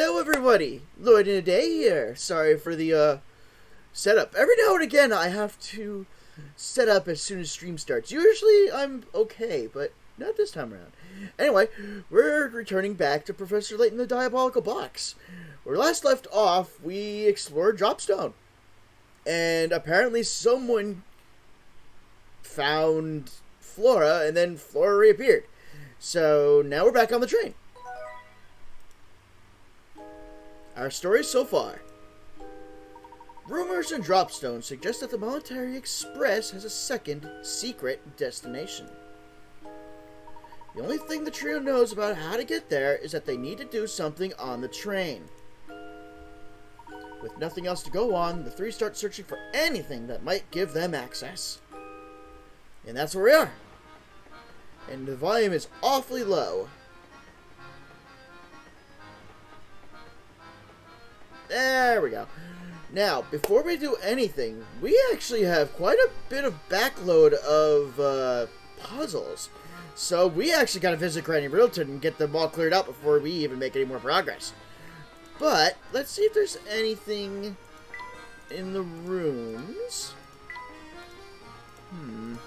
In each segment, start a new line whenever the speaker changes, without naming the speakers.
Hello everybody, Lloyd in a Day here. Sorry for the setup. Every now and again I have to set up as soon as stream starts. Usually I'm okay, but not this time around. Anyway, we're returning back to Professor Layton the Diabolical Box. Where last left off, we explored Dropstone. And apparently someone found Flora, and then Flora reappeared. So now we're back on the train. Our story so far. Rumors in Dropstone suggest that the Military Express has a second, secret destination. The only thing the trio knows about how to get there is that they need to do something on the train. With nothing else to go on, the three start searching for anything that might give them access. And that's where we are. And the volume is awfully low. There we go. Now, before we do anything, we actually have quite a bit of backload of puzzles. So we actually got to visit Granny Riddleton and get them all cleared up before we even make any more progress. But, let's see if there's anything in the rooms. I'm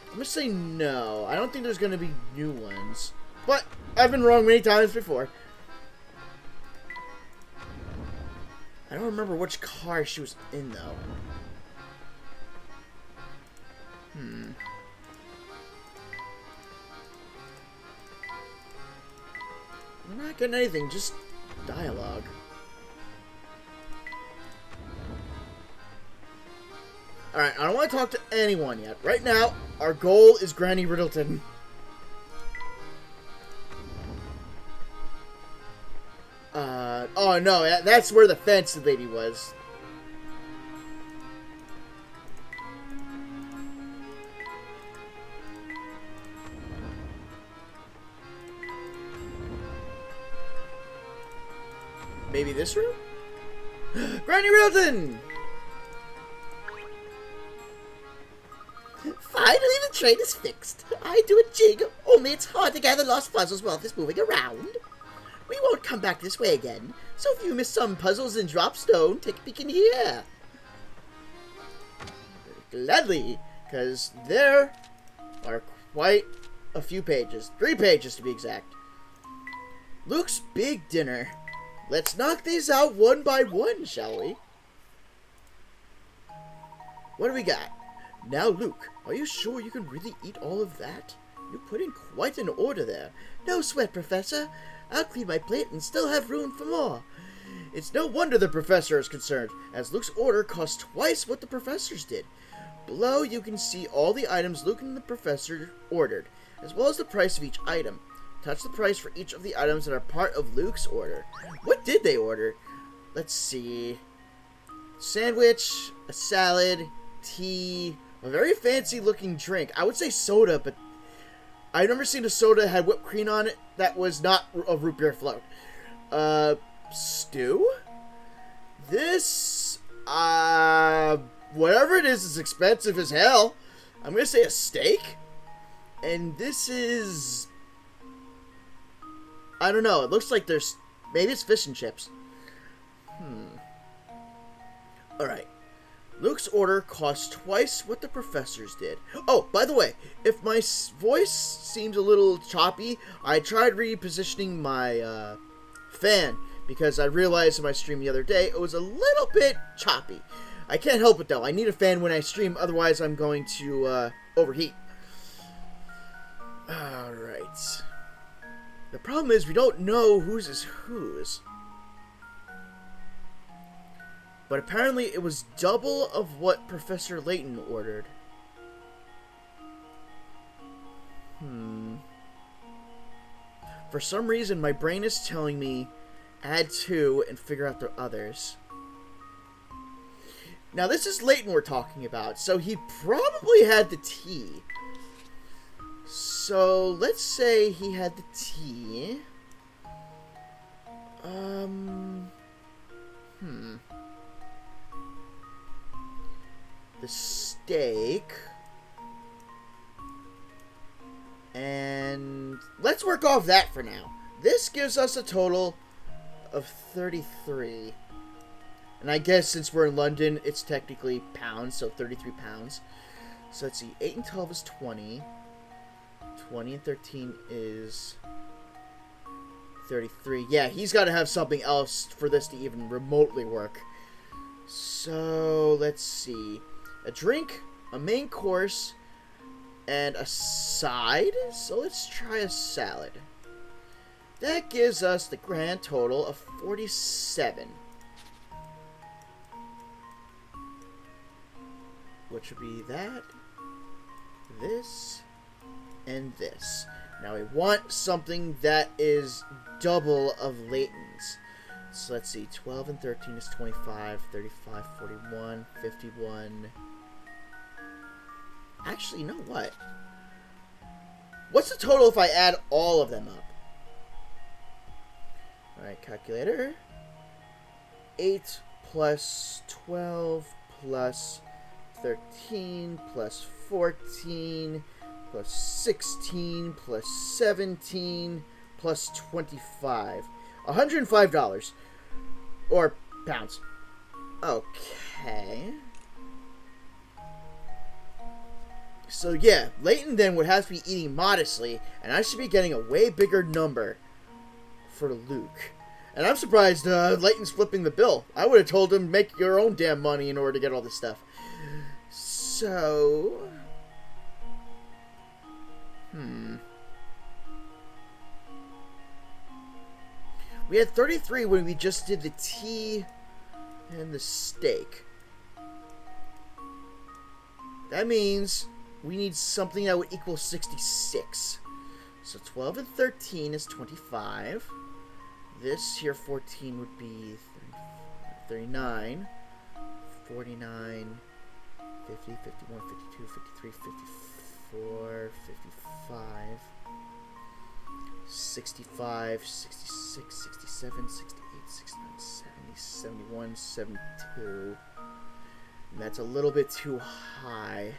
going to say no. I don't think there's going to be new ones. But, I've been wrong many times before. I don't remember which car she was in, though. I'm not getting anything, just dialogue. Alright, I don't want to talk to anyone yet. Right now, our goal is Granny Riddleton. Oh no, that's where the fancy lady was. Maybe this room? Granny Riddleton!
Finally the train is fixed. I do a jig, only it's hard to gather lost puzzles while it's moving around. We won't come back this way again, so if you miss some puzzles in Dropstone, take a peek in here.
Gladly, because there are quite a few pages. 3 pages to be exact. Luke's big dinner. Let's knock these out one by one, shall we? What do we got? Now, Luke, are you sure you can really eat all of that? You put in quite an order there.
No sweat, Professor. I'll clean my plate and still have room for more.
It's no wonder the professor is concerned, as Luke's order cost twice what the professor's did. Below, you can see all the items Luke and the professor ordered, as well as the price of each item. Touch the price for each of the items that are part of Luke's order. What did they order? Let's see. Sandwich, a salad, tea, a very fancy looking drink. I would say soda, but I've never seen a soda that had whipped cream on it that was not a root beer float. Stew? This, whatever it is expensive as hell. I'm gonna say a steak. And this is, I don't know. It looks like there's, maybe it's fish and chips. Alright. Luke's order cost twice what the professor's did. Oh, by the way, if my voice seems a little choppy, I tried repositioning my fan because I realized in my stream the other day it was a little bit choppy. I can't help it though. I need a fan when I stream, otherwise I'm going to overheat. Alright. The problem is we don't know whose is whose. But apparently it was double of what Professor Layton ordered. For some reason, my brain is telling me add 2 and figure out the others. Now, this is Layton we're talking about, so he probably had the tea. So, let's say he had the tea. The steak. And let's work off that for now. This gives us a total of 33. And I guess since we're in London, it's technically pounds, so 33 pounds. So let's see, 8 and 12 is 20. 20 and 13 is 33. Yeah, he's got to have something else for this to even remotely work. So, let's see. A drink, a main course, and a side. So let's try a salad. That gives us the grand total of 47. Which would be that, this, and this. Now we want something that is double of Layton's. So let's see, 12 and 13 is 25, 35, 41, 51. Actually, you know what? What's the total if I add all of them up? Alright, calculator. 8 plus 12 plus 13 plus 14 plus 16 plus 17 plus 25. $105. Or pounds. Okay. So yeah, Layton then would have to be eating modestly, and I should be getting a way bigger number for Luke. And I'm surprised Layton's flipping the bill. I would have told him, make your own damn money in order to get all this stuff. So... We had 33 when we just did the tea and the steak. That means we need something that would equal 66. So 12 and 13 is 25. This here 14 would be 39, 49, 50, 51, 52, 53, 54, 55, 65, 66, 67, 68, 69, 70, 71, 72. And that's a little bit too high.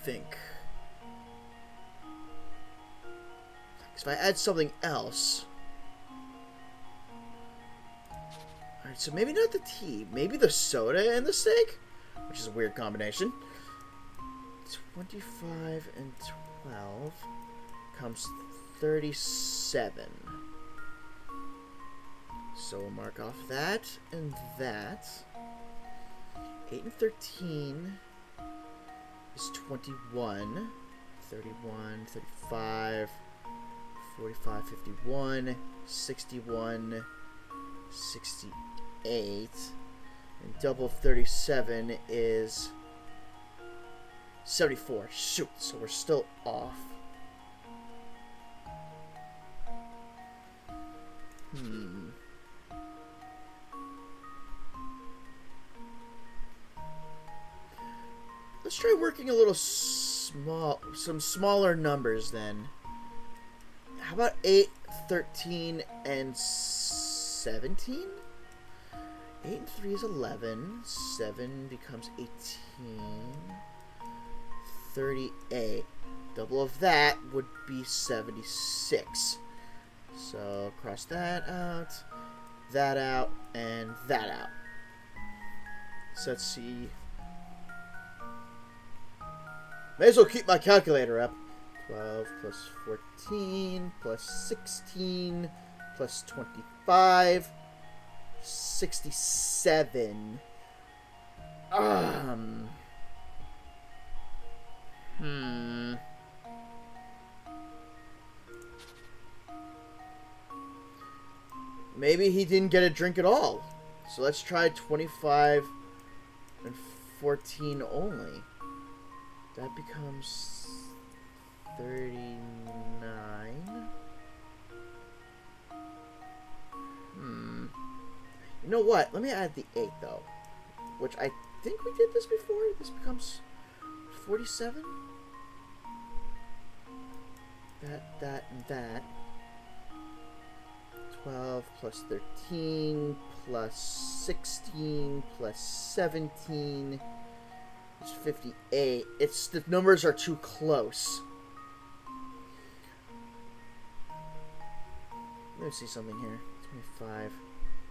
Think. Because if I add something else... Alright, so maybe not the tea. Maybe the soda and the steak? Which is a weird combination. 25 and 12 comes 37. So we'll mark off that and that. 8 and 13 is 21. 31, 35, 45, 51, 61, 68. And double 37 is 74. Shoot, so we're still off. Let's try working a little some smaller numbers then. How about 8, 13, and 17? 8 and 3 is 11. 7 becomes 18. 38. Double of that would be 76. So cross that out, and that out. So let's see. May as well keep my calculator up. 12 plus 14 plus 16 plus 25. 67. Maybe he didn't get a drink at all. So let's try 25 and 14 only. That becomes 39. You know what? Let me add the 8 though. Which I think we did this before. This becomes 47. That, and that. 12 plus 13 plus 16 plus 17 is 58. The numbers are too close. Let me see something here. 25.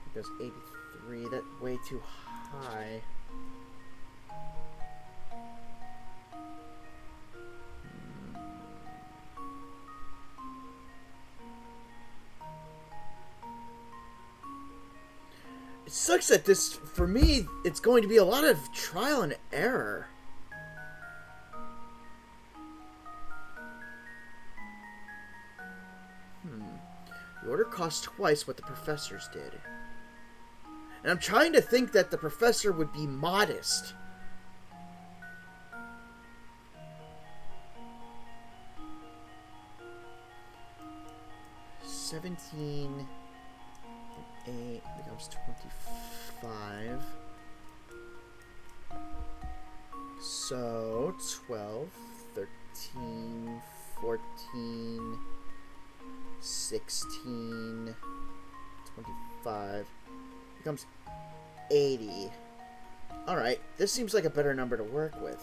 It goes 83. That's way too high. It sucks that this, for me, it's going to be a lot of trial and error. The order costs twice what the professors did. And I'm trying to think that the professor would be modest. $17 and 8 becomes 25. So 12, 13, 14, 16, 25 becomes 80. Alright, this seems like a better number to work with.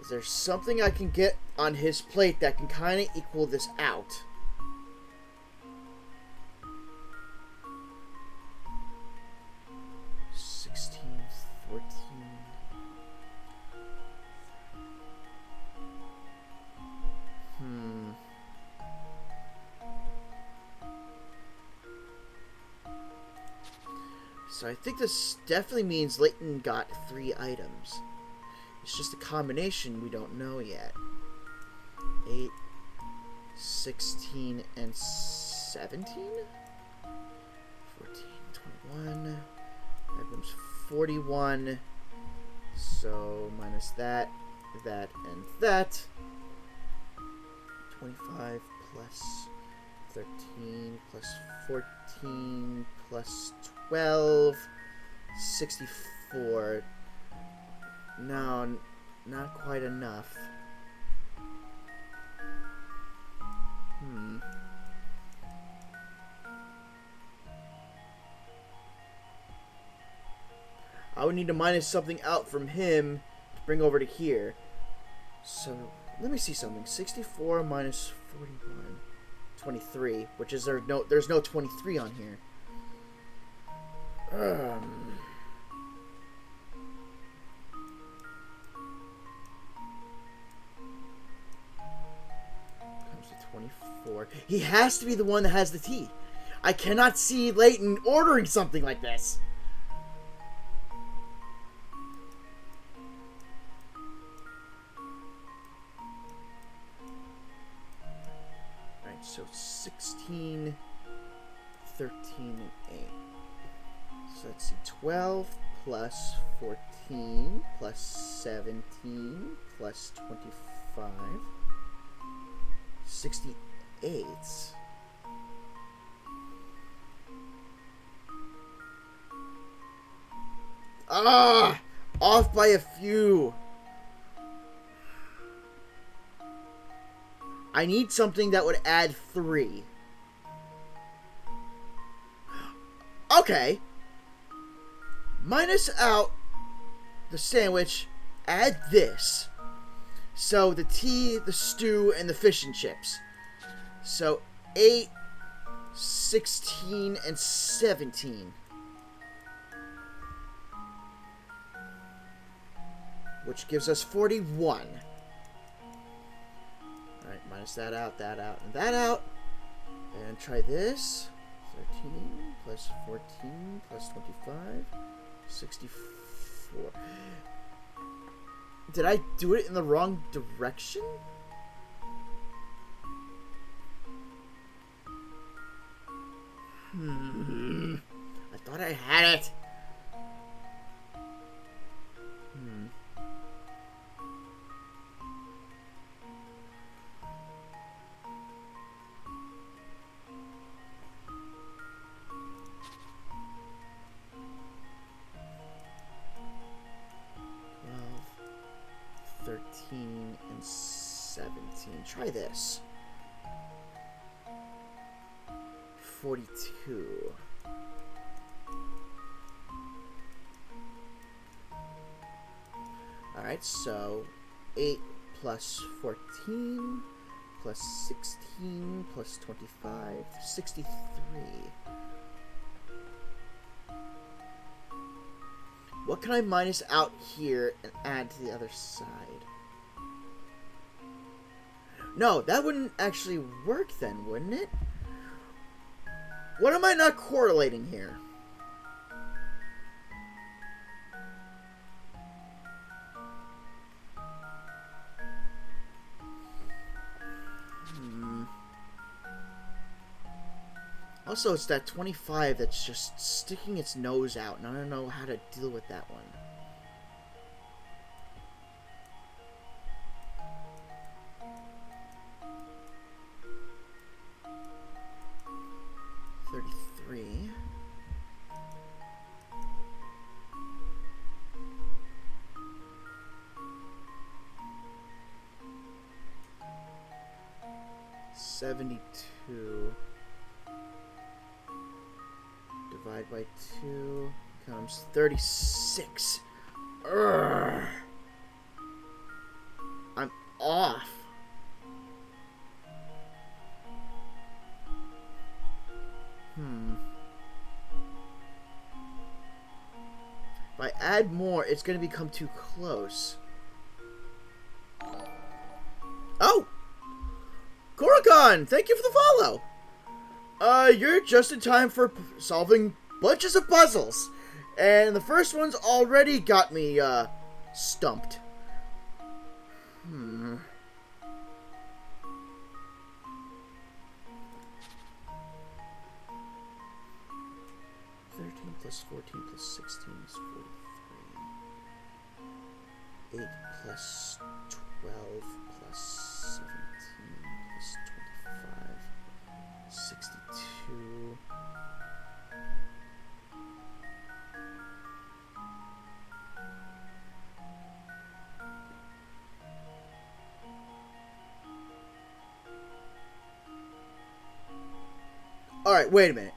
Is there something I can get on his plate that can kind of equal this out? So I think this definitely means Layton got 3 items. It's just a combination we don't know yet. 8, 16, and 17? 14, 21. That becomes 41. So minus that, that, and that. 25 plus 13 plus 14 plus 12. 64. No, not quite enough. I would need to minus something out from him to bring over to here. So, let me see something. 64 minus 41. 23, which is there's no 23 on here. Comes to 24. He has to be the one that has the T. I cannot see Layton ordering something like this. Alright, so 16, 13, and 8. So let's see, 12 plus 14 plus 17 plus 25. 68. Ah! Off by a few. I need something that would add 3. Okay. Minus out the sandwich, add this. So the tea, the stew, and the fish and chips. So 8, 16, and 17. Which gives us 41. Alright, minus that out, and that out. And try this. 13 plus 14 plus 25. 64. Did I do it in the wrong direction? I thought I had it. And 17. Try this. 42. Alright, so 8 plus 14 plus 16 plus 25, 63. What can I minus out here and add to the other side? No, that wouldn't actually work then, wouldn't it? What am I not correlating here? Also, it's that 25 that's just sticking its nose out, and I don't know how to deal with that one. $33. $72. Divide by 2 becomes 36. Urgh. I'm off. If I add more, it's going to become too close. Oh! Korokon, thank you for the follow! You're just in time for solving bunches of puzzles. And the first one's already got me, stumped. 13 plus 14 plus 16 is 43. 8 plus 12 plus 17 plus 25. 62. Alright, wait a minute.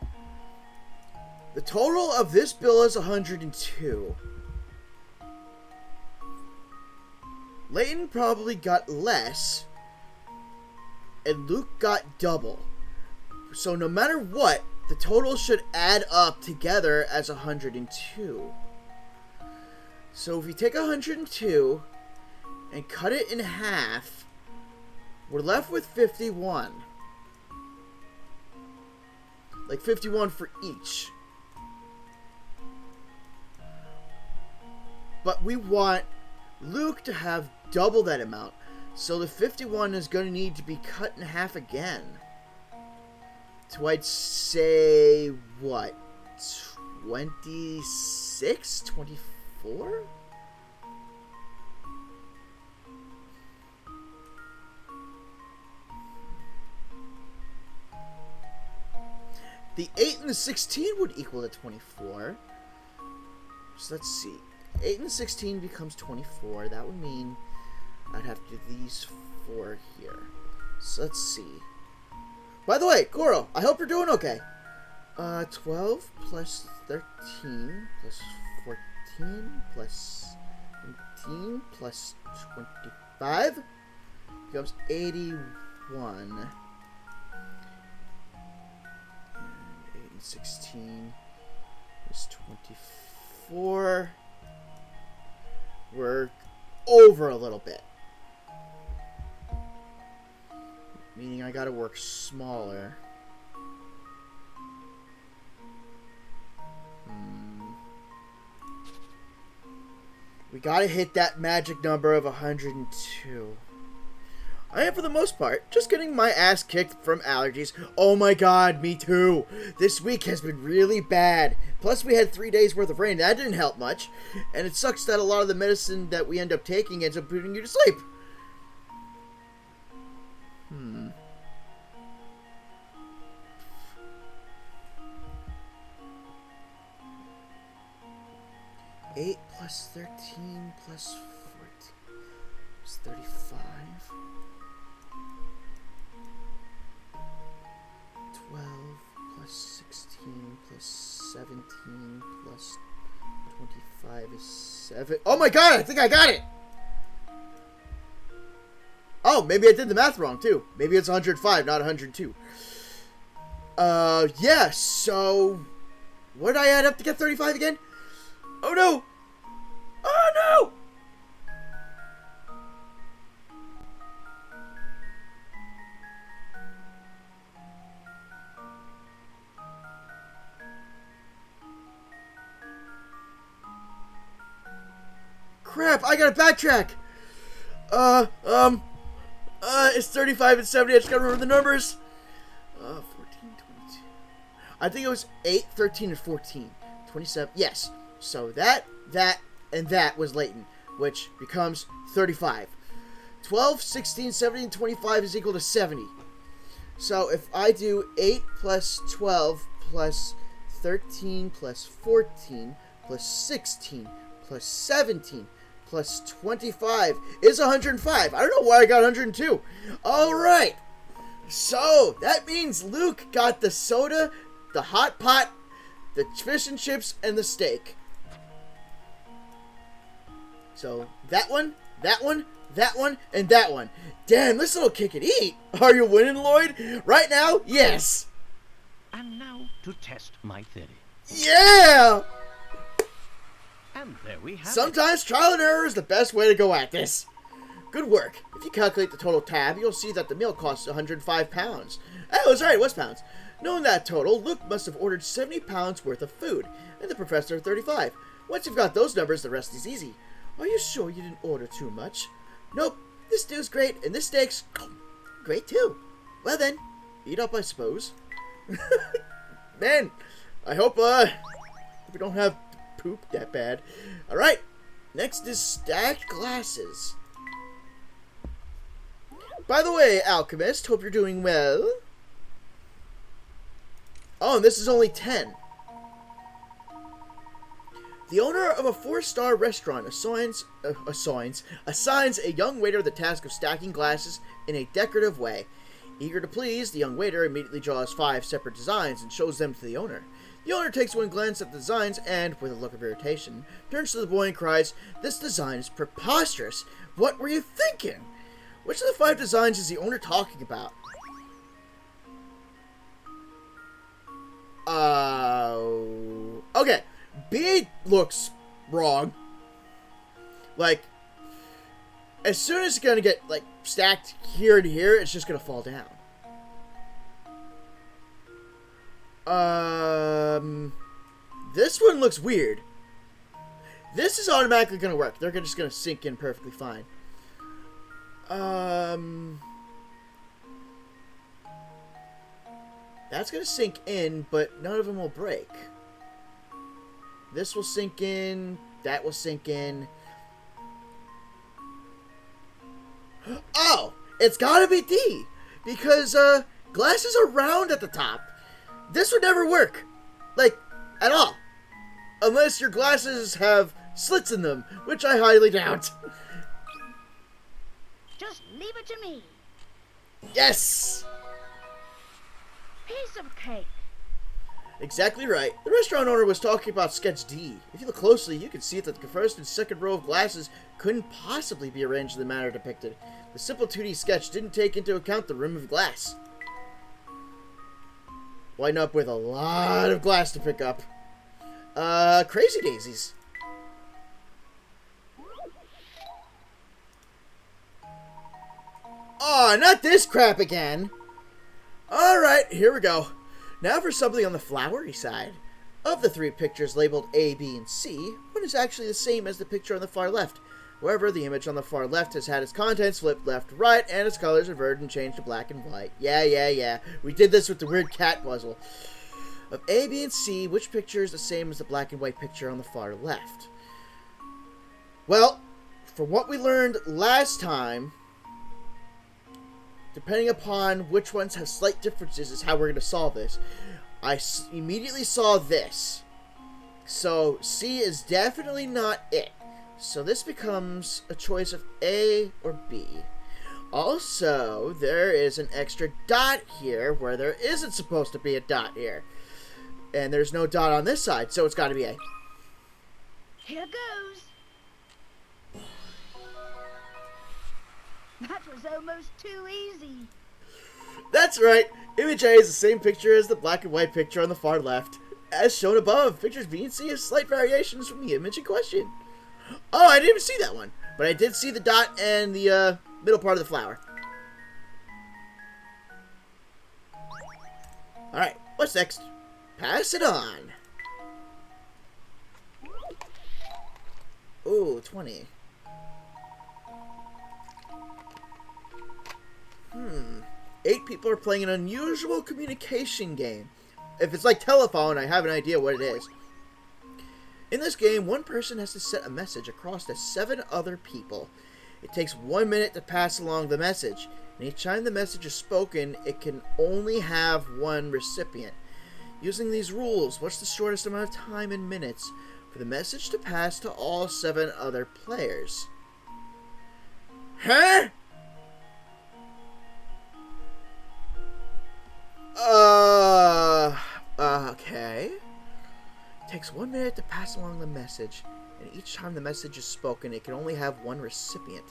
The total of this bill is 102. Layton probably got less, and Luke got double. So no matter what, the total should add up together as 102. So if we take 102 and cut it in half, we're left with 51. Like 51 for each. But we want Luke to have double that amount. So the 51 is going to need to be cut in half again. So I'd say, what? 26? 24? The 8 and the 16 would equal to 24. So let's see. 8 and 16 becomes 24. That would mean I'd have to do these 4 here. So let's see. By the way, Goro, I hope you're doing okay. 12 plus 13 plus 14 plus 17 plus 25 becomes 81. 16 is 24. We're over a little bit. Meaning I gotta work smaller. We gotta hit that magic number of 102. I am, for the most part, just getting my ass kicked from allergies. Oh my god, me too. This week has been really bad. Plus, we had 3 days worth of rain. That didn't help much. And it sucks that a lot of the medicine that we end up taking ends up putting you to sleep. 8 plus 13 plus 14 is 35. 12 plus 16 plus 17 plus 25 is 7. Oh my god, I think I got it! Oh, maybe I did the math wrong, too. Maybe it's 105, not 102. Yeah, so... What did I add up to get 35 again? Oh, no! Oh, no! Crap, I gotta backtrack! It's 35 and 70, I just gotta remember the numbers. 14, 22. I think it was 8, 13, and 14. 27, yes. So that, and that was Leighton, which becomes 35. 12, 16, 17, and 25 is equal to 70. So if I do 8 plus 12 plus 13 plus 14 plus 16 plus 17 plus 25 is 105. I don't know why I got 102. All right. So that means Luke got the soda, the hot pot, the fish and chips, and the steak. So that one, that one, that one, and that one. Damn, this little kid can eat. Are you winning, Lloyd? Right now, yes.
And now to test my theory.
Yeah!
And there we have
Sometimes trial and error is the best way to go at this. Good work. If you calculate the total tab, you'll see that the meal costs 105 pounds. Oh, that's right, it was pounds. Knowing that total, Luke must have ordered 70 pounds worth of food, and the professor 35. Once you've got those numbers, the rest is easy. Are you sure you didn't order too much? Nope. This stew's great, and this steak's great too. Well then, eat up, I suppose. Man, I hope we don't have poop that bad. Alright, next is stacked glasses. By the way, Alchemist, hope you're doing well. Oh, and this is only 10. The owner of a 4-star restaurant assigns a young waiter the task of stacking glasses in a decorative way. Eager to please, the young waiter immediately draws 5 separate designs and shows them to the owner. The owner takes one glance at the designs and, with a look of irritation, turns to the boy and cries, "This design is preposterous! What were you thinking?" Which of the 5 designs is the owner talking about? Okay. B looks wrong. Like, as soon as it's gonna get, like, stacked here to here, it's just gonna fall down. This one looks weird. This is automatically gonna work. They're just gonna sink in perfectly fine. That's gonna sink in, but none of them will break. This will sink in. That will sink in. Oh! It's gotta be D! Because, glasses are round at the top. This would never work. Like, at all. Unless your glasses have slits in them, which I highly doubt.
Just leave it to me.
Yes!
Piece of cake.
Exactly right. The restaurant owner was talking about sketch D. If you look closely, you can see that the first and second row of glasses couldn't possibly be arranged in the manner depicted. The simple 2D sketch didn't take into account the rim of glass. Wind up with a lot of glass to pick up. Crazy daisies. Aw, not this crap again. Alright, here we go. Now for something on the flowery side. Of the 3 pictures labeled A, B, and C, one is actually the same as the picture on the far left. However, the image on the far left has had its contents flipped left to right, and its colors inverted and changed to black and white. Yeah. We did this with the weird cat puzzle. Of A, B, and C, which picture is the same as the black and white picture on the far left? Well, from what we learned last time, depending upon which ones have slight differences is how we're going to solve this. I immediately saw this. So, C is definitely not it. So this becomes a choice of A or B. Also, there is an extra dot here where there isn't supposed to be a dot here. And there's no dot on this side, so it's got to be A.
Here goes. That was almost too easy.
That's right. Image A is the same picture as the black and white picture on the far left. As shown above, pictures B and C have slight variations from the image in question. Oh, I didn't even see that one. But I did see the dot and the middle part of the flower. Alright, what's next? Pass it on. Ooh, 20. 8 people are playing an unusual communication game. If it's like telephone, I have an idea what it is. In this game, one person has to set a message across to 7 other people. It takes 1 minute to pass along the message, and each time the message is spoken, it can only have one recipient. Using these rules, what's the shortest amount of time in minutes for the message to pass to all 7 other players? Huh? Okay. It takes 1 minute to pass along the message, and each time the message is spoken, it can only have one recipient.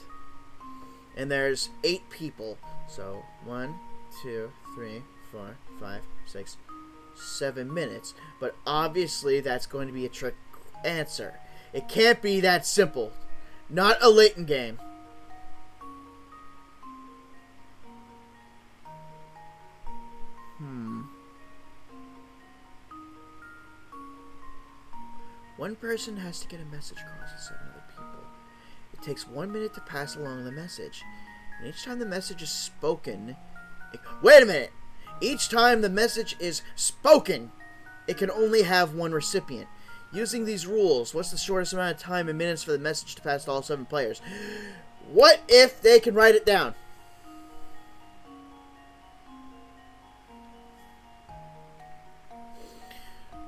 And there's 8 people. So, 1, 2, 3, 4, 5, 6, 7 minutes. But obviously, that's going to be a trick answer. It can't be that simple. Not a Layton game. One person has to get a message across to 7 other people. It takes 1 minute to pass along the message. And each time the message is spoken... Wait a minute! Each time the message is spoken, it can only have one recipient. Using these rules, what's the shortest amount of time in minutes for the message to pass to all 7 players? What if they can write it down?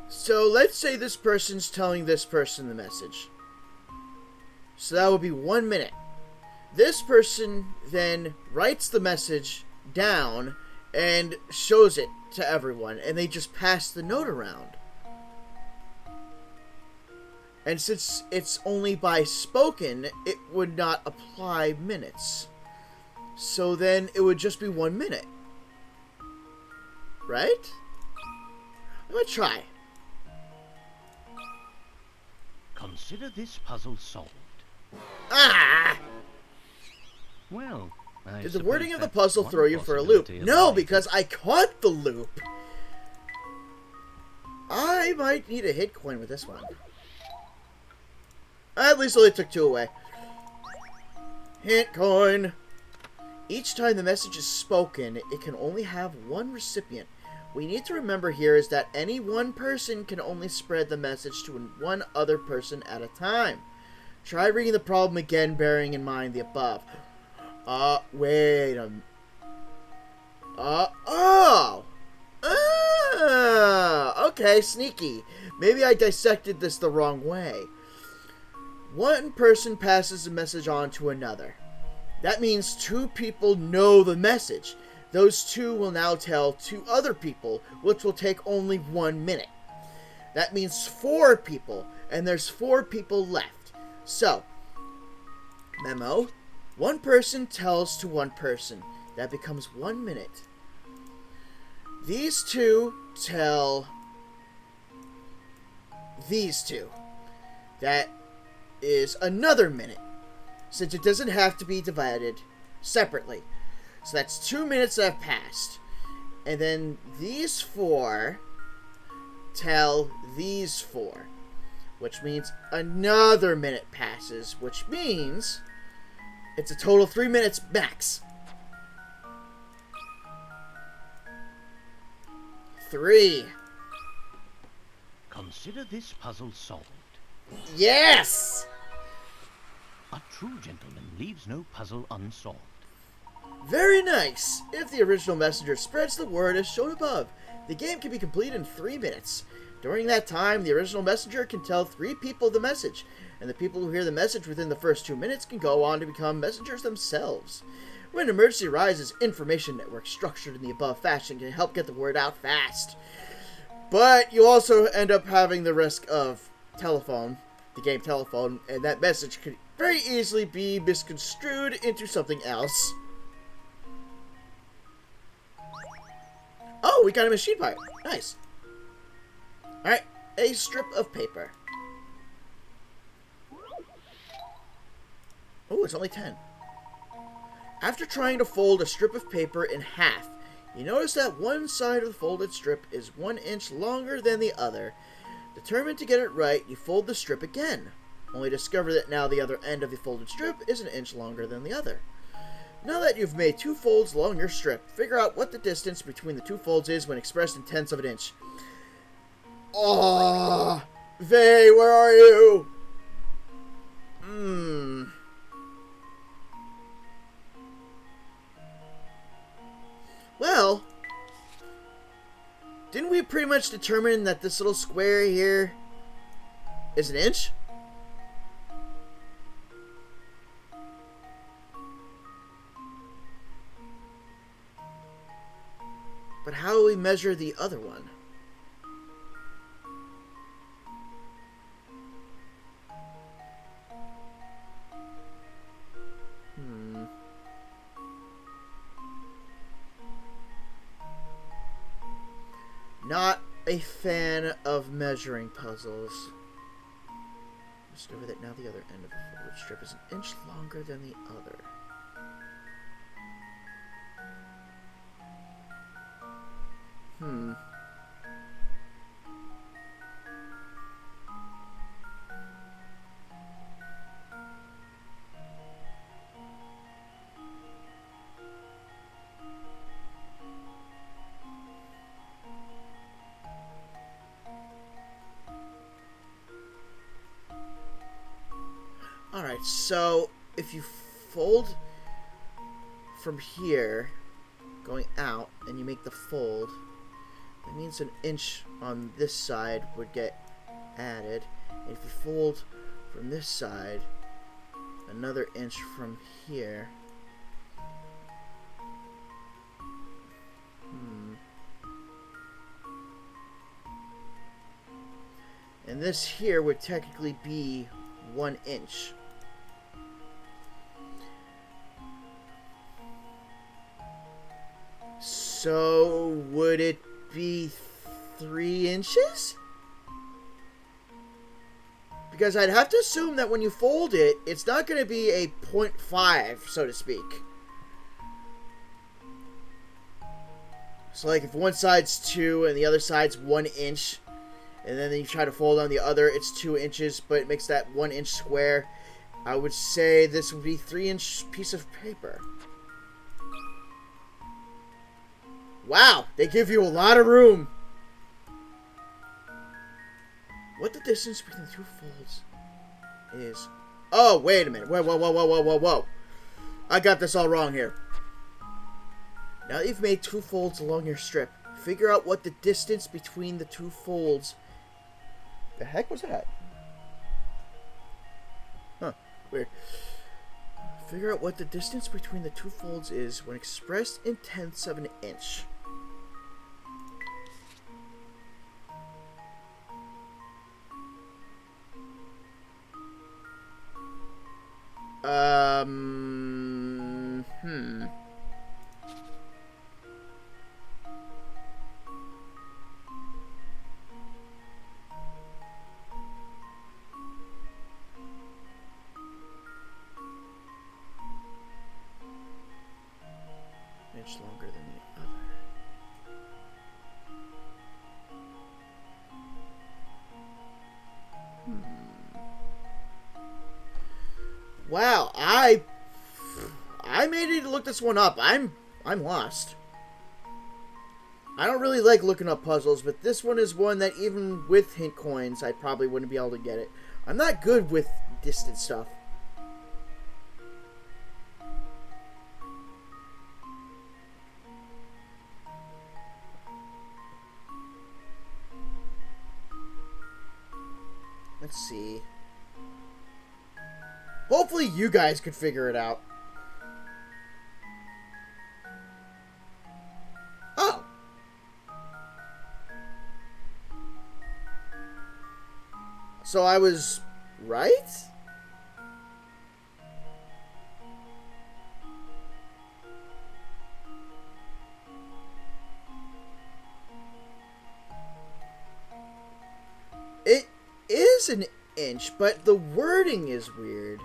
So let's say this person's telling this person the message. So that would be 1 minute. This person then writes the message down and shows it to everyone, and they just pass the note around. And since it's only by spoken, it would not apply minutes. So then it would just be 1 minute. Right? I'm gonna try.
Consider this puzzle solved.
Ah!
Well,
Did the wording of the puzzle throw you for a loop? No, because I caught the loop. I might need a hit coin with this one. I at least only took 2 away. Hint coin. Each time the message is spoken, it can only have one recipient. We need to remember here is that any one person can only spread the message to one other person at a time. Try reading the problem again, bearing in mind the above. Wait a minute. Okay, sneaky. Maybe I dissected this the wrong way. One person passes the message on to another. That means 2 people know the message. Those 2 will now tell 2 other people, which will take only 1 minute. That means 4 people, and there's 4 people left. So, memo, 1 person tells to 1 person. That becomes 1 minute. These 2 tell these 2. That is another minute, since it doesn't have to be divided separately. So that's 2 minutes that have passed. And then these 4 tell these 4. Which means another minute passes. Which means it's a total of 3 minutes max. 3.
Consider this puzzle solved.
Yes!
A true gentleman leaves no puzzle unsolved.
Very nice! If the original messenger spreads the word as shown above, the game can be completed in 3 minutes. During that time, the original messenger can tell 3 people the message, and the people who hear the message within the first 2 minutes can go on to become messengers themselves. When an emergency arises, information networks structured in the above fashion can help get the word out fast. But you also end up having the risk of telephone, the game telephone, and that message could very easily be misconstrued into something else. Oh, we got a machine part. Nice. Alright, a strip of paper. Oh, it's only 10. After trying to fold a strip of paper in half, you notice that one side of the folded strip is 1 inch longer than the other. Determined to get it right, you fold the strip again, only discover that now the other end of the folded strip is 1 inch longer than the other. Now that you've made 2 folds along your strip, figure out what the distance between the 2 folds is when expressed in tenths of an inch. Oh, Vay, where are you? Well, didn't we pretty much determine that this little square here is 1 inch? But how do we measure the other one? Not a fan of measuring puzzles. Discover that now the other end of the folded strip is 1 inch longer than the other. Alright, so if you fold from here, going out, and you make the fold, that means 1 inch on this side would get added. And if you fold from this side, another inch from here. And this here would technically be 1 inch. So, would it be 3 inches? Because I'd have to assume that when you fold it, it's not going to be a 0.5, so to speak. So, like, if one side's 2 and the other side's 1 inch, and then you try to fold on the other, it's 2 inches, but it makes that 1 inch square, I would say this would be 3-inch piece of paper. Wow, they give you a lot of room. What the distance between the 2 folds is... Oh, wait a minute. Whoa. I got this all wrong here. Now that you've made 2 folds along your strip, figure out what the distance between the 2 folds... The heck was that? Huh, weird. Figure out what the distance between the 2 folds is when expressed in tenths of an inch. Inch longer than the other. Wow, I may need to look this one up. I'm lost. I don't really like looking up puzzles, but this one is one that even with hint coins, I probably wouldn't be able to get it. I'm not good with distant stuff. Let's see. Hopefully you guys could figure it out. Oh. So I was right? It is an inch, but the wording is weird.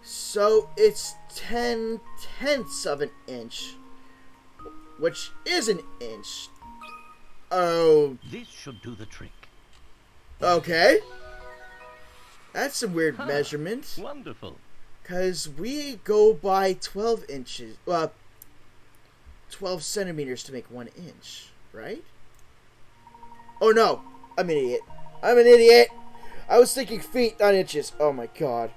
So it's 10/10 of an inch, which is an inch. Oh,
This should do the trick.
okay. That's some weird
Huh.
measurement.
Wonderful.
Because we go by 12 inches, 12 centimeters to make 1 inch, right? Oh no, I'm an idiot. I'm an idiot. I was thinking feet, not inches. Oh my god.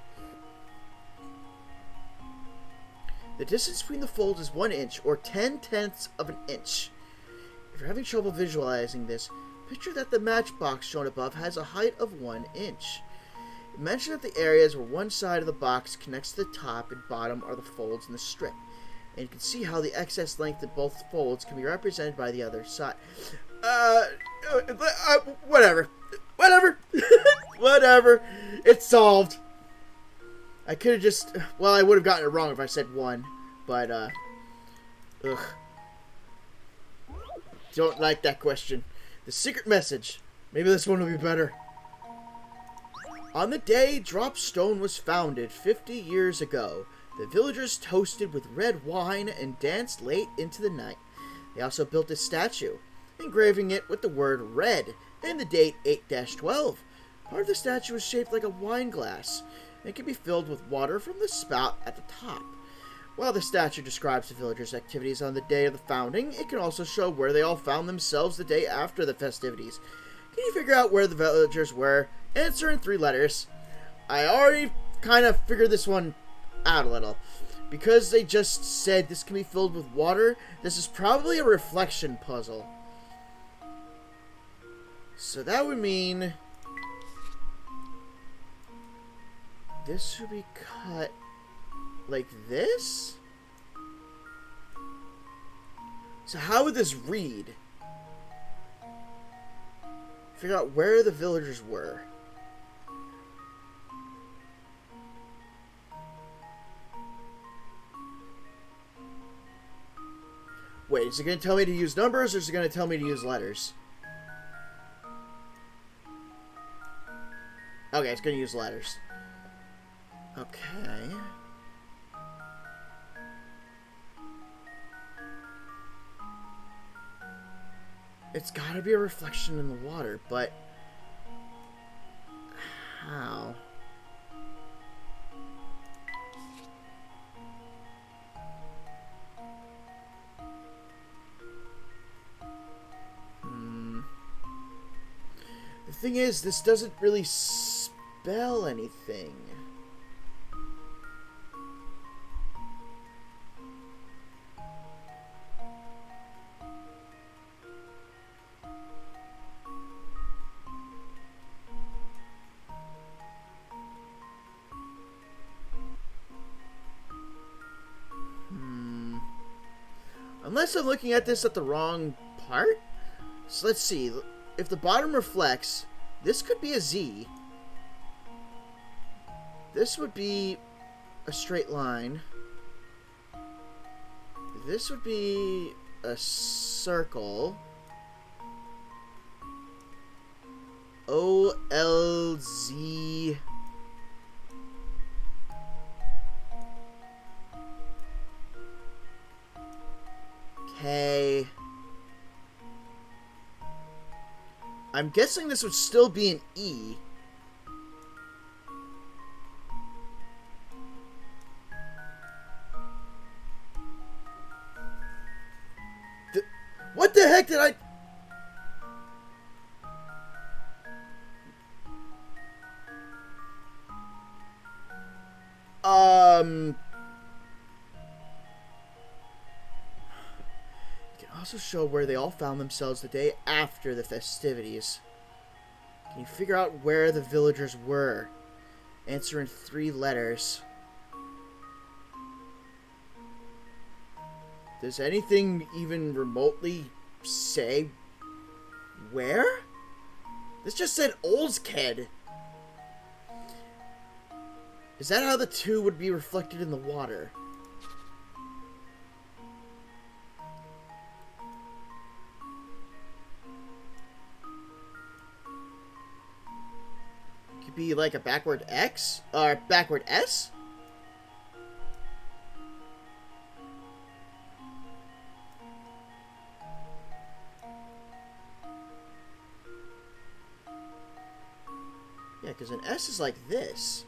The distance between the folds is 1 inch, or 10/10 of an inch. If you're having trouble visualizing this, picture that the matchbox shown above has a height of 1 inch. Imagine that the areas where one side of the box connects to the top and bottom are the folds in the strip. And you can see how the excess length of both folds can be represented by the other side. Whatever. Whatever. Whatever. It's solved. I could have just... Well, I would have gotten it wrong if I said 1. But, ugh. Don't like that question. The secret message. Maybe this one will be better. On the day Dropstone was founded 50 years ago, the villagers toasted with red wine and danced late into the night. They also built a statue, engraving it with the word red and the date 8-12. Part of the statue is shaped like a wine glass and can be filled with water from the spout at the top. While the statue describes the villagers' activities on the day of the founding, it can also show where they all found themselves the day after the festivities. Can you figure out where the villagers were? Answer in 3 letters. I already kind of figured this one out a little. Because they just said this can be filled with water, this is probably a reflection puzzle. So that would mean this should be cut like this? So how would this read? Figure out where the villagers were. Wait, is it going to tell me to use numbers, or is it going to tell me to use letters? Okay, it's going to use letters. Okay. It's got to be a reflection in the water, but how? The thing is, this doesn't really spell anything. Unless I'm looking at this at the wrong part? So let's see. If the bottom reflects, this could be a Z. This would be a straight line. This would be a circle. O-L-Z... K. I'm guessing this would still be an E. What the heck did I... also show where they all found themselves the day after the festivities. Can you figure out where the villagers were? Answer in 3 letters. Does anything even remotely say where? This just said Olsked. Is that how the 2 would be reflected in the water? Could be like a backward X or backward S? Yeah, because an S is like this.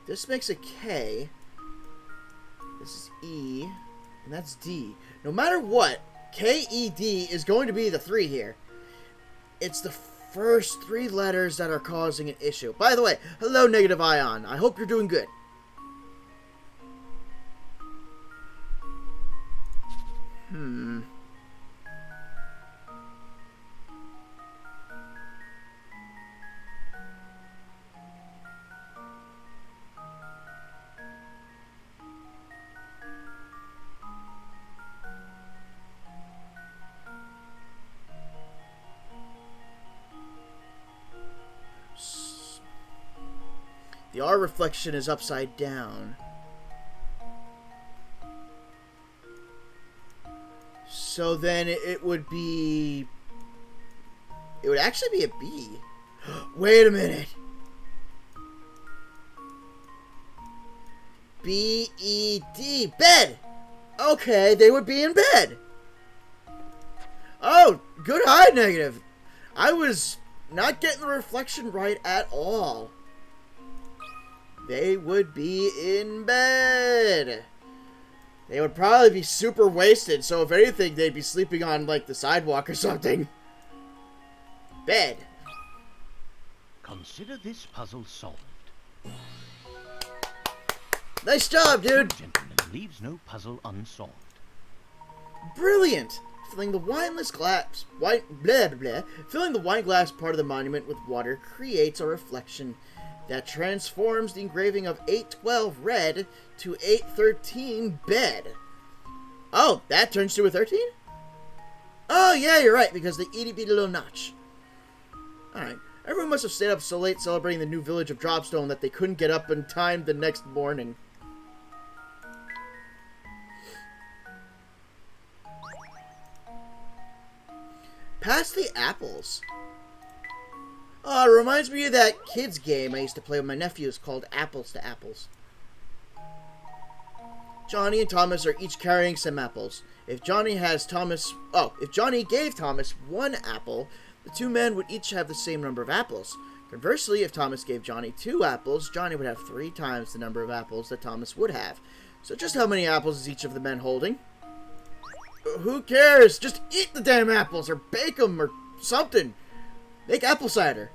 This makes a K. This is E. And that's D. No matter what, K-E-D is going to be the 3 here. It's the first 3 letters that are causing an issue. By the way, hello, Negative Ion. I hope you're doing good. The R reflection is upside down. So then it would be... It would actually be a B. Wait a minute. B-E-D. Bed! Okay, they would be in bed. Oh, good eye, Negative. I was not getting the reflection right at all. They would be in bed. They would probably be super wasted, so if anything, they'd be sleeping on, like, the sidewalk or something. Bed.
Consider this puzzle solved.
Nice job, dude.
Gentleman leaves no puzzle unsolved.
Brilliant. Filling the wineless glass, filling the wine glass part of the monument with water creates a reflection that transforms the engraving of 812 red to 813 bed. Oh, that turns to a 13? Oh, yeah, you're right, because the itty bitty little notch. Alright, everyone must have stayed up so late celebrating the new village of Dropstone that they couldn't get up in time the next morning. Pass the apples. Oh, it reminds me of that kids game I used to play with my nephews called Apples to Apples. Johnny and Thomas are each carrying some apples. If Johnny gave Thomas 1 apple, the 2 men would each have the same number of apples. Conversely, if Thomas gave Johnny 2 apples, Johnny would have 3 times the number of apples that Thomas would have. So just how many apples is each of the men holding? Who cares? Just eat the damn apples or bake them or something. Make apple cider.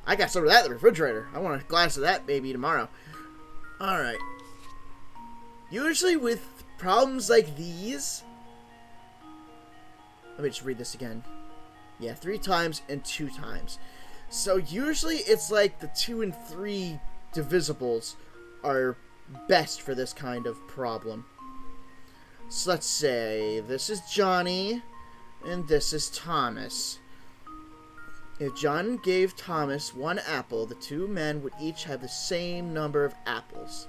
I got some of that in the refrigerator. I want a glass of that maybe tomorrow. Alright. Usually with problems like these... Let me just read this again. Yeah, 3 times and 2 times. So usually it's like the 2 and 3 divisibles are best for this kind of problem. So let's say this is Johnny and this is Thomas. If John gave Thomas 1 apple, the 2 men would each have the same number of apples.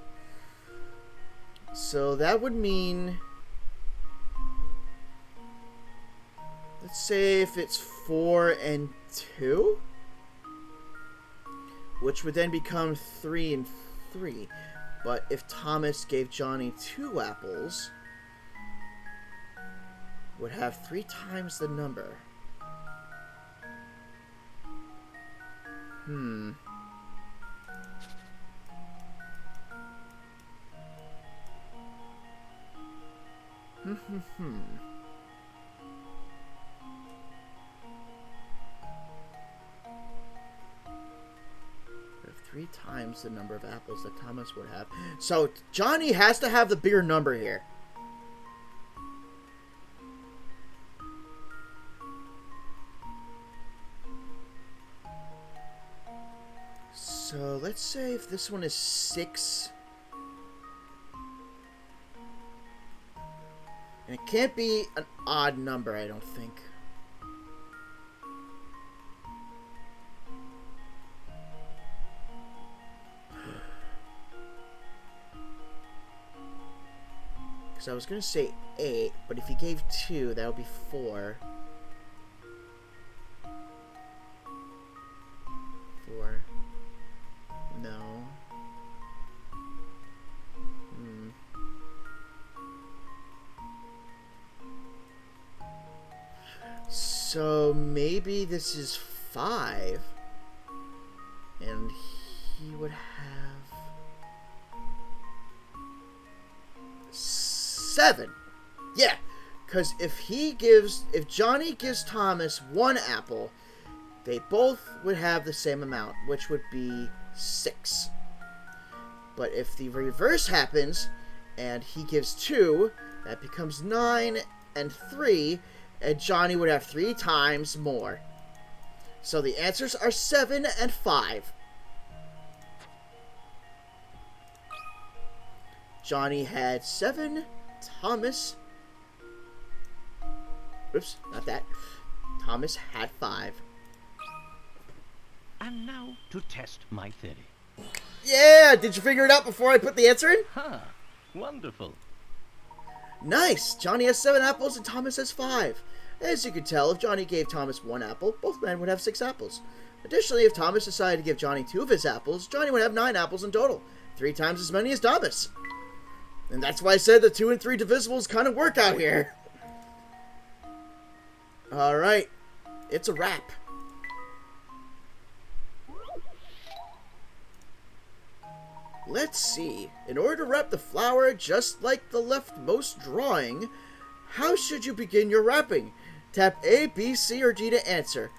So that would mean... Let's say if it's 4 and 2, which would then become 3 and 3. But if Thomas gave Johnny 2 apples, would have 3 times the number. Have 3 times the number of apples that Thomas would have. So Johnny has to have the bigger number here. So let's say if this one is 6. And it can't be an odd number, I don't think. So I was going to say 8, but if he gave 2, that would be 4. 4. No. So maybe this is 5. And he would have 7. Yeah, because if Johnny gives Thomas 1 apple, they both would have the same amount, which would be 6. But if the reverse happens and he gives 2, that becomes 9 and 3, and Johnny would have 3 times more. So the answers are 7 and 5. Johnny had 7. Thomas... Oops, not that. Thomas had 5.
And now to test my theory.
Yeah! Did you figure it out before I put the answer in?
Ha! Wonderful.
Nice! Johnny has 7 apples and Thomas has 5. As you can tell, if Johnny gave Thomas 1 apple, both men would have 6 apples. Additionally, if Thomas decided to give Johnny 2 of his apples, Johnny would have 9 apples in total. 3 times as many as Thomas. And that's why I said the 2 and 3 divisibles kind of work out here. Alright. It's a wrap. Let's see. In order to wrap the flower just like the leftmost drawing, how should you begin your wrapping? Tap A, B, C, or D to answer.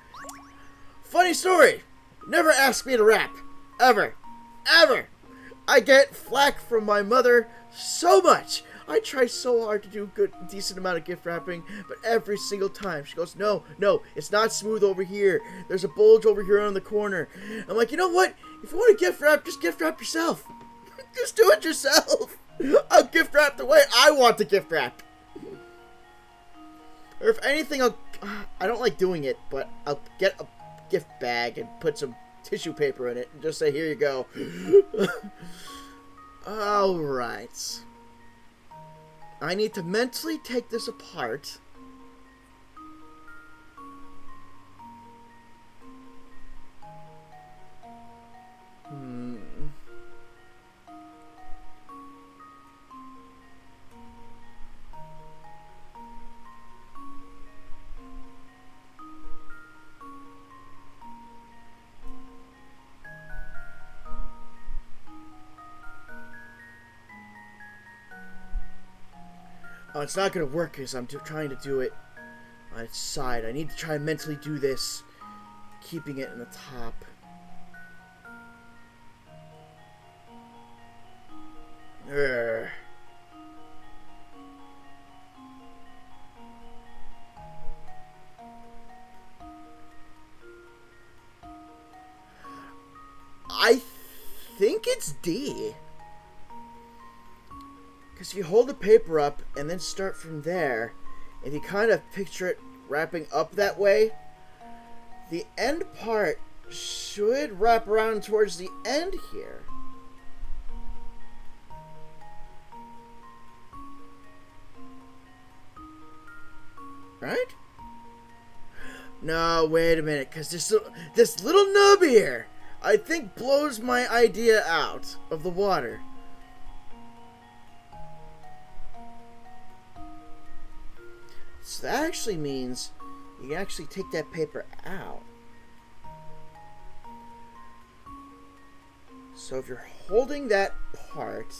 Funny story. Never ask me to wrap. Ever. Ever. I get flack from my mother so much. I try so hard to do a decent amount of gift wrapping, but every single time she goes, no, it's not smooth over here. There's a bulge over here on the corner. I'm like, you know what? If you want to gift wrap, just gift wrap yourself. Just do it yourself. I'll gift wrap the way I want to gift wrap. Or if anything, I don't like doing it, but I'll get a gift bag and put some tissue paper in it and just say, here you go. Alright. I need to mentally take this apart. Oh, it's not going to work because I'm trying to do it on its side. I need to try and mentally do this, keeping it in the top. Urgh. I think it's D. Because if you hold the paper up and then start from there, if you kind of picture it wrapping up that way, the end part should wrap around towards the end here. Right? No, wait a minute, because this little nub here, I think, blows my idea out of the water. So that actually means you can actually take that paper out. So if you're holding that part,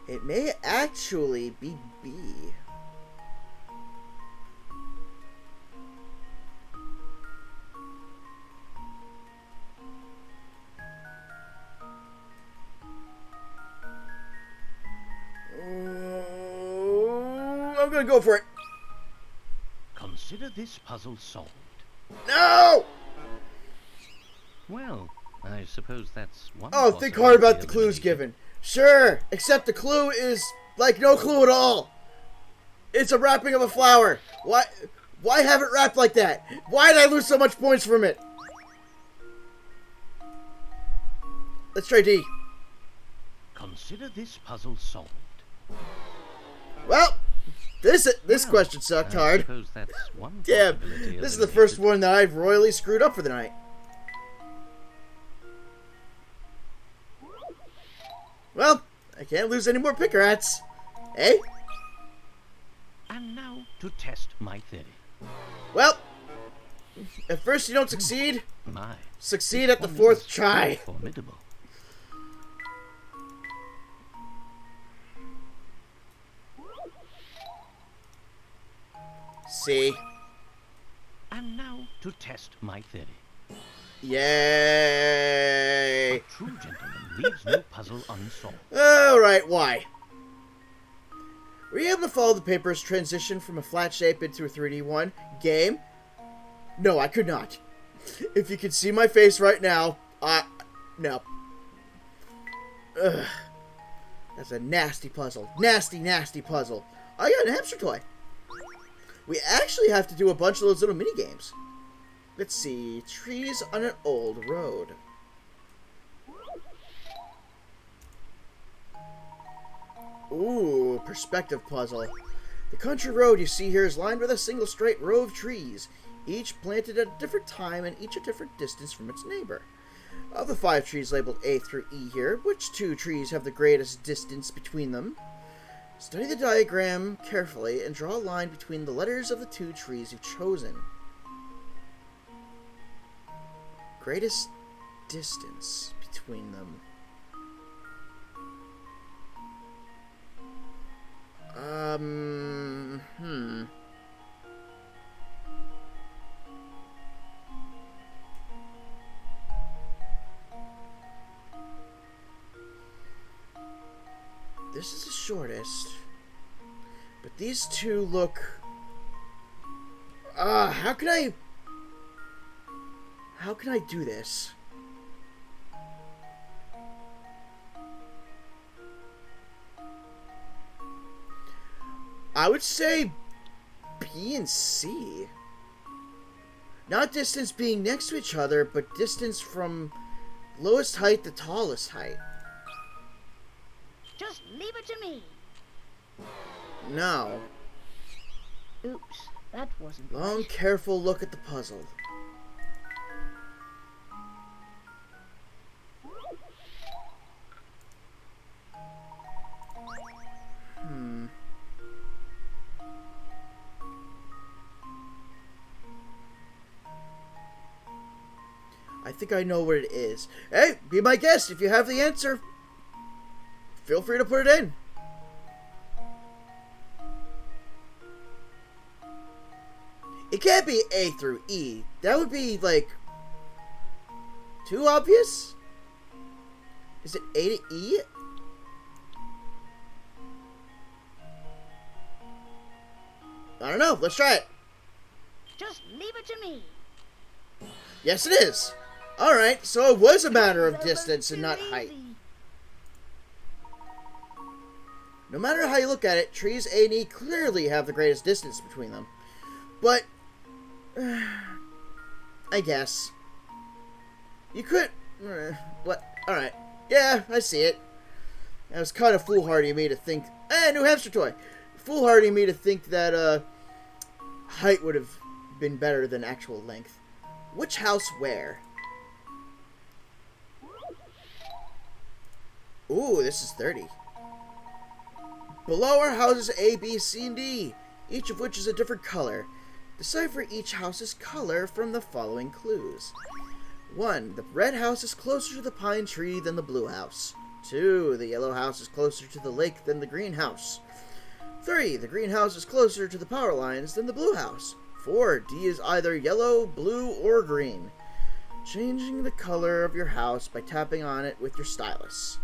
it may actually be B. I'm gonna go for it.
Consider this puzzle solved.
No!
Well, I suppose that's one.
Oh, think hard about the clues given. Sure, except the clue is like no clue at all. It's a wrapping of a flower. Why have it wrapped like that? Why did I lose so much points from it? Let's try D.
Consider this puzzle solved.
Well, this
Well,
question sucked
I
hard.
suppose that's one
Damn,
possibility
this is the first
eliminated.
one that I've royally screwed up for the night. Well, I can't lose any more picker hats. Eh?
And now to test my theory.
Well, at first you don't succeed.
My,
Succeed
this
at the
one
fourth
is
try.
Formidable.
See.
And now to test my theory.
Yay.
A true gentleman leaves no puzzle unsolved.
Alright, why? Were you able to follow the paper's transition from a flat shape into a 3D one? Game? No, I could not. If you could see my face right now, no. Ugh. That's a nasty puzzle. Nasty, nasty puzzle. I got an hamster toy. We actually have to do a bunch of those little mini games. Let's see. Trees on an old road. Ooh, perspective puzzle. The country road you see here is lined with a single straight row of trees, each planted at a different time and each a different distance from its neighbor. Of the 5 trees labeled A through E here, which 2 trees have the greatest distance between them? Study the diagram carefully and draw a line between the letters of the 2 trees you've chosen. Greatest distance between them. This is the shortest. But these 2 look... how can I do this? I would say B and C. Not distance being next to each other, but distance from lowest height to tallest height.
Just leave it to me.
No.
Oops, that wasn't
Long,
right.
careful look at the puzzle. I think I know what it is. Hey, be my guest. If you have the answer, feel free to put it in. It can't be A through E. That would be, like, too obvious? Is it A to E? I don't know. Let's try it.
Just leave it to me.
Yes, it is. Alright, so it was a matter of
Almost
distance and
too
not height.
easy.
No matter how you look at it, trees A and E clearly have the greatest distance between them. But, I guess. You could... what? Alright. Yeah, I see it. That was kind of foolhardy of me to think... new hamster toy! Foolhardy of me to think that, height would have been better than actual length. Which house where? Ooh, this is 30. Below are houses A, B, C, and D, each of which is a different color. Decipher each house's color from the following clues. 1. The red house is closer to the pine tree than the blue house. 2. The yellow house is closer to the lake than the green house. 3. The green house is closer to the power lines than the blue house. 4. D is either yellow, blue, or green. Changing the color of your house by tapping on it with your stylus.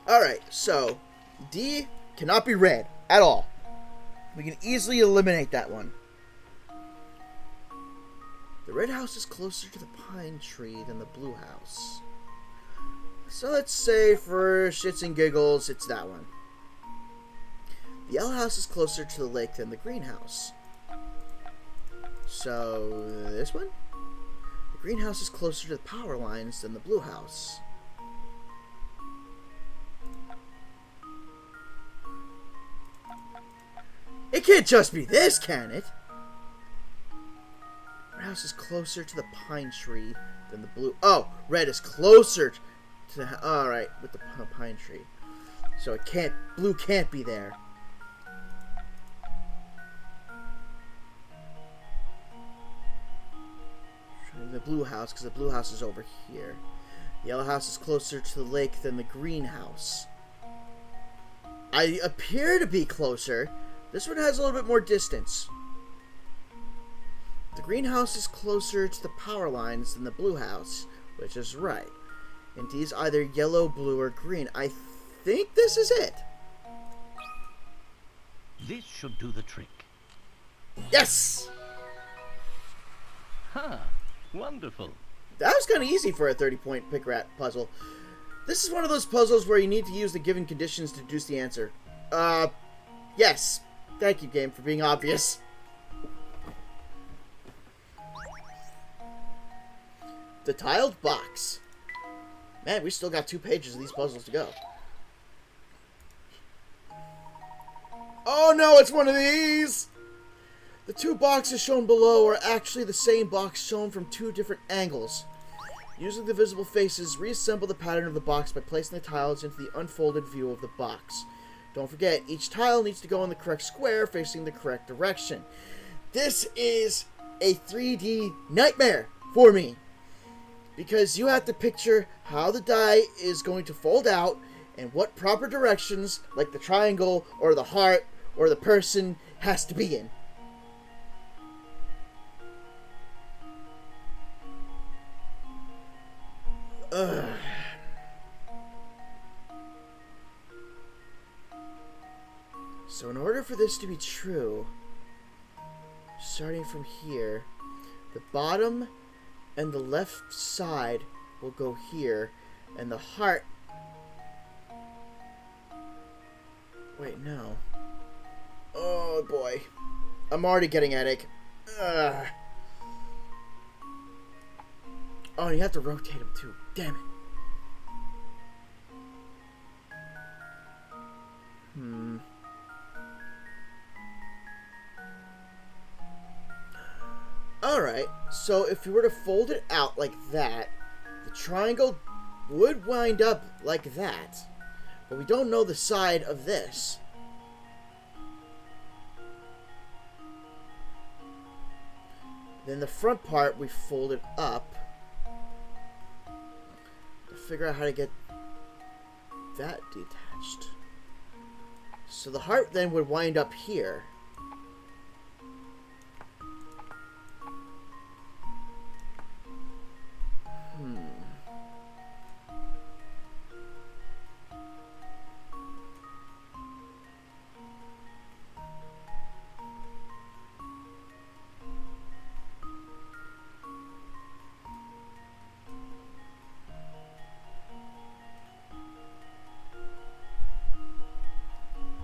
Alright, so D cannot be red at all. We can easily eliminate that one. The red house is closer to the pine tree than the blue house. So let's say for shits and giggles, it's that one. The yellow house is closer to the lake than the greenhouse. So, this one? The green house is closer to the power lines than the blue house. It can't just be this, can it? Red house is closer to the pine tree than the blue. Oh, red is closer to the. Alright, with the pine tree. So it can't. Blue can't be there. The blue house, because the blue house is over here. The yellow house is closer to the lake than the green house. I appear to be closer. This one has a little bit more distance. The green house is closer to the power lines than the blue house, which is right. And these either yellow, blue, or green. I think this is it.
This should do the trick.
Yes!
Ha! Wonderful.
That was kind of easy for a 30-point pick rat puzzle. This is one of those puzzles where you need to use the given conditions to deduce the answer. Yes. Thank you, game, for being obvious. The tiled box. Man, we still got 2 pages of these puzzles to go. Oh no, it's one of these! The 2 boxes shown below are actually the same box shown from 2 different angles. Using the visible faces, reassemble the pattern of the box by placing the tiles into the unfolded view of the box. Don't forget, each tile needs to go in the correct square facing the correct direction. This is a 3D nightmare for me. Because you have to picture how the die is going to fold out and what proper directions, like the triangle or the heart or the person, has to be in. Ugh. So in order for this to be true, starting from here, the bottom and the left side will go here, and the heart... Wait, no. Oh boy. I'm already getting a headache. Ugh. Oh, you have to rotate them too. Damn it. Alright, so if you were to fold it out like that, the triangle would wind up like that. But we don't know the side of this. Then the front part, we fold it up. To figure out how to get that detached. So the heart then would wind up here.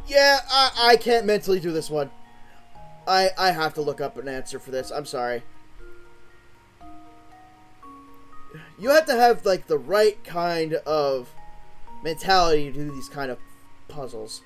Yeah, I can't mentally do this one. I have to look up an answer for this. I'm sorry. You have to have, like, the right kind of mentality to do these kind of puzzles.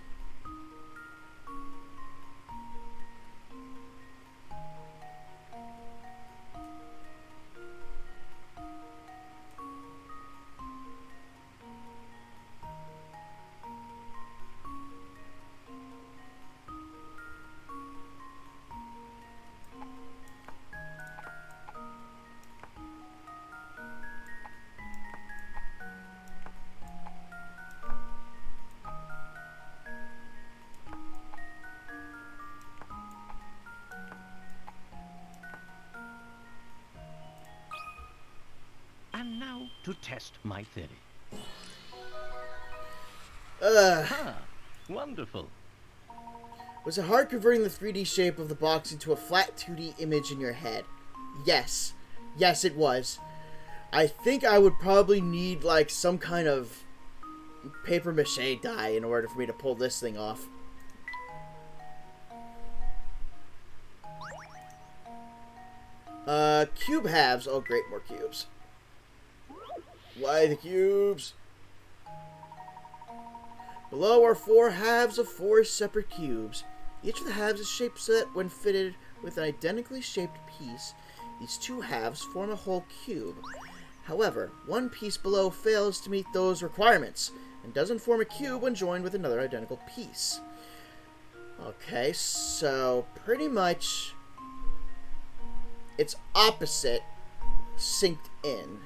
And now to test my theory.
Ah,
Wonderful.
was it hard converting the 3D shape of the box into a flat 2D image in your head? Yes. Yes, it was. I think I would probably need, like, some kind of paper mache die in order for me to pull this thing off. Cube halves. Oh, great, more cubes. Why the cubes? Below are 4 halves of 4 separate cubes. Each of the halves is shaped so that when fitted with an identically shaped piece, these 2 halves form a whole cube. However, one piece below fails to meet those requirements and doesn't form a cube when joined with another identical piece. Okay, so pretty much its opposite synced in.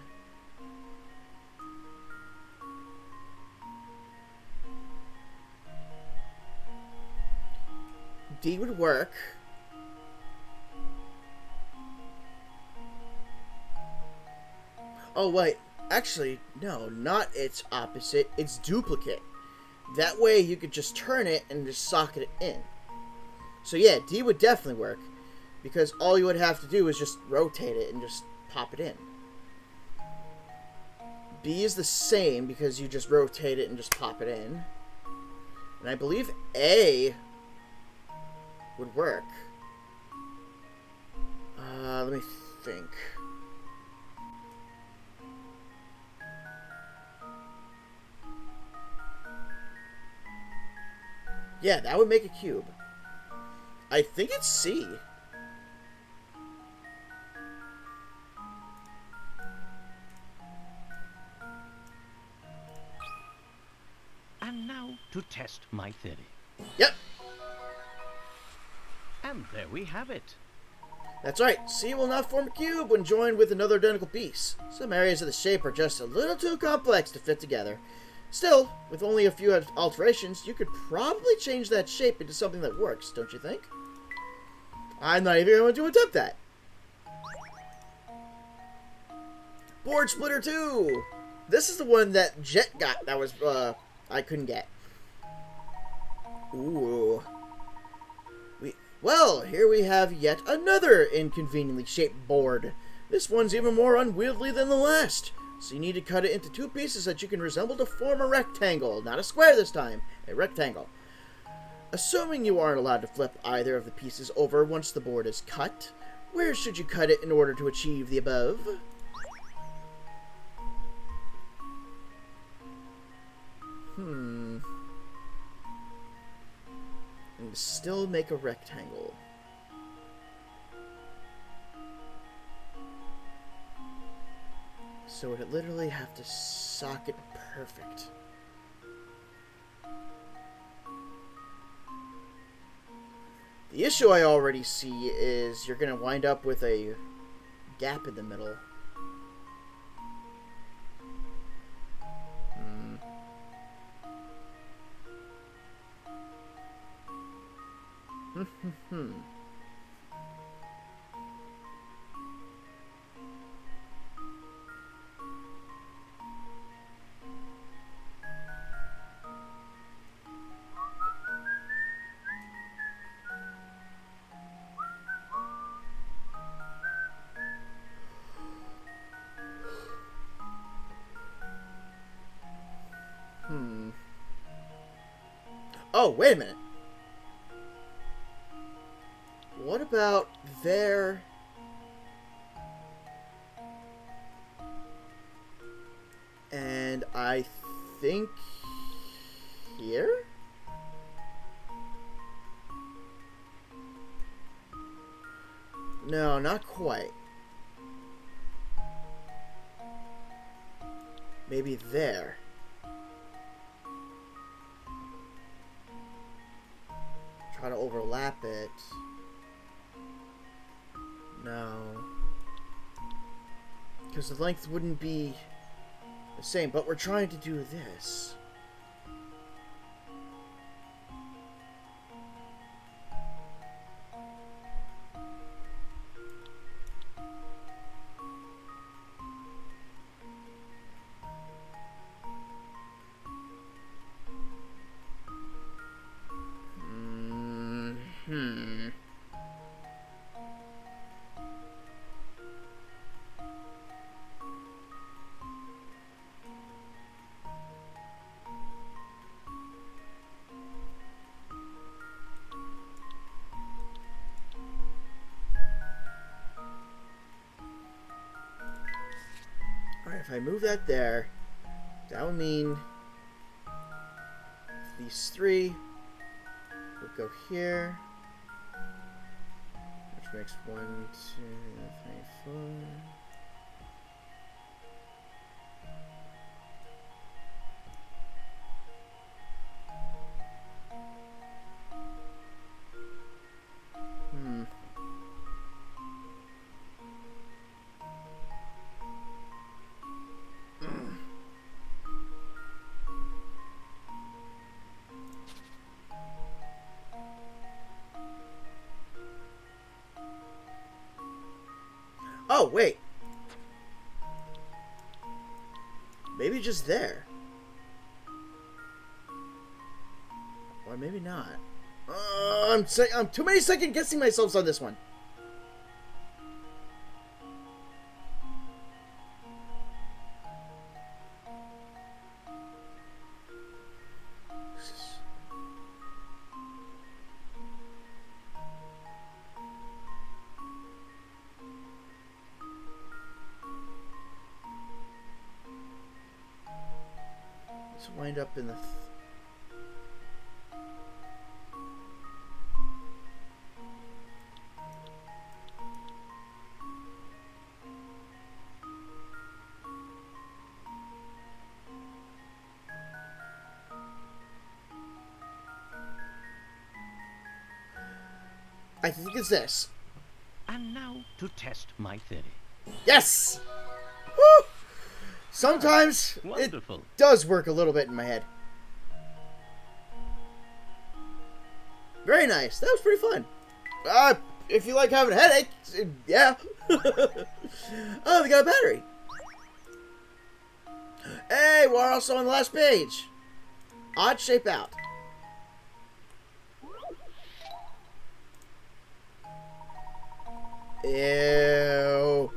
D would work. Oh, wait. Actually, no, not its opposite. Its duplicate. That way you could just turn it and just socket it in. So yeah, D would definitely work. Because all you would have to do is just rotate it and just pop it in. B is the same because you just rotate it and just pop it in. And I believe A would work. Let me think. Yeah, that would make a cube. I think it's C.
And now to test my theory.
Yep.
And there we have it.
That's right. C will not form a cube when joined with another identical piece. Some areas of the shape are just a little too complex to fit together. Still, with only a few alterations, you could probably change that shape into something that works, don't you think? I'm not even going to attempt that. Board Splitter 2! This is the one that Jet got that was, I couldn't get. Ooh. Well, here we have yet another inconveniently shaped board. This one's even more unwieldy than the last. So you need to cut it into 2 pieces that you can resemble to form a rectangle. Not a square this time, a rectangle. Assuming you aren't allowed to flip either of the pieces over once the board is cut, where should you cut it in order to achieve the above? And still make a rectangle. So it'd literally have to socket perfect. The issue I already see is you're going to wind up with a gap in the middle. Oh, wait a minute. What about there? And I think here? No, not quite. Maybe there. Try to overlap it. No. Because the length wouldn't be the same, but we're trying to do this. if I move that there, that would mean these three would go here, which makes 1, 2, 3, 4. Oh, wait. Maybe just there. Or maybe not. I'm too many second guessing myself on this one. Let's wind up in the... I think it's this.
And now to test my theory.
Yes! Woo! Sometimes it
Wonderful.
does work a little bit in my head. Very nice. That was pretty fun. If you like having a headache, yeah. Oh, we got a battery. Hey, we're also on the last page. Odd shape out. Ew.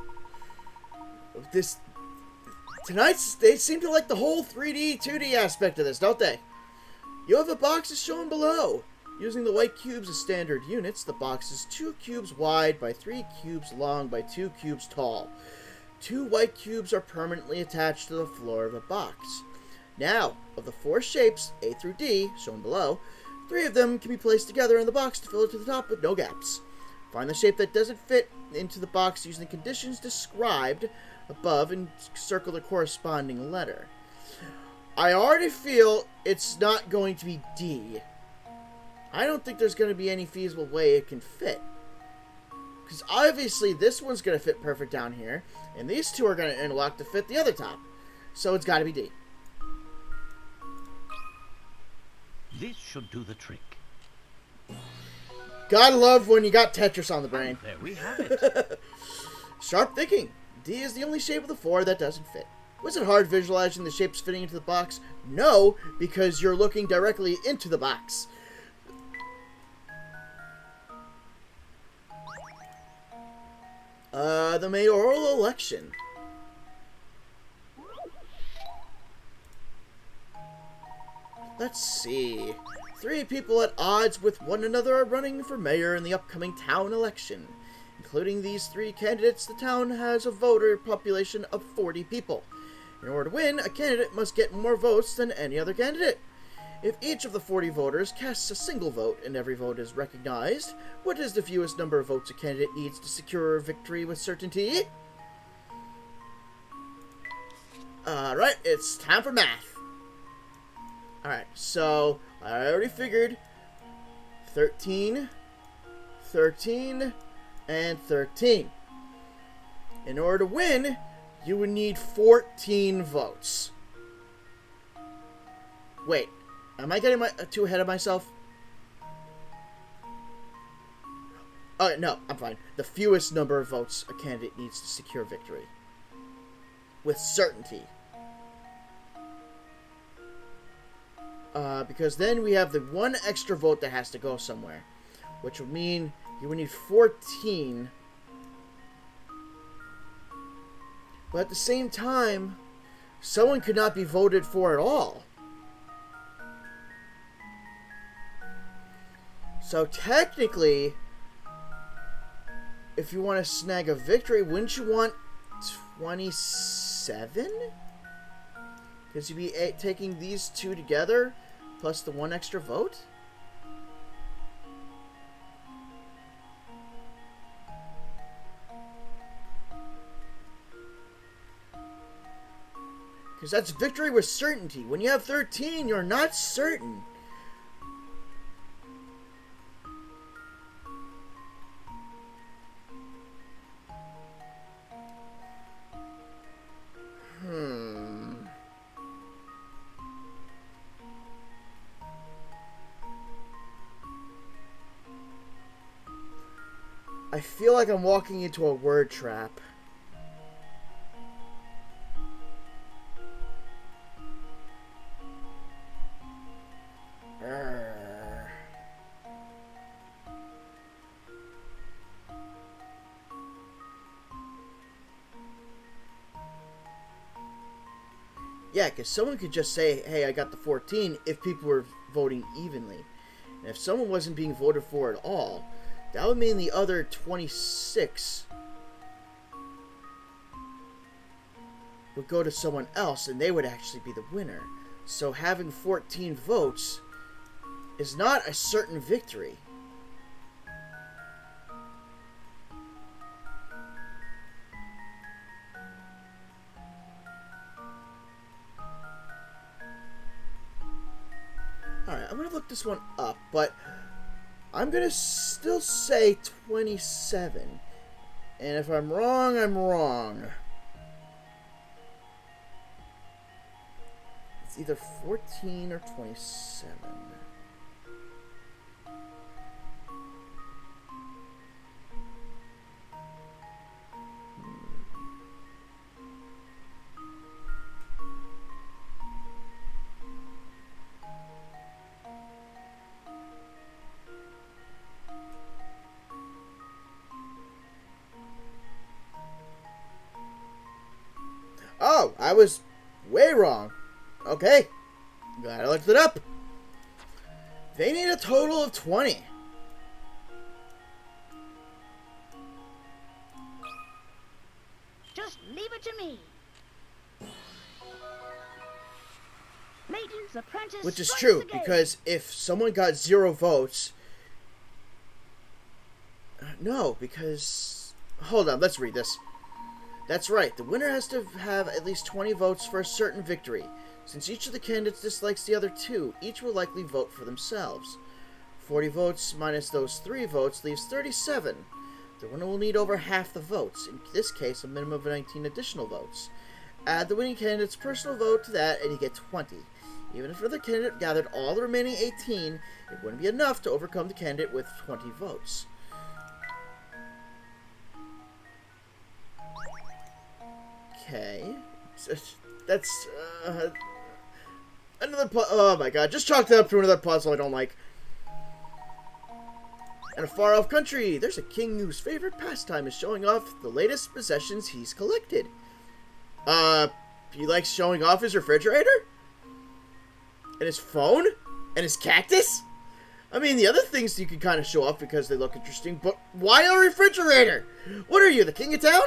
They seem to like the whole 3D, 2D aspect of this, don't they? You have a box as shown below. Using the white cubes as standard units, the box is 2 cubes wide by 3 cubes long by 2 cubes tall. 2 white cubes are permanently attached to the floor of the box. Now, of the 4 shapes, A through D, shown below, 3 of them can be placed together in the box to fill it to the top with no gaps. Find the shape that doesn't fit into the box using the conditions described above and circle the corresponding letter. I already feel it's not going to be D. I don't think there's going to be any feasible way it can fit. Because obviously this one's going to fit perfect down here, and these two are going to interlock to fit the other top. So it's got to be D.
This should do the trick.
Gotta love when you got Tetris on the brain.
There we have it.
Sharp thinking. D is the only shape of the 4 that doesn't fit. Was it hard visualizing the shapes fitting into the box? No, because you're looking directly into the box. The mayoral election. Let's see. 3 people at odds with one another are running for mayor in the upcoming town election. Including these 3 candidates, the town has a voter population of 40 people. In order to win, a candidate must get more votes than any other candidate. If each of the 40 voters casts a single vote and every vote is recognized, what is the fewest number of votes a candidate needs to secure victory with certainty? Alright, it's time for math. Alright, so I already figured 13, 13, and 13. In order to win, you would need 14 votes. Wait, am I getting too ahead of myself? Oh, no, I'm fine. The fewest number of votes a candidate needs to secure victory. With certainty. Because then we have the 1 extra vote that has to go somewhere. Which would mean you would need 14. But at the same time, someone could not be voted for at all. So technically, if you want to snag a victory, wouldn't you want 26? 7? Because you'd be taking these two together, plus the one extra vote? Because that's victory with certainty. When you have 13, you're not certain. I feel like I'm walking into a word trap. Yeah, because someone could just say, hey, I got the 14 if people were voting evenly. And if someone wasn't being voted for at all, that would mean the other 26 would go to someone else and they would actually be the winner. So having 14 votes is not a certain victory. Alright, I'm going to look this one up, but I'm going to still say 27. And if I'm wrong, I'm wrong. It's either 14 or 27. Oh, I was way wrong. Okay. Glad I looked it up. They need a total of 20.
Just leave it to me. Layton's apprentice.
Which is
strikes
true,
again.
because if someone got 0 votes... No, because... Hold on, let's read this. That's right, the winner has to have at least 20 votes for a certain victory. Since each of the candidates dislikes the other 2, each will likely vote for themselves. 40 votes minus those 3 votes leaves 37. The winner will need over half the votes, in this case a minimum of 19 additional votes. Add the winning candidate's personal vote to that and you get 20. Even if another candidate gathered all the remaining 18, it wouldn't be enough to overcome the candidate with 20 votes. Okay. That's, another oh my god, just chalked it up to another puzzle I don't like. In a far-off country, there's a king whose favorite pastime is showing off the latest possessions he's collected. He likes showing off his refrigerator? And his phone? And his cactus? I mean, the other things you can kind of show off because they look interesting, but why a refrigerator? What are you, the king of town?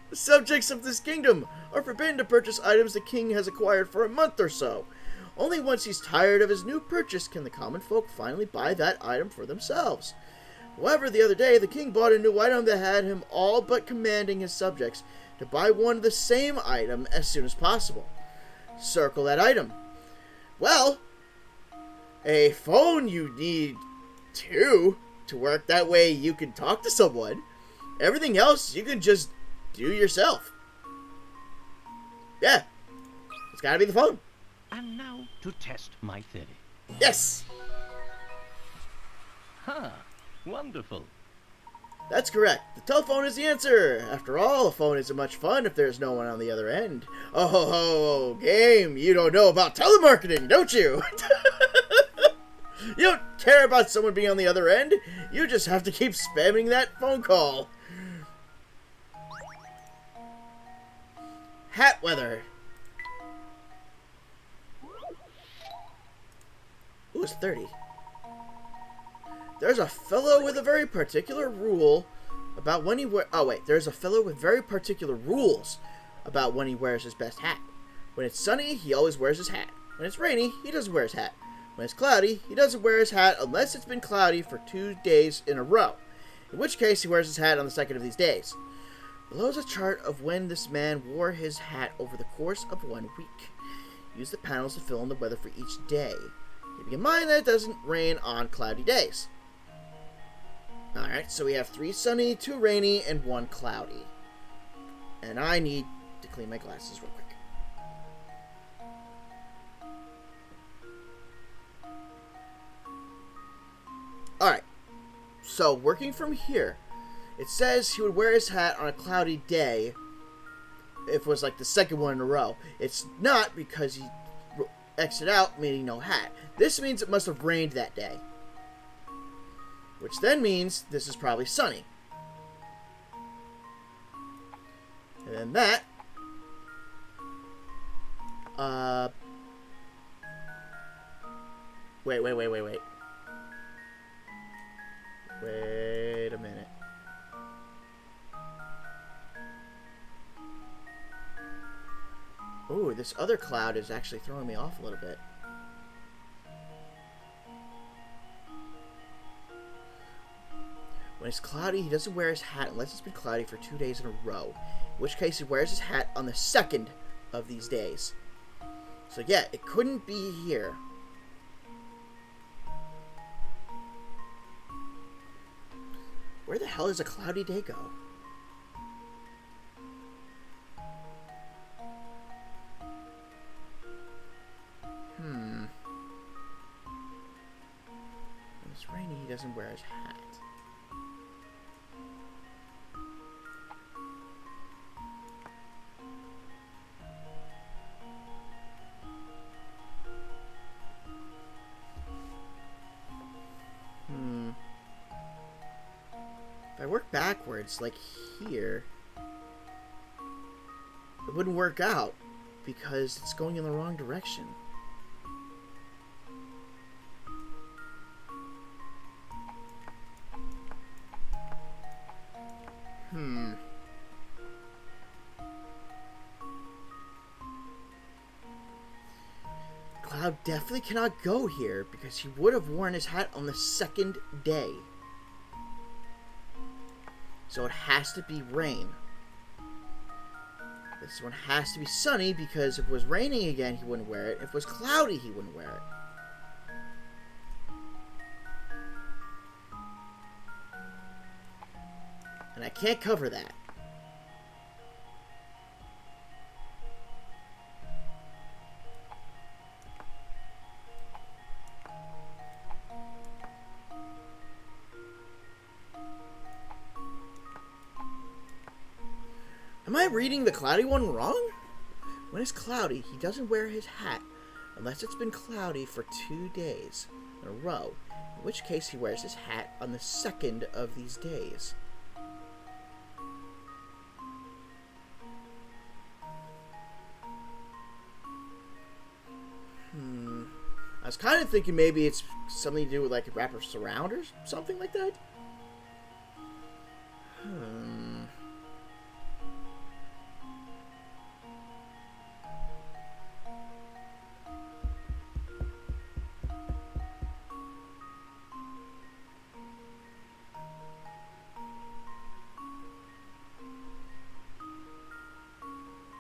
The subjects of this kingdom are forbidden to purchase items the king has acquired for a month or so. Only once he's tired of his new purchase can the common folk finally buy that item for themselves. However, the other day, the king bought a new item that had him all but commanding his subjects to buy one of the same item as soon as possible. Circle that item. Well, a phone you need 2 to work. That way you can talk to someone. Everything else you can just do yourself. Yeah. It's gotta be the phone.
And now to test my theory.
Yes!
Ha! Wonderful.
That's correct. The telephone is the answer. After all, a phone isn't much fun if there's no one on the other end. Oh ho ho, game, you don't know about telemarketing, don't you? You don't care about someone being on the other end. You just have to keep spamming that phone call. Hat weather. Ooh, it's 30. There's a fellow with a very particular rule about when he wear. Oh wait, there's a fellow with very particular rules about when he wears his best hat. When it's sunny, he always wears his hat. When it's rainy, he doesn't wear his hat. When it's cloudy, he doesn't wear his hat unless it's been cloudy for 2 days in a row, in which case he wears his hat on the second of these days. Below is a chart of when this man wore his hat over the course of 1 week. Use the panels to fill in the weather for each day, keeping in mind that it doesn't rain on cloudy days. Alright, so we have 3 sunny, 2 rainy, and 1 cloudy. And I need to clean my glasses real quick. Alright, so working from here, it says he would wear his hat on a cloudy day if it was like the second one in a row. It's not, because he exited out, meaning no hat. This means it must have rained that day, which then means this is probably sunny. And then that, wait. Wait a minute. Ooh, this other cloud is actually throwing me off a little bit. When it's cloudy, he doesn't wear his hat unless it's been cloudy for 2 days in a row, in which case he wears his hat on the second of these days. So yeah, it couldn't be here. Where the hell does a cloudy day go? When it's rainy, he doesn't wear his hat. If I work backwards, like here, it wouldn't work out because it's going in the wrong direction. Cloud definitely cannot go here because he would have worn his hat on the second day. So it has to be rain. This one has to be sunny because if it was raining again, he wouldn't wear it. If it was cloudy, he wouldn't wear it. And I can't cover that. Am I reading the cloudy one wrong? When it's cloudy, he doesn't wear his hat unless it's been cloudy for 2 days in a row, in which case he wears his hat on the second of these days. I was kind of thinking maybe it's something to do with like a wrapper surround or something like that.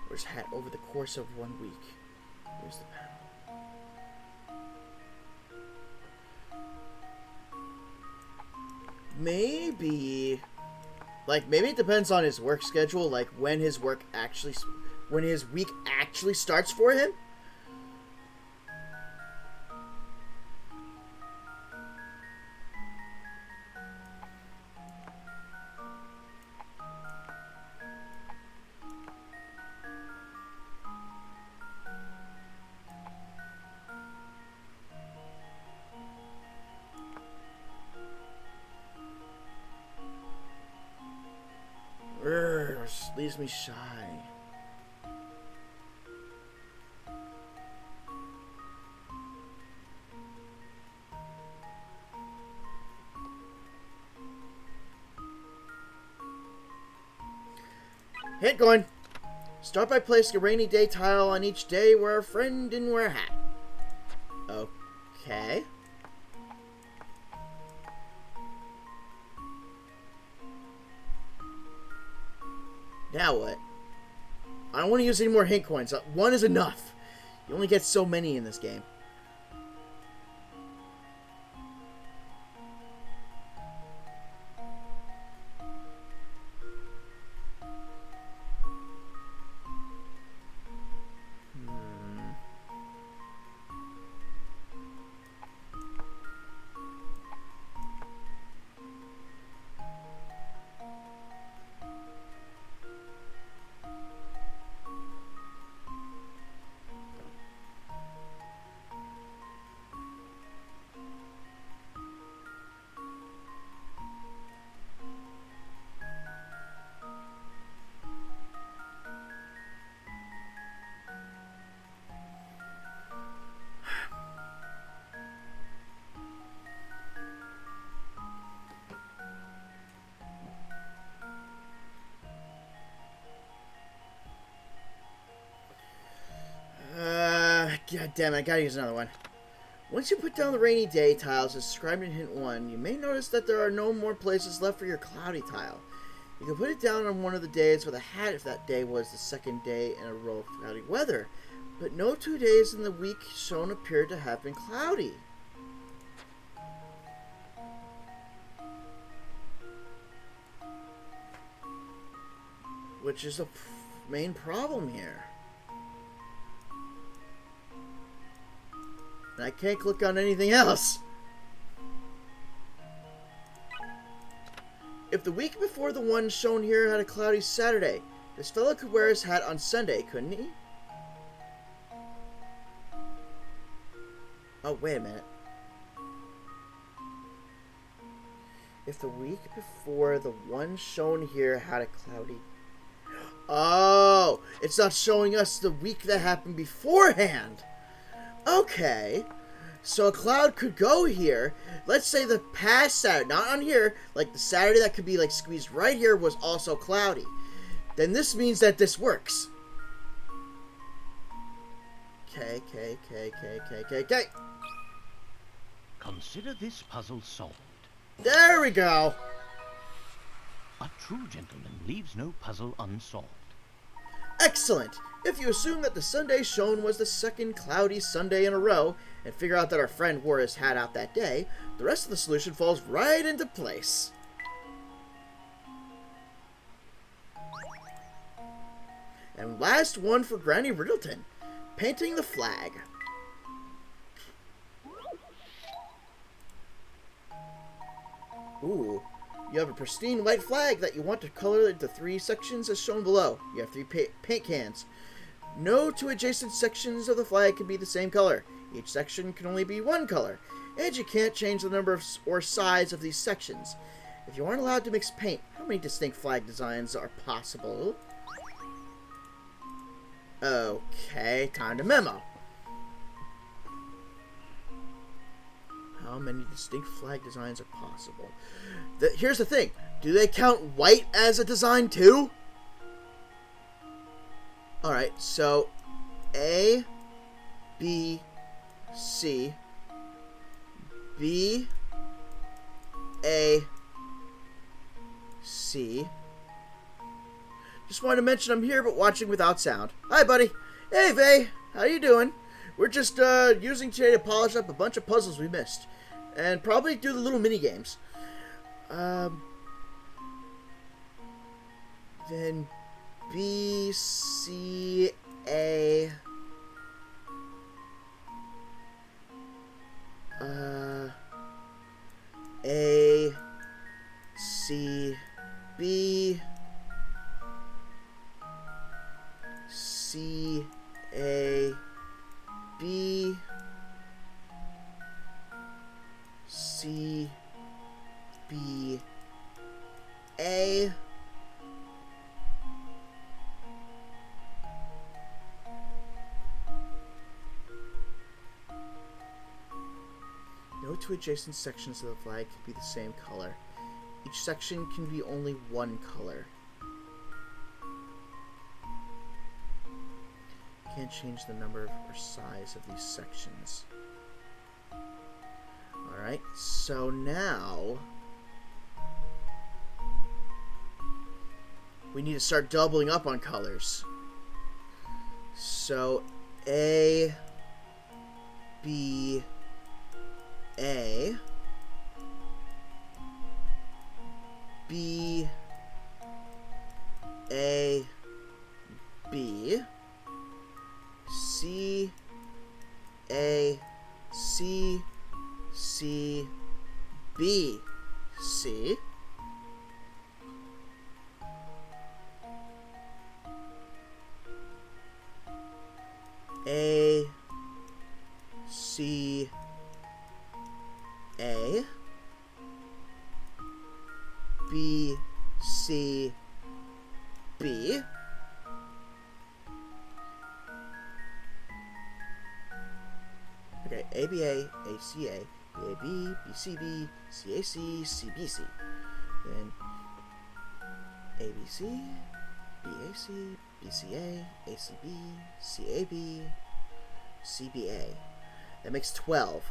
Wears hat over the course of 1 week. Here's the panel. Maybe it depends on his work schedule, like when his week actually starts for him. Leaves me shy. Hint coin. Start by placing a rainy day tile on each day where a friend didn't wear a hat. Okay. Now what? I don't want to use any more hint coins. One is enough. You only get so many in this game. God damn it, I gotta use another one. Once you put down the rainy day tiles as described in hint 1, you may notice that there are no more places left for your cloudy tile. You can put it down on one of the days with a hat if that day was the second day in a row of cloudy weather, but no 2 days in the week shown appear to have been cloudy. Which is the main problem here. And I can't click on anything else. If the week before the one shown here had a cloudy Saturday, this fellow could wear his hat on Sunday, couldn't he? Oh, wait a minute. If the week before the one shown here had a cloudy... Oh! It's not showing us the week that happened beforehand! Okay, so a cloud could go here. Let's say the past Saturday, not on here, like the Saturday that could be like squeezed right here was also cloudy. Then this means that this works. Okay.
Consider this puzzle solved.
There we go.
A true gentleman leaves no puzzle unsolved.
Excellent. If you assume that the Sunday shown was the second cloudy Sunday in a row, and figure out that our friend wore his hat out that day, the rest of the solution falls right into place. And last one for Granny Riddleton, painting the flag. Ooh. You have a pristine white flag that you want to color into 3 sections as shown below. You have 3 paint cans. No 2 adjacent sections of the flag can be the same color. Each section can only be 1 color, and you can't change the number or size of these sections. If you aren't allowed to mix paint, how many distinct flag designs are possible? Okay, time to memo. How many distinct flag designs are possible? Here's the thing. Do they count white as a design too? Alright, so A, B, C, B, A, C. Just wanted to mention I'm here but watching without sound. Hi, buddy. Hey, Vay. How you doing? We're just using today to polish up a bunch of puzzles we missed. And probably do the little mini games. Then B, C, A. A, C, B, C, A, B, C, B, A. No 2 adjacent sections of the flag can be the same color. Each section can be only 1 color. can't change the number or size of these sections. Alright, so now we need to start doubling up on colors. So A, B, A, B, A, B, C, A, C, C, B, C, A, C, A, B, C, B, okay, ABA, ACA, BAB, BCB, CAC, CBC, then ABC, BAC, BCA, ACB, CAB, CBA. That makes 12.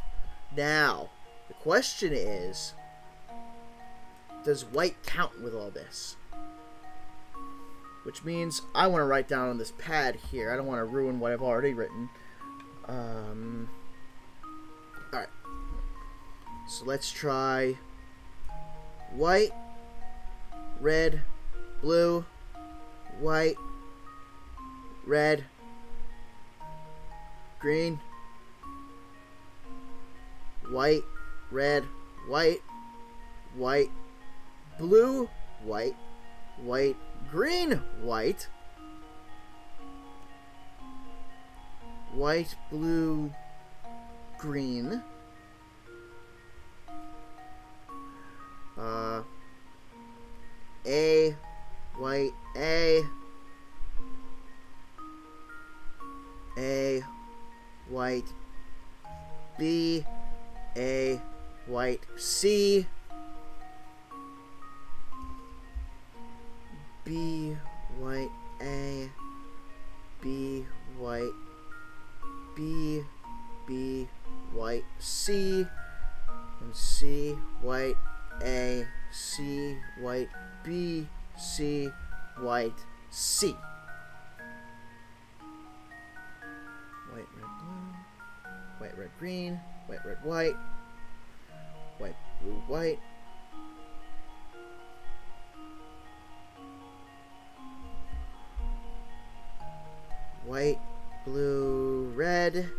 Now, the question is, does white count with all this? Which means I want to write down on this pad here. I don't want to ruin what I've already written. Alright. So let's try white, red, blue, white, red, green, white, red, white, white, blue, white, white, green, white, white, blue, green, A, white, A, white, B, A, white, C, B, white, A, B, white, B, B, white, C, and C, white, A, C, white, B, C, white, C. White, red, blue, white, red, green, white, red, white, white, blue, white, white, blue, red,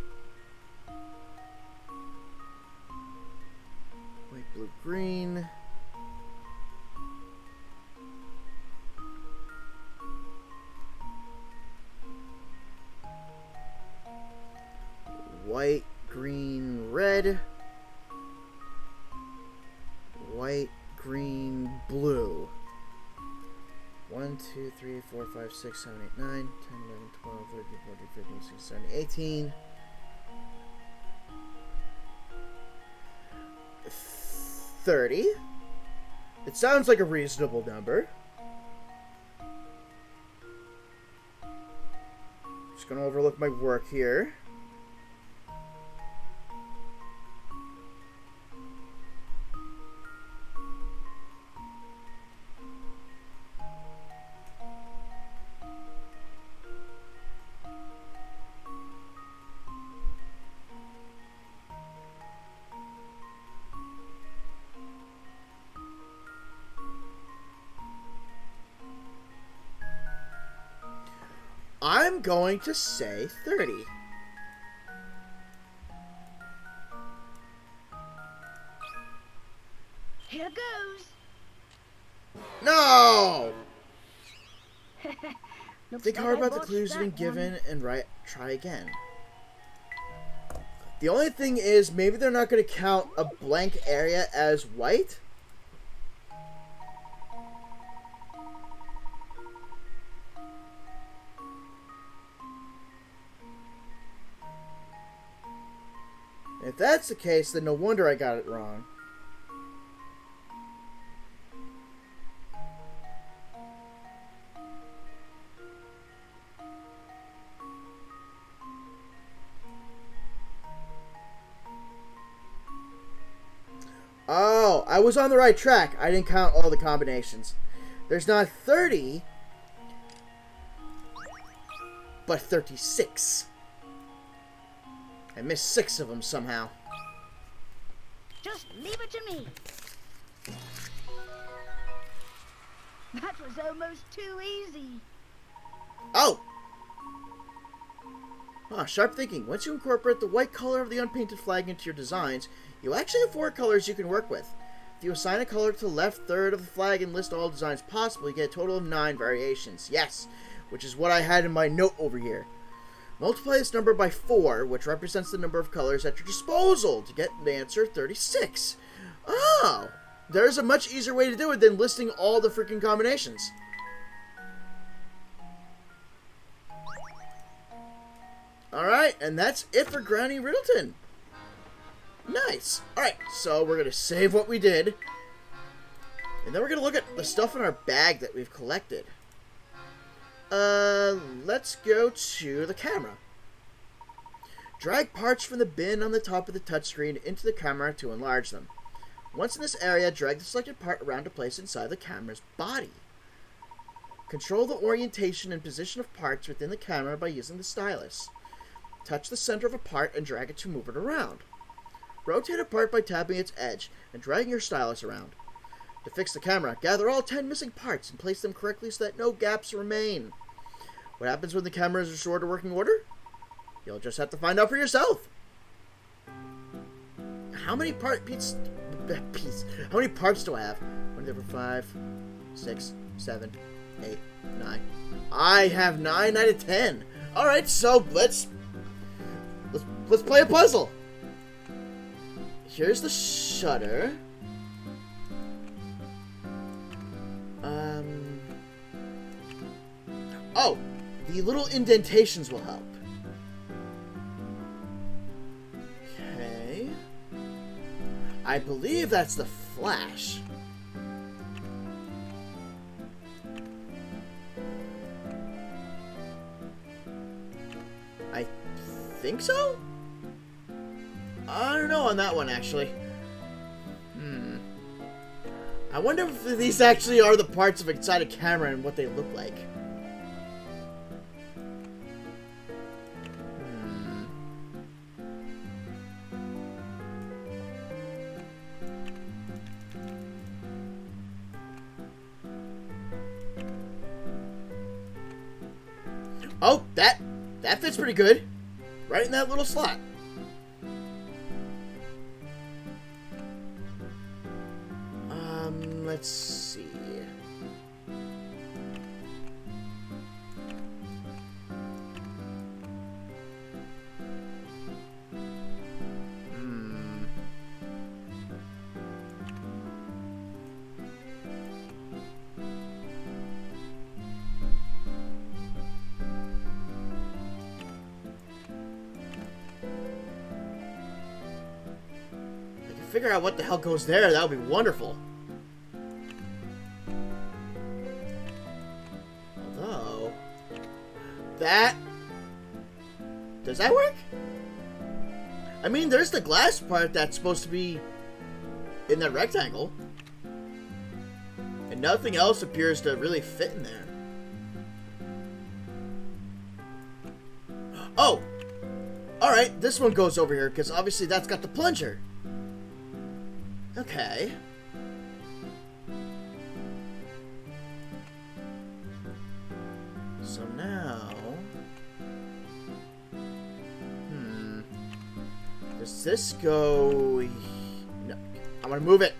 white, blue, green, white, green, red, white, green, blue. 1, 2, 3, 4, 5, 6, 7, 8, 9, 10, 11, 12, 13, 14, 15, 16, 17, 18. 30. It sounds like a reasonable number. Just gonna overlook my work here. I'm going to say 30.
Here goes.
No!
Looks
Think
like
hard
I
about the
botched
clues you've been
that
given
one.
and try again. The only thing is, maybe they're not going to count a blank area as white. If that's the case, then no wonder I got it wrong. I was on the right track. I didn't count all the combinations. There's not 30, but 36. I missed 6 of them somehow.
Just leave it to me. That was almost too easy.
Oh! Ah, sharp thinking. Once you incorporate the white color of the unpainted flag into your designs, you actually have 4 colors you can work with. If you assign a color to the left third of the flag and list all designs possible, you get a total of 9 variations. Yes, which is what I had in my note over here. Multiply this number by 4, which represents the number of colors at your disposal, to get the answer 36. Oh! There's a much easier way to do it than listing all the freaking combinations. Alright, and that's it for Granny Riddleton. Nice. Alright, so we're going to save what we did. And then we're going to look at the stuff in our bag that we've collected. Let's go to the camera. Drag parts from the bin on the top of the touchscreen into the camera to enlarge them. Once in this area, drag the selected part around to place inside the camera's body. Control the orientation and position of parts within the camera by using the stylus. Touch the center of a part and drag it to move it around. Rotate a part by tapping its edge and dragging your stylus around. To fix the camera, gather all 10 missing parts and place them correctly so that no gaps remain. What happens when the camera is restored to working order? You'll just have to find out for yourself. How many parts do I have? 1, 2, 3, 4, 5, 6, 7, 8, 9. I have 9 out of 10. Alright, so let's play a puzzle. Here's the shutter. Oh, the little indentations will help. Okay. I believe that's the flash. I think so? I don't know on that one, actually. I wonder if these actually are the parts of inside a camera and what they look like. Oh, that fits pretty good. Right in that little slot. Let's see. If I can figure out what the hell goes there, that would be wonderful. Does that work? I mean, there's the glass part that's supposed to be in that rectangle. And nothing else appears to really fit in there. Oh! Alright, this one goes over here, because obviously that's got the plunger. Okay. So now... Does this go... No, I'm gonna move it.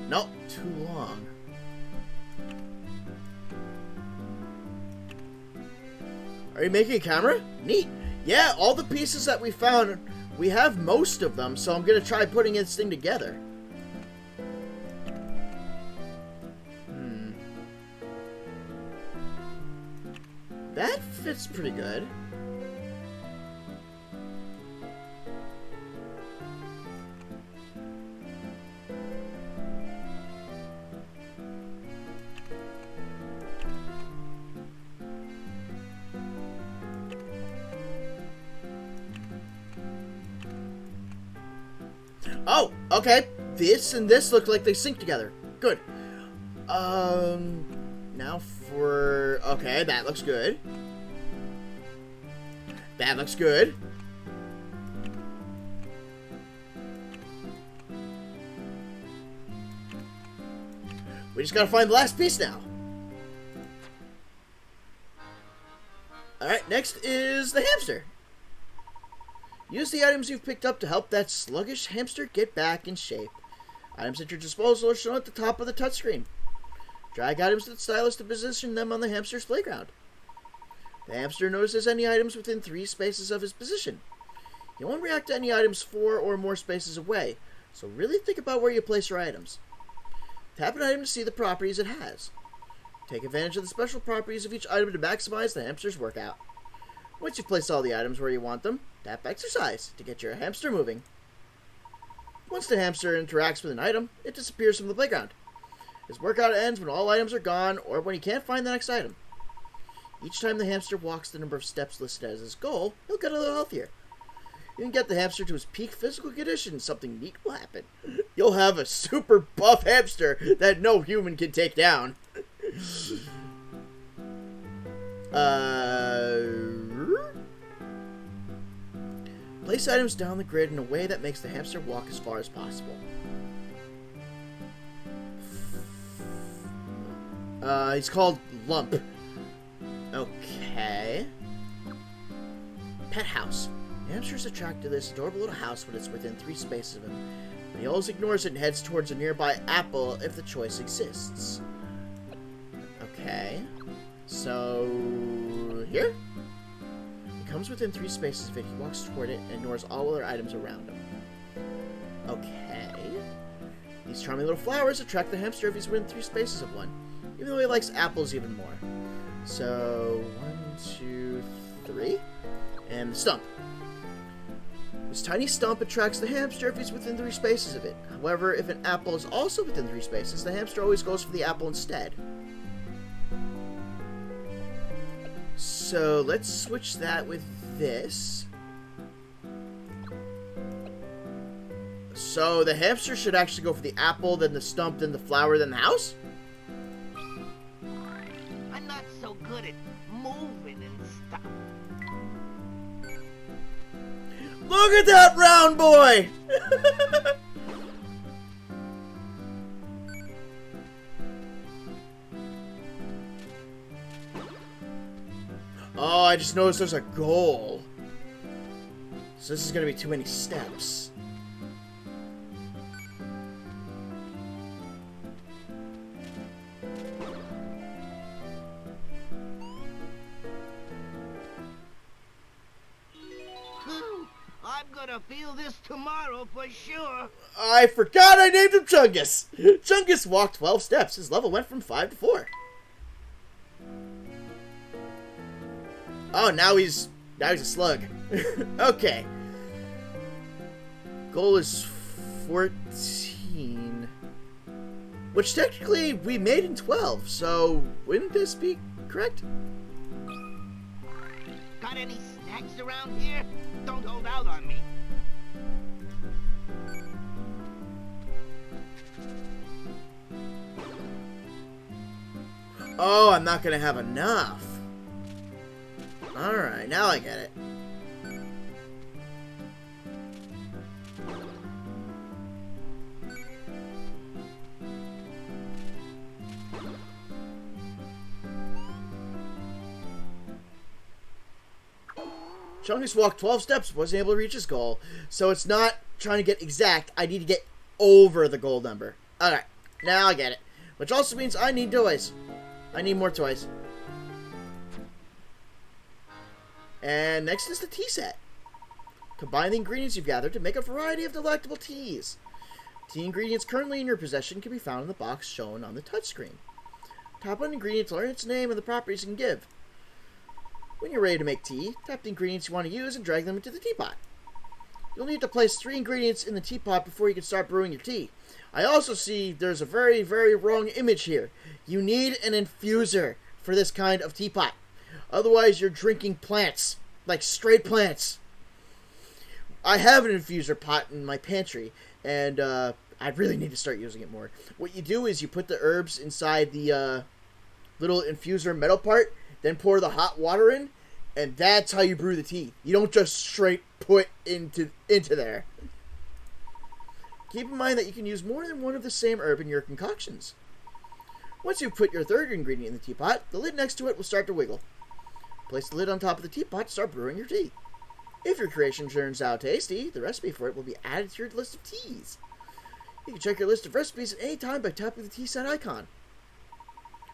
Nope, too long. Are you making a camera? Neat. Yeah, all the pieces that we found, we have most of them, so I'm gonna try putting this thing together. That fits pretty good. Oh, okay. this and this look like they sync together. Good. Now for... Okay, that looks good. That looks good. We just gotta find the last piece now. Alright, next is the hamster. Use the items you've picked up to help that sluggish hamster get back in shape. Items at your disposal are shown at the top of the touchscreen. Drag items to the stylus to position them on the hamster's playground. The hamster notices any items within 3 spaces of his position. You won't react to any items 4 or more spaces away, so really think about where you place your items. Tap an item to see the properties it has. Take advantage of the special properties of each item to maximize the hamster's workout. Once you've placed all the items where you want them, tap exercise to get your hamster moving. Once the hamster interacts with an item, it disappears from the playground. His workout ends when all items are gone or when he can't find the next item. Each time the hamster walks the number of steps listed as his goal, he'll get a little healthier. You can get the hamster to his peak physical condition, something neat will happen. You'll have a super buff hamster that no human can take down. Place items down the grid in a way that makes the hamster walk as far as possible. He's called Lump. Okay. Pet house. Hamster's attracted to this adorable little house when it's within 3 spaces of him, but he always ignores it and heads towards a nearby apple if the choice exists. Okay. So... here? He comes within 3 spaces of it, he walks toward it, and ignores all other items around him. Okay. These charming little flowers attract the hamster if he's within 3 spaces of one, even though he likes apples even more. So, 1, 2, 3. And the stump. This tiny stump attracts the hamster if he's within 3 spaces of it. However, if an apple is also within 3 spaces, the hamster always goes for the apple instead. So, let's switch that with this. So, the hamster should actually go for the apple, then the stump, then the flower, then the house?
I'm not so good at moving and stuff.
Look at that round boy! Oh, I just noticed there's a goal. So this is going to be too many steps.
I'm gonna feel this tomorrow for sure.
I forgot I named him Chungus. Chungus walked 12 steps. His level went from 5 to 4. Oh, now he's a slug. Okay. Goal is 14. Which technically we made in 12, so wouldn't this be correct?
Got any snacks around here? Don't hold out on me.
Oh, I'm not gonna have enough. Alright, now I get it. Chungus walked 12 steps, wasn't able to reach his goal. So it's not trying to get exact, I need to get over the goal number. Alright, now I get it. Which also means I need toys. I need more toys. And next is the tea set. Combine the ingredients you've gathered to make a variety of delectable teas. Tea ingredients currently in your possession can be found in the box shown on the touchscreen. Tap on an ingredient to learn its name and the properties it can give. When you're ready to make tea, tap the ingredients you want to use and drag them into the teapot. You'll need to place 3 ingredients in the teapot before you can start brewing your tea. I also see there's a very, very wrong image here. You need an infuser for this kind of teapot. Otherwise, you're drinking plants. Like straight plants. I have an infuser pot in my pantry, and I really need to start using it more. What you do is you put the herbs inside the little infuser metal part, then pour the hot water in, and that's how you brew the tea. You don't just straight put into there. Keep in mind that you can use more than one of the same herb in your concoctions. Once you've put your third ingredient in the teapot, the lid next to it will start to wiggle. Place the lid on top of the teapot to start brewing your tea. If your creation turns out tasty, the recipe for it will be added to your list of teas. You can check your list of recipes at any time by tapping the tea set icon.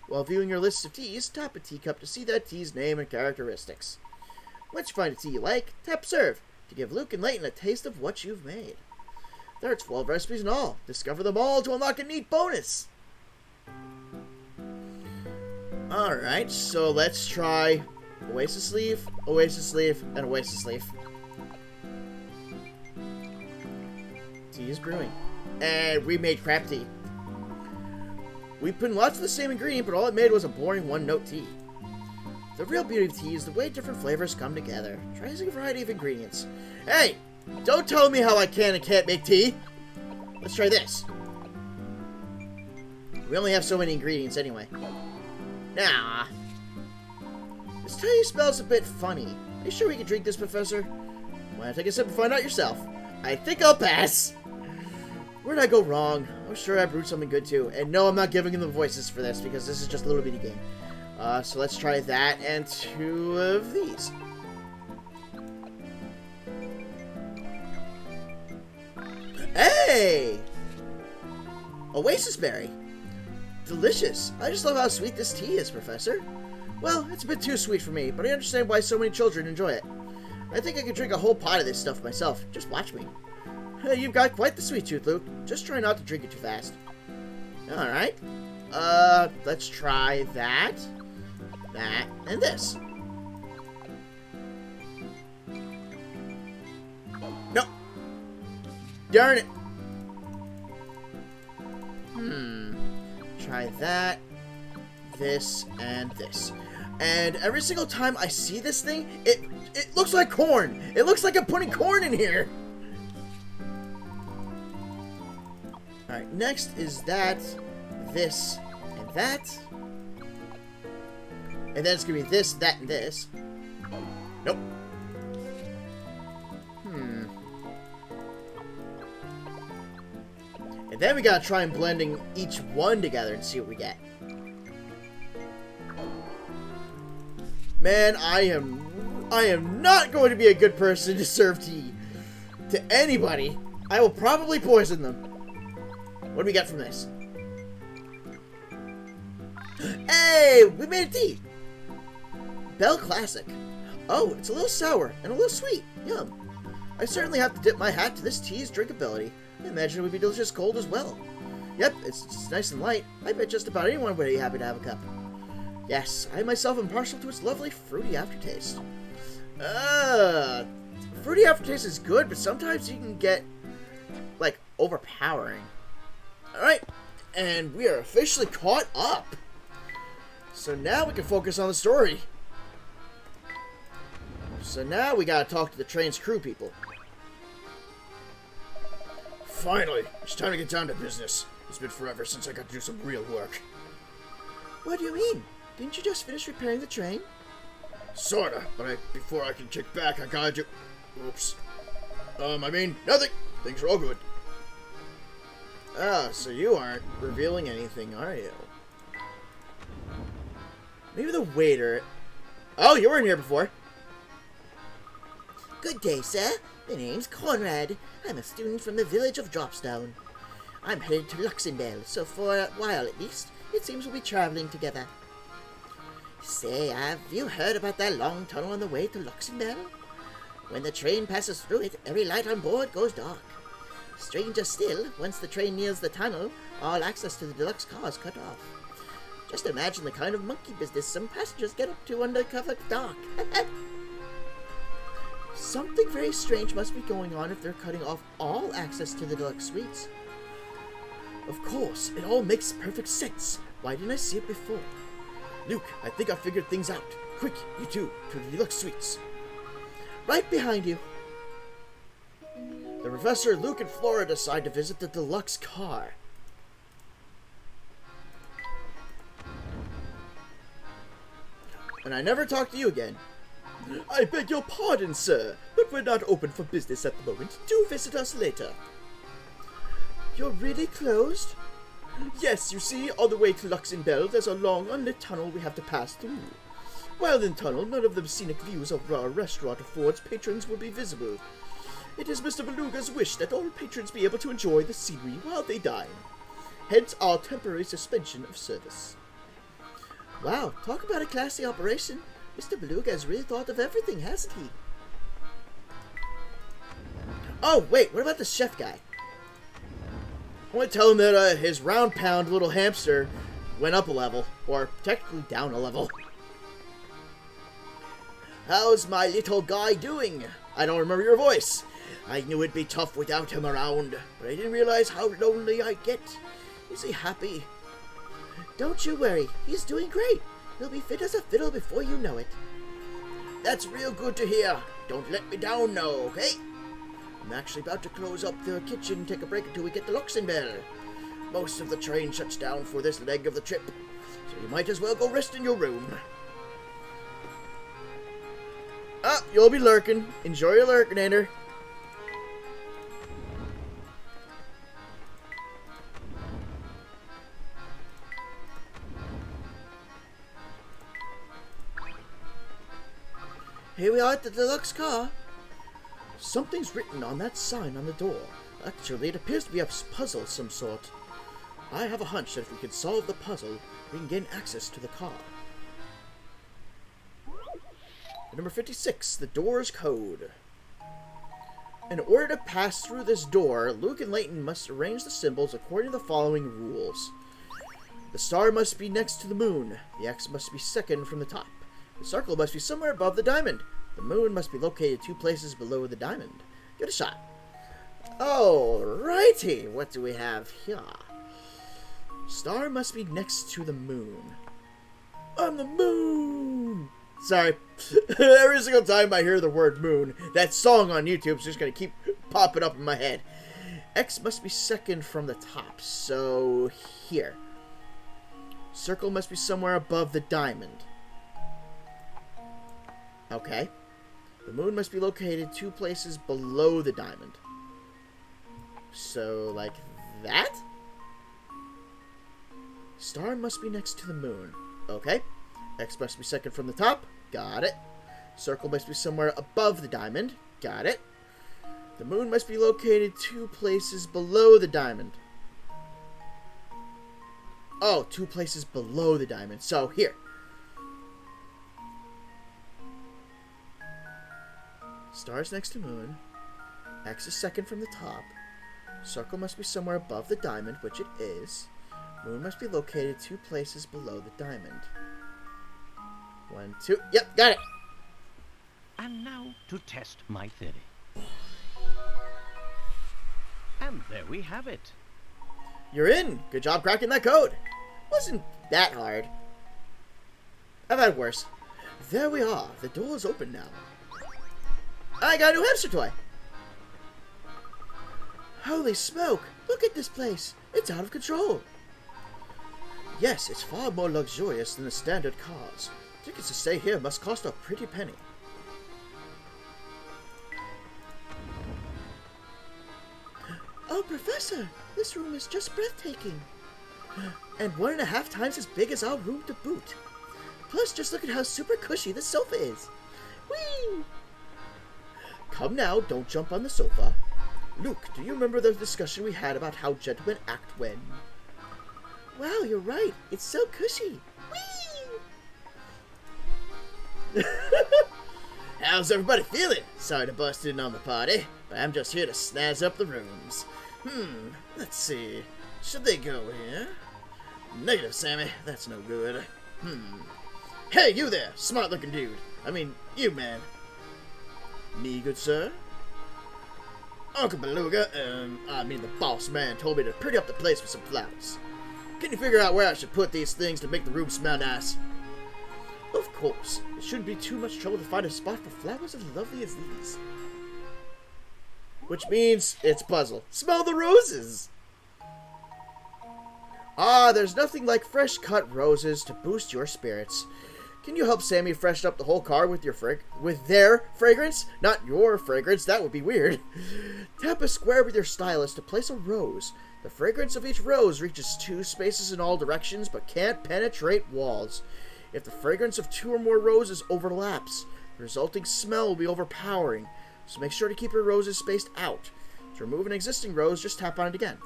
While viewing your list of teas, tap a teacup to see that tea's name and characteristics. Once you find a tea you like, tap Serve to give Luke and Layton a taste of what you've made. There are 12 recipes in all. Discover them all to unlock a neat bonus! Alright, so let's try Oasis Leaf, and Oasis Leaf. Tea is brewing. And we made crap tea. We put in lots of the same ingredient, but all it made was a boring one-note tea. The real beauty of tea is the way different flavors come together. Try using a variety of ingredients. Hey! Don't tell me how I can and can't make tea! Let's try this. We only have so many ingredients anyway. Nah. This tea smells a bit funny. Are you sure we can drink this, Professor? Why not take a sip and find out yourself? I think I'll pass. Where'd I go wrong? I'm sure I brewed something good too. And no, I'm not giving him the voices for this because this is just a little bitty game. So let's try that and 2 of these. Hey! Oasis berry. Delicious. I just love how sweet this tea is, Professor. Well, it's a bit too sweet for me, but I understand why so many children enjoy it. I think I could drink a whole pot of this stuff myself. Just watch me. You've got quite the sweet tooth, Luke. Just try not to drink it too fast. Alright. Let's try that, and this. No. Darn it. Try that, this, and this. And every single time I see this thing, it looks like corn. It looks like I'm putting corn in here. Alright, next is that, this, and that. And then it's gonna be this, that, and this. Nope. And then we gotta try and blending each one together and see what we get. Man, I am not going to be a good person to serve tea to anybody. I will probably poison them. What do we get from this? Hey, we made a tea. Bell Classic. Oh, it's a little sour and a little sweet. Yum. I certainly have to tip my hat to this tea's drinkability. I imagine it would be delicious cold as well. Yep, it's nice and light. I bet just about anyone would be happy to have a cup. Yes, I myself am partial to its lovely fruity aftertaste. Fruity aftertaste is good, but sometimes you can get, like, overpowering. Alright, and we are officially caught up. So now we can focus on the story. So now we gotta talk to the train's crew people. Finally, it's time to get down to business. It's been forever since I got to do some real work. What do you mean? Didn't you just finish repairing the train? Sorta, but before I can kick back, I gotta do... Oops. I mean, nothing. Things are all good. Ah, so you aren't revealing anything, are you? Maybe the waiter... Oh, you were in here before.
Good day, sir. My name's Conrad. I'm a student from the village of Dropstone. I'm headed to Luxembourg, so for a while at least, it seems we'll be traveling together. Say, have you heard about that long tunnel on the way to Luxembourg? When the train passes through it, every light on board goes dark. Stranger still, once the train nears the tunnel, all access to the deluxe car is cut off. Just imagine the kind of monkey business some passengers get up to under cover of dark. Something very strange must be going on if they're cutting off all access to the deluxe suites. Of course, it all makes perfect sense. Why didn't I see it before? Luke, I think I figured things out. Quick, you two, to the deluxe suites. Right behind you. The
Professor, Luke, and Flora decide to visit the deluxe car. And I never talk to you again. I beg your pardon, sir, but we're not open for business at the moment. Do visit us later. You're really closed? Yes, you see, on the way to Luxembourg, there's a long, unlit tunnel we have to pass through. While in tunnel, none of the scenic views of our restaurant affords patrons will be visible. It is Mr. Beluga's wish that all patrons be able to enjoy the scenery while they dine. Hence our temporary suspension of service. Wow, talk about a classy operation. Mr. Beluga has really thought of everything, hasn't he? Oh, wait, what about the chef guy? I want to tell him that his round-pound little hamster went up a level, or technically down a level. How's my little guy doing? I don't remember your voice. I knew it'd be tough without him around, but I didn't realize how lonely I'd get. Is he happy? Don't you worry, he's doing great. He'll be fit as a fiddle before you know it. That's real good to hear. Don't let me down now, okay? I'm actually about to close up the kitchen and take a break until we get to Luxembourg. Most of the train shuts down for this leg of the trip, so you might as well go rest in your room. Ah, you'll be lurking. Enjoy your lurkinator. Here we are at the deluxe car. Something's written on that sign on the door. Actually, it appears to be a puzzle of some sort. I have a hunch that if we can solve the puzzle, we can gain access to the car. Number 56, the door's code. In order to pass through this door, Luke and Layton must arrange the symbols according to the following rules. The star must be next to the moon. The X must be second from the top. The circle must be somewhere above the diamond. The moon must be located 2 places below the diamond. Give it a shot. Alrighty, what do we have here? Star must be next to the moon. On the moon! Sorry. Every single time I hear the word moon, that song on YouTube is just going to keep popping up in my head. X must be second from the top, so here. Circle must be somewhere above the diamond. Okay. The moon must be located 2 places below the diamond. So, like that? Star must be next to the moon. Okay. X must be second from the top. Got it. Circle must be somewhere above the diamond. Got it. The moon must be located 2 places below the diamond. Oh, 2 places below the diamond. So, here. Star's next to moon. X is second from the top. Circle must be somewhere above the diamond, which it is. Moon must be located 2 places below the diamond. 1, 2. Yep, got it.
And now to test my theory. And there we have it.
You're in. Good job cracking that code. Wasn't that hard. I've had worse. There we are. The door's open now. I got a new hamster toy. Holy smoke. Look at this place. It's out of control. Yes, it's far more luxurious than the standard cars. Tickets to stay here must cost a pretty penny. Oh, Professor, this room is just breathtaking. And 1.5 times as big as our room to boot. Plus, just look at how super cushy the sofa is. Whee! Come now, don't jump on the sofa. Luke, do you remember the discussion we had about how gentlemen act when... Wow, you're right. It's so cushy. Whee! How's everybody feeling? Sorry to bust in on the party, but I'm just here to snazz up the rooms. Let's see. Should they go here? Negative, Sammy. That's no good. Hey, you there, smart-looking dude. I mean, you, man. Me, good sir? Uncle Beluga, I mean the boss man, told me to pretty up the place with some flowers. Can you figure out where I should put these things to make the room smell nice? Of course. It shouldn't be too much trouble to find a spot for flowers as lovely as these. which means it's puzzle. Smell the roses! Ah, there's nothing like fresh cut roses to boost your spirits. Can you help Sammy freshen up the whole car with their fragrance? Not your fragrance, that would be weird. Tap a square with your stylus to place a rose. The fragrance of each rose reaches 2 spaces in all directions, but can't penetrate walls. If the fragrance of 2 or more roses overlaps, the resulting smell will be overpowering, so make sure to keep your roses spaced out. To remove an existing rose, just tap on it again.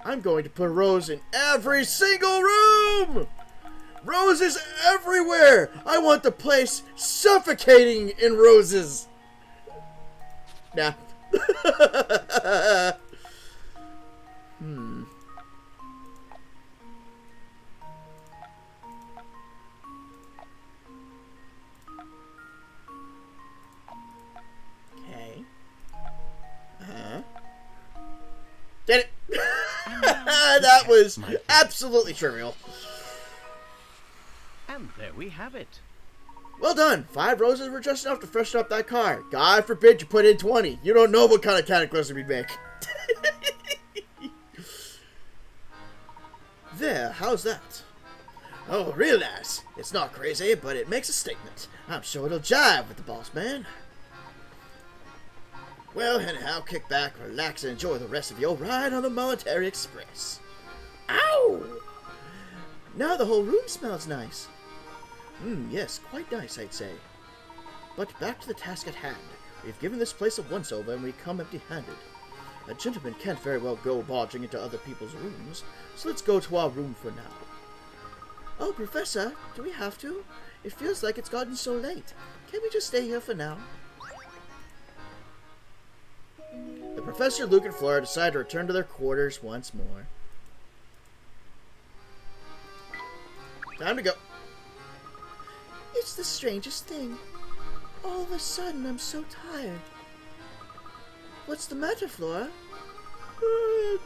I'm going to put a rose in every single room! Roses everywhere! I want the place suffocating in roses! Nah. Okay. Did it! That was absolutely trivial.
And there we have it.
Well done! 5 roses were just enough to freshen up that car. God forbid you put in 20. You don't know what kind of cataclysm we'd make. There, how's that? Oh, real nice. It's not crazy, but it makes a statement. I'm sure it'll jive with the boss man. Well, anyhow, kick back, relax, and enjoy the rest of your ride on the Military Express. Ow! Now the whole room smells nice. Yes, quite nice, I'd say. But back to the task at hand. We've given this place a once-over and we come empty-handed. A gentleman can't very well go barging into other people's rooms, so let's go to our room for now. Oh, Professor, do we have to? It feels like it's gotten so late. Can't we just stay here for now? The Professor, Luke, and Flora decide to return to their quarters once more. Time to go. It's the strangest thing. All of a sudden, I'm so tired. What's the matter, Flora?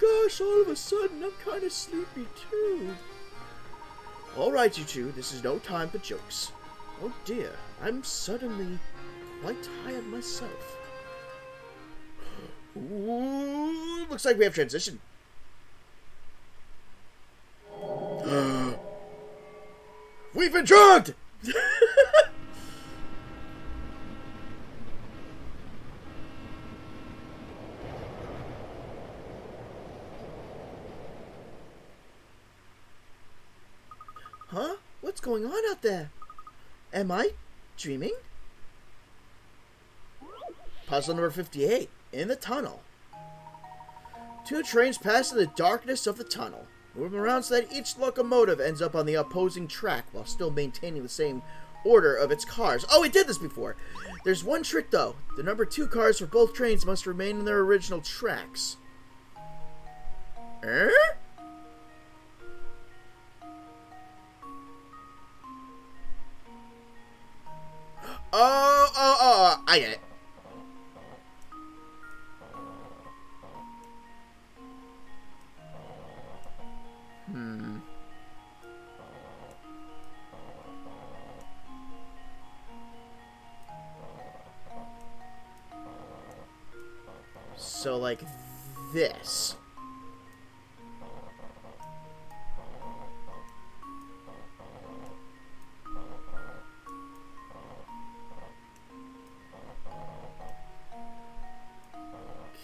Gosh, all of a sudden, I'm kind of sleepy, too. All right, you two, this is no time for jokes. Oh, dear, I'm suddenly quite tired myself. Ooh, looks like we have transition. We've been drugged! Huh? What's going on out there? Am I dreaming? Puzzle number 58. In the tunnel. 2 trains pass in the darkness of the tunnel. Move them around so that each locomotive ends up on the opposing track while still maintaining the same order of its cars. Oh, we did this before! There's one trick, though. The number 2 cars for both trains must remain in their original tracks. I get it. So, like this.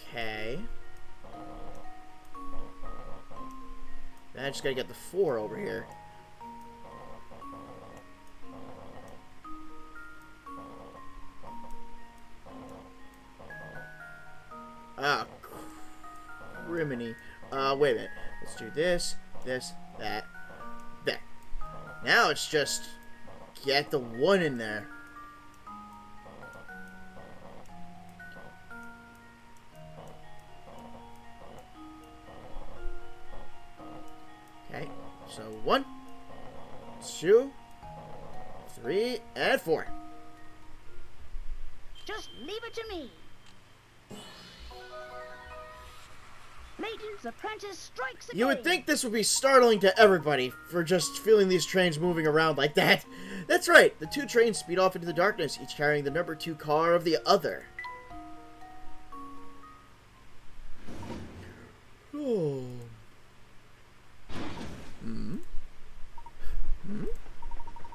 Okay. Then I just gotta get the 4 over here. Ah, criminy. Wait a minute. Let's do this, this, that, that. Now it's just get the 1 in there. Okay, so 1, 2, 3, and 4.
Just leave it to me. Layton's apprentice strikes again.
You would think this would be startling to everybody for just feeling these trains moving around like that. That's right, the 2 trains speed off into the darkness, each carrying the number 2 car of the other. Oh. Hmm? Hmm?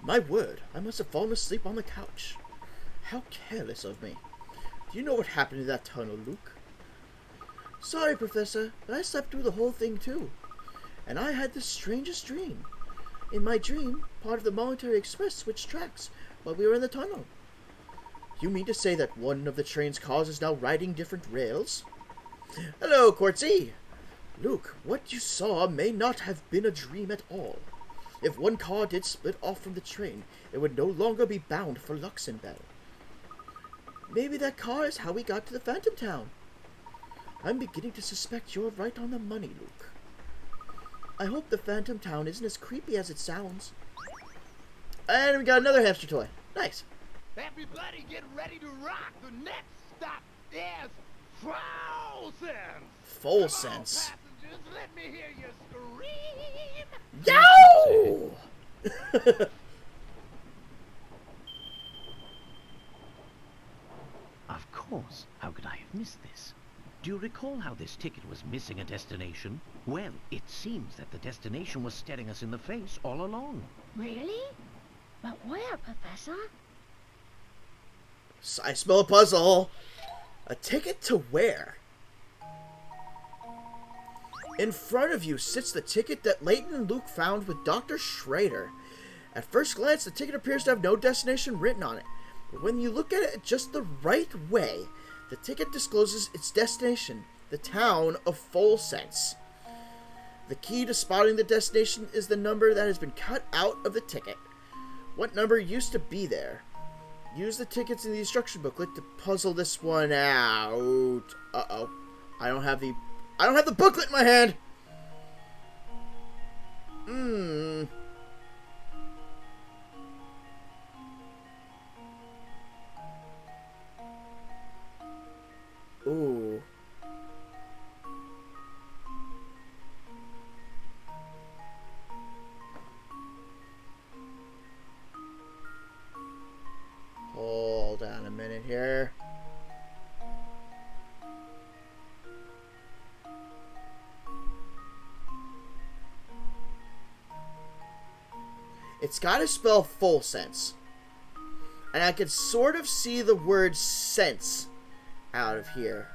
My word, I must have fallen asleep on the couch. How careless of me. Do you know what happened to that tunnel, Luke? Sorry, Professor, but I slept through the whole thing too. And I had the strangest dream. In my dream, part of the Military Express switched tracks while we were in the tunnel. You mean to say that one of the train's cars is now riding different rails? Hello, Quartzy! Luke, what you saw may not have been a dream at all. If one car did split off from the train, it would no longer be bound for Luxembourg. Maybe that car is how we got to the Phantom Town. I'm beginning to suspect you're right on the money, Luke. I hope the Phantom Town isn't as creepy as it sounds. And we got another hamster toy. Nice.
Everybody get ready to rock. The next stop is Frozen.
Full sense.
Passengers, let me hear you scream.
Yow!
Of course. How could I have missed this? Do you recall how this ticket was missing a destination? Well, it seems that the destination was staring us in the face all along.
Really? But where, Professor?
I smell a puzzle. A ticket to where? In front of you sits the ticket that Layton and Luke found with Dr. Schrader. At first glance, the ticket appears to have no destination written on it. But when you look at it just the right way, the ticket discloses its destination, the town of Full Sense. The key to spotting the destination is the number that has been cut out of the ticket. What number used to be there? Use the tickets in the instruction booklet to puzzle this one out. Uh-oh. I don't have the booklet in my hand. Ooh. Hold on a minute here. It's got to spell full sense. And I can sort of see the word sense out of here.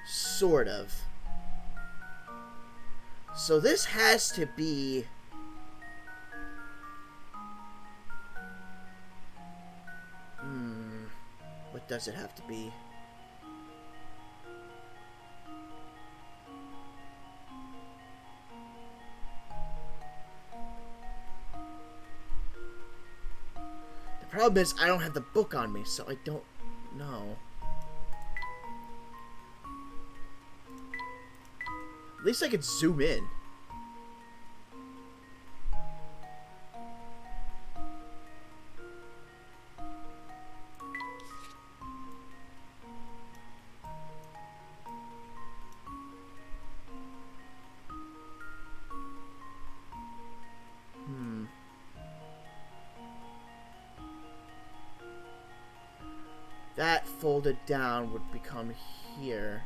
Sort of. So this has to be... What does it have to be? The problem is I don't have the book on me, so I don't know. At least I could zoom in. That folded down would become here.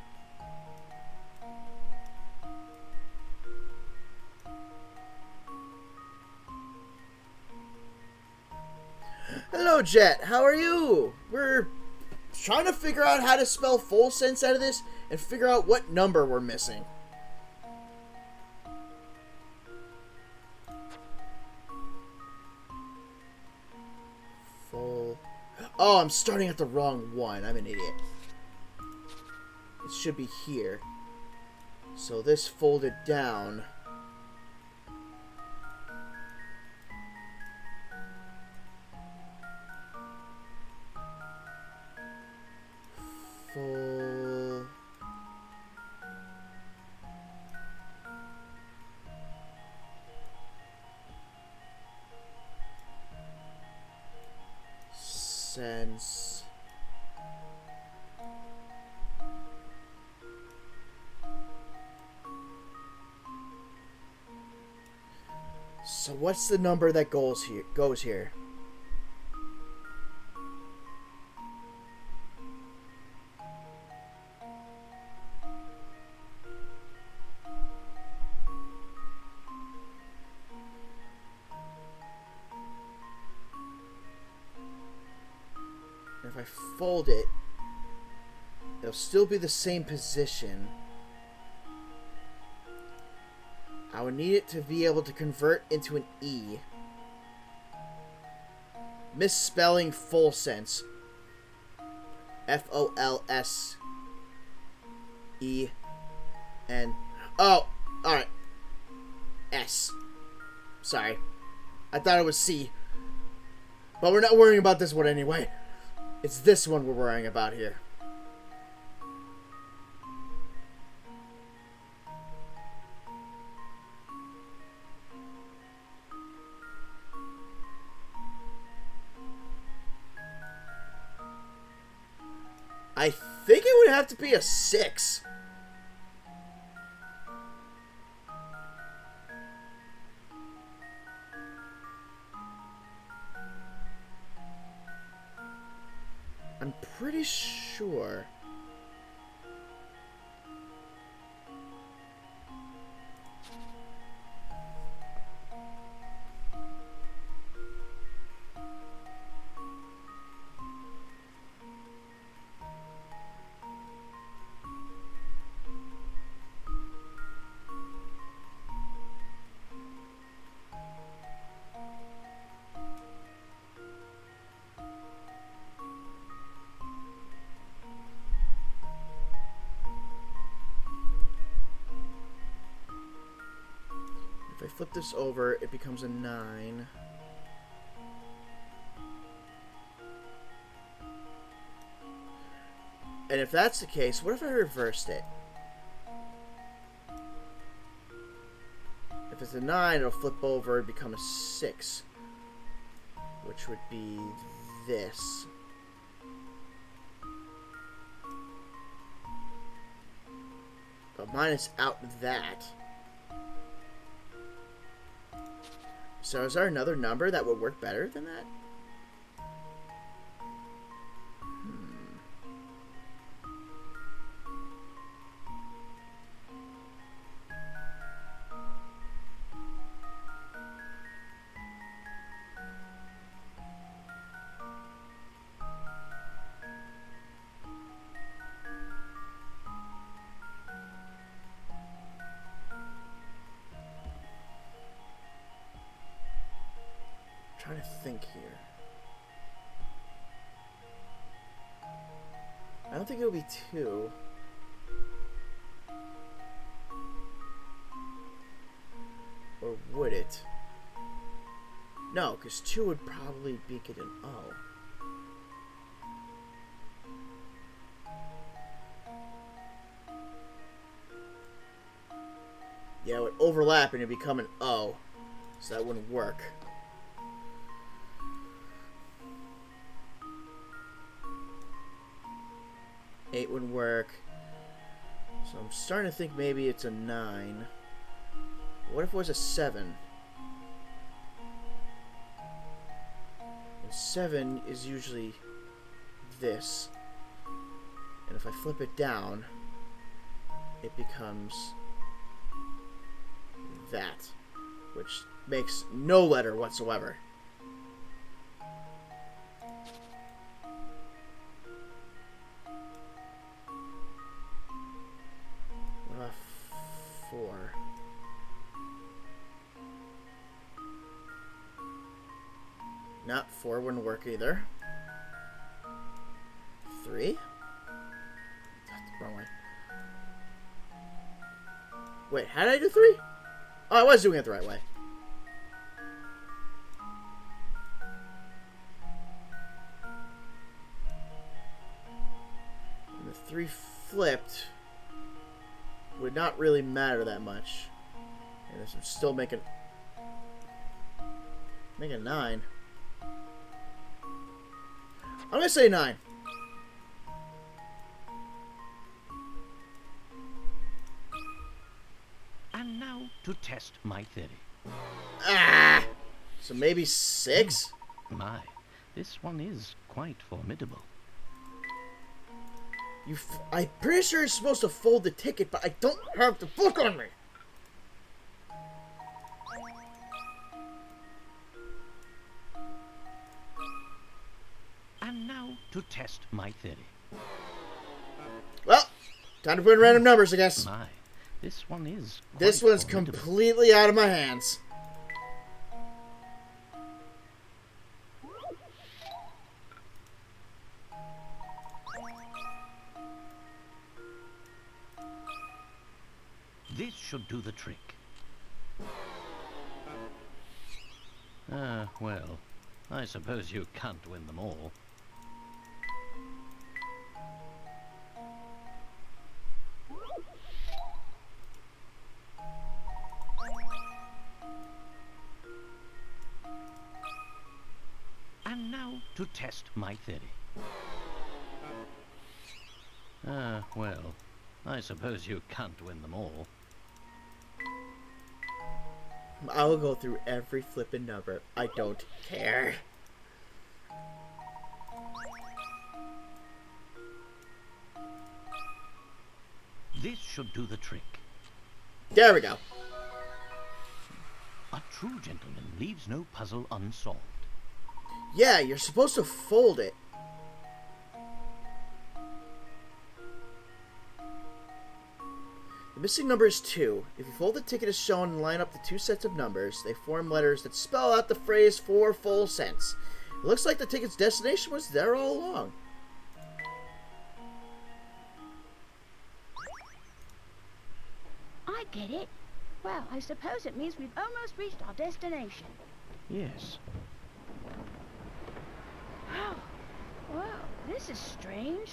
Hello, Jet. How are you? We're trying to figure out how to spell full sense out of this and figure out what number we're missing. Full. Oh, I'm starting at the wrong one. I'm an idiot. It should be here. So this folded down. Full. Sense. So what's the number that goes here? And if I fold it, it'll still be the same position. I would need it to be able to convert into an E. Misspelling full sense. F-O-L-S-E-N. Oh, alright. S. Sorry. I thought it was C. But we're not worrying about this one anyway. It's this one we're worrying about here. I think it would have to be a 6. I'm pretty sure. If I flip this over, it becomes a 9. And if that's the case, what if I reversed it? If it's a 9, it'll flip over and become a 6. Which would be this. But minus out that. So is there another number that would work better than that? Trying to think here. I don't think it would be 2. Or would it? No, because 2 would probably make it an O. Yeah, it would overlap and it'd become an O. So that wouldn't work. Eight wouldn't work. So I'm starting to think maybe it's a 9. What if it was a 7? And 7 is usually this. And if I flip it down, it becomes that, which makes no letter whatsoever. What about 4? Not 4 wouldn't work either. 3? Wrong way. Wait, how did I do 3? Oh, I was doing it the right way. And the 3 flipped would not really matter that much. And this would still make a 9. I'm gonna say 9.
And now to test my theory.
Ah! So maybe 6?
My, this one is quite formidable.
I'm pretty sure you're supposed to fold the ticket, but I don't have the book on me.
And And now to test my theory.
Well, time to put in random numbers, I guess.
My, this one is
This
quite
one's
formidable.
completely out of my hands.
This should do the trick. Well, I suppose you can't win them all. And now to test my theory. Well, I suppose you can't win them all.
I will go through every flippin' number. I don't care.
This should do the trick.
There we go.
A true gentleman leaves no puzzle unsolved.
Yeah, you're supposed to fold it. The missing number is 2. If you fold the ticket as shown and line up the two sets of numbers, they form letters that spell out the phrase 4 full cents. It looks like the ticket's destination was there all along.
I get it. Well, I suppose it means we've almost reached our destination.
Yes.
Oh, wow, this is strange.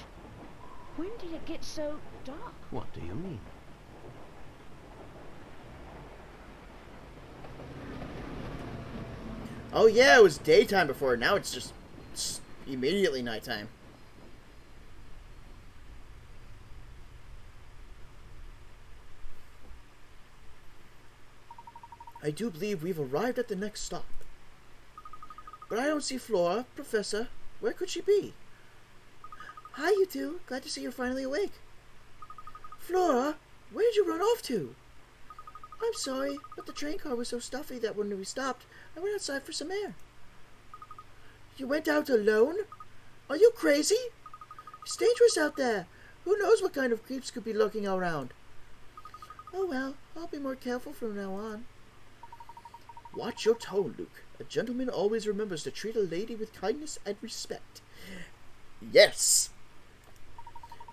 When did it get so dark?
What do you mean?
Oh yeah, it was daytime before. Now it's just immediately nighttime. I do believe we've arrived at the next stop. But I don't see Flora. Professor, where could she be? Hi, you two. Glad to see you're finally awake. Flora, where did you run off to? I'm sorry, but the train car was so stuffy that when we stopped, I went outside for some air. You went out alone? Are you crazy? It's dangerous out there. Who knows what kind of creeps could be lurking around? Oh well, I'll be more careful from now on. Watch your tone, Luke. A gentleman always remembers to treat a lady with kindness and respect. Yes!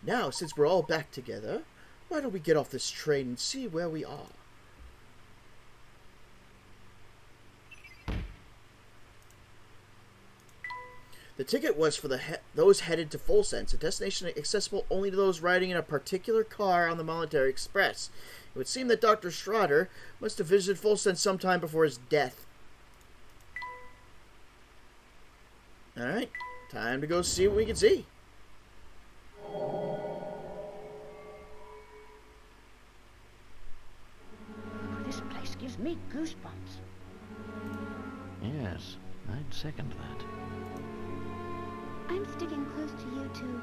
Now, since we're all back together, why don't we get off this train and see where we are? The ticket was for those headed to Full Sense, a destination accessible only to those riding in a particular car on the Monetary Express. It would seem that Dr. Schroeder must have visited Full Sense sometime before his death. Alright, time to go see what we can see.
This place gives me goosebumps.
Yes, I'd second that.
I'm sticking close to you two.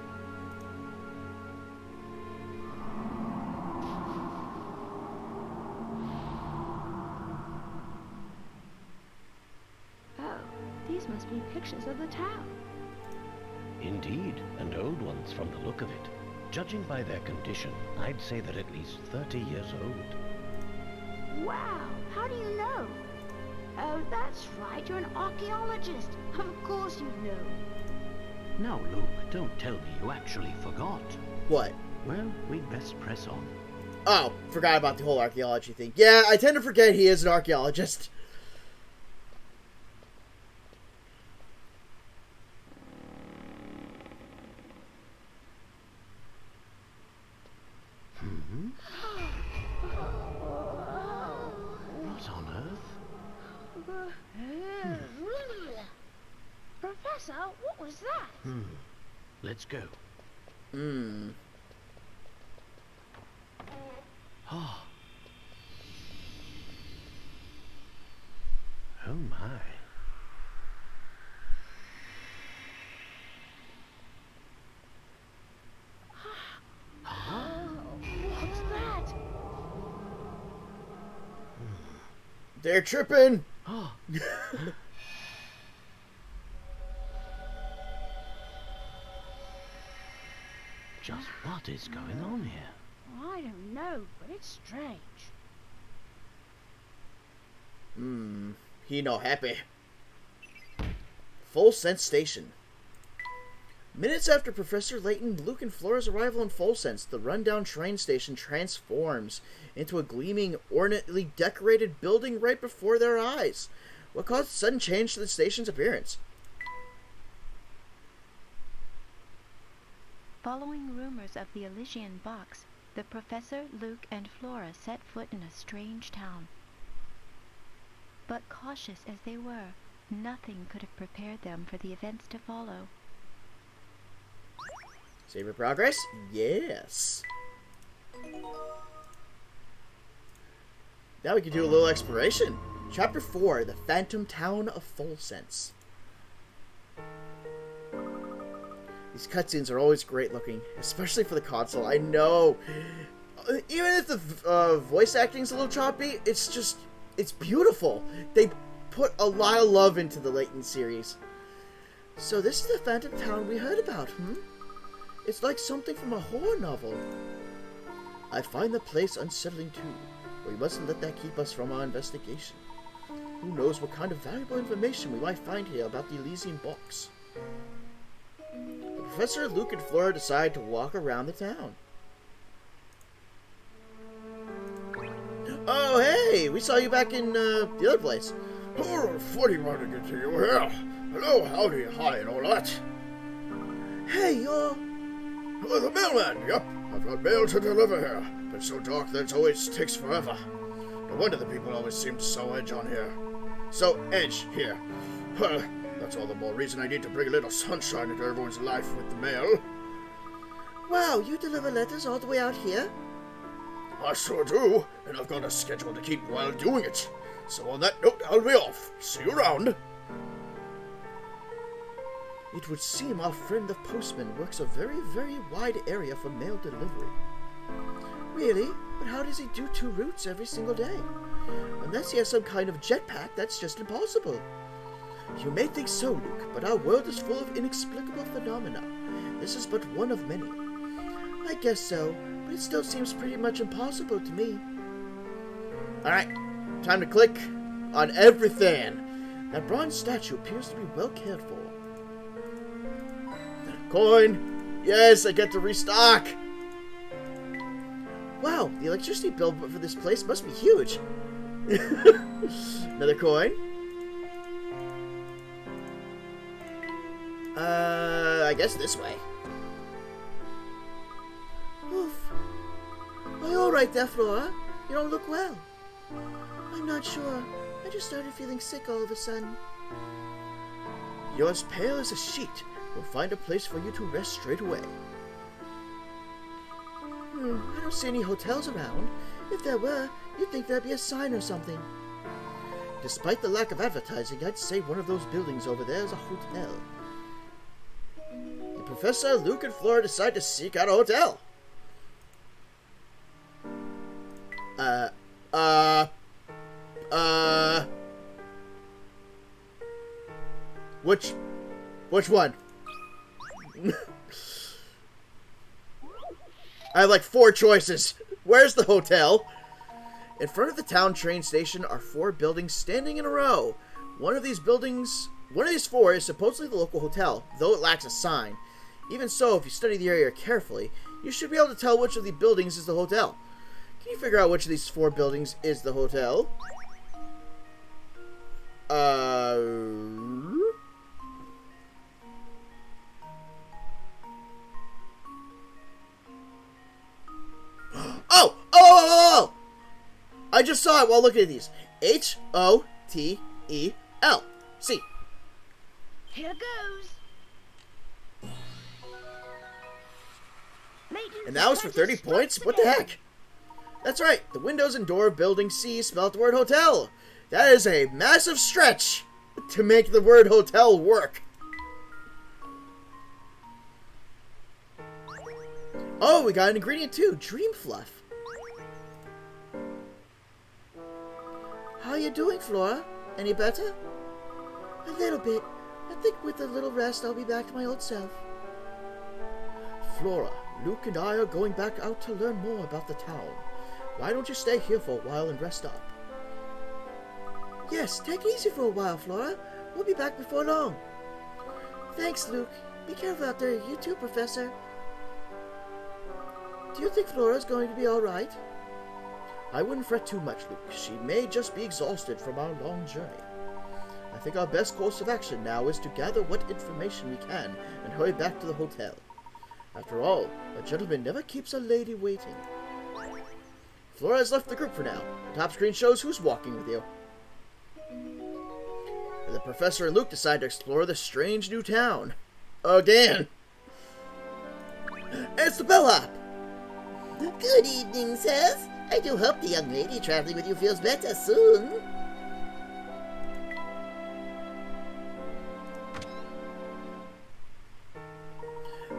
Oh, these must be pictures of the town.
Indeed, and old ones from the look of it. Judging by their condition, I'd say they're at least 30 years old.
Wow, how do you know? Oh, that's right, you're an archaeologist. Of course you know.
Now, Luke, don't tell me you actually forgot.
What?
Well, we'd best press on.
Oh, forgot about the whole archaeology thing. Yeah, I tend to forget he is an archaeologist.
What on earth?
Professor, what was that?
Let's go. Oh. Oh my.
What's that?
They're tripping!
Oh. Just what is going on here?
I don't know, but it's strange.
He no happy. Full Sense Station. Minutes after Professor Layton, Luke, and Flora's arrival in Full Sense, the rundown train station transforms into a gleaming, ornately decorated building right before their eyes. What caused the sudden change to the station's appearance?
Following rumors of the Elysian box, the Professor, Luke, and Flora set foot in a strange town. But cautious as they were, nothing could have prepared them for the events to follow.
Save your progress? Yes. Now we can do a little exploration. Chapter 4, The Phantom Town of Full Sense. These cutscenes are always great looking, especially for the console. I know. Even if the voice acting's a little choppy, it's beautiful. They put a lot of love into the Layton series. So this is the Phantom Town we heard about, It's like something from a horror novel. I find the place unsettling too, but we mustn't let that keep us from our investigation. Who knows what kind of valuable information we might find here about the Elysian box. The Professor, Luke, and Flora decide to walk around the town. Oh, hey! We saw you back in the other place.
Oh, funny running into you here. Hello, howdy, hi, and all that.
Hey, you're...
Oh, the mailman, yep. I've got mail to deliver here. But so dark that it always takes forever. No wonder the people always seem so edge on here. So edge here. Well, that's all the more reason I need to bring a little sunshine into everyone's life with the mail.
Wow, you deliver letters all the way out here?
I sure do, and I've got a schedule to keep while doing it. So on that note, I'll be off. See you around.
It would seem our friend the postman works a very, very wide area for mail delivery. Really? But how does he do 2 routes every single day? Unless he has some kind of jetpack, that's just impossible. You may think so, Luke, but our world is full of inexplicable phenomena. This is but one of many. I guess so, but it still seems pretty much impossible to me. Alright, time to click on everything. That bronze statue appears to be well cared for. Coin! Yes, I get to restock! Wow, the electricity bill for this place must be huge. Another coin. I guess this way. Oof. Are you alright there, Flora? You don't look well. I'm not sure. I just started feeling sick all of a sudden. You're as pale as a sheet. We'll find a place for you to rest straight away. I don't see any hotels around. If there were, you'd think there'd be a sign or something. Despite the lack of advertising, I'd say one of those buildings over there is a hotel. The Professor, Luke, and Flora decide to seek out a hotel. Which one? I have like 4 choices. Where's the hotel? In front of the town train station are 4 buildings standing in a row. One of these 4 is supposedly the local hotel, though it lacks a sign. Even so, if you study the area carefully, you should be able to tell which of the buildings is the hotel. Can you figure out which of these 4 buildings is the hotel? Oh! I just saw it while looking at these. H-O-T-E-L. See.
Here goes.
And that was for 30 points? What the heck? That's right. The windows and door of building C spell out the word hotel. That is a massive stretch to make the word hotel work. Oh, we got an ingredient too. Dream fluff. How you doing, Flora? Any better? A little bit. I think with a little rest, I'll be back to my old self. Flora, Luke and I are going back out to learn more about the town. Why don't you stay here for a while and rest up?
Yes, take it easy for a while, Flora. We'll be back before long. Thanks, Luke. Be careful out there. You too, Professor. Do you think Flora's going to be all right?
I wouldn't fret too much, Luke. She may just be exhausted from our long journey. I think our best course of action now is to gather what information we can and hurry back to the hotel. After all, a gentleman never keeps a lady waiting. Flora has left the group for now. The top screen shows who's walking with you. The Professor and Luke decide to explore the strange new town. Again! It's the bellhop!
Good evening, sirs. I do hope the young lady traveling with you feels better soon.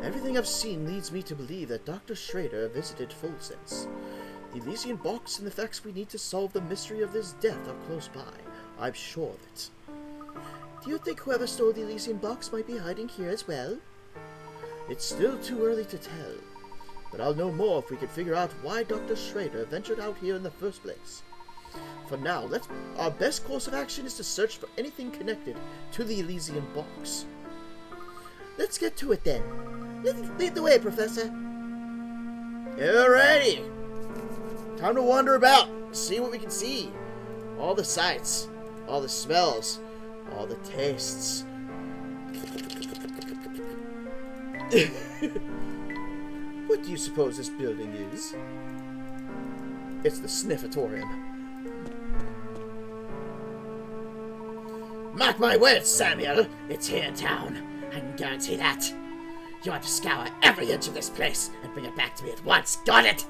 Everything I've seen leads me to believe that Dr. Schrader visited Fulsense. The Elysian box and the facts we need to solve the mystery of his death are close by. I'm sure of it.
Do you think whoever stole the Elysian box might be hiding here as well?
It's still too early to tell, but I'll know more if we can figure out why Dr. Schrader ventured out here in the first place. For now, our best course of action is to search for anything connected to the Elysian box.
Let's get to it then. Lead the way, Professor.
Alrighty! Time to wander about, see what we can see. All the sights, all the smells, all the tastes. What do you suppose this building is? It's the Sniffatorium.
Mark my words, Samuel. It's here in town. I can guarantee that. You want to scour every inch of this place and bring it back to me at once. Got it?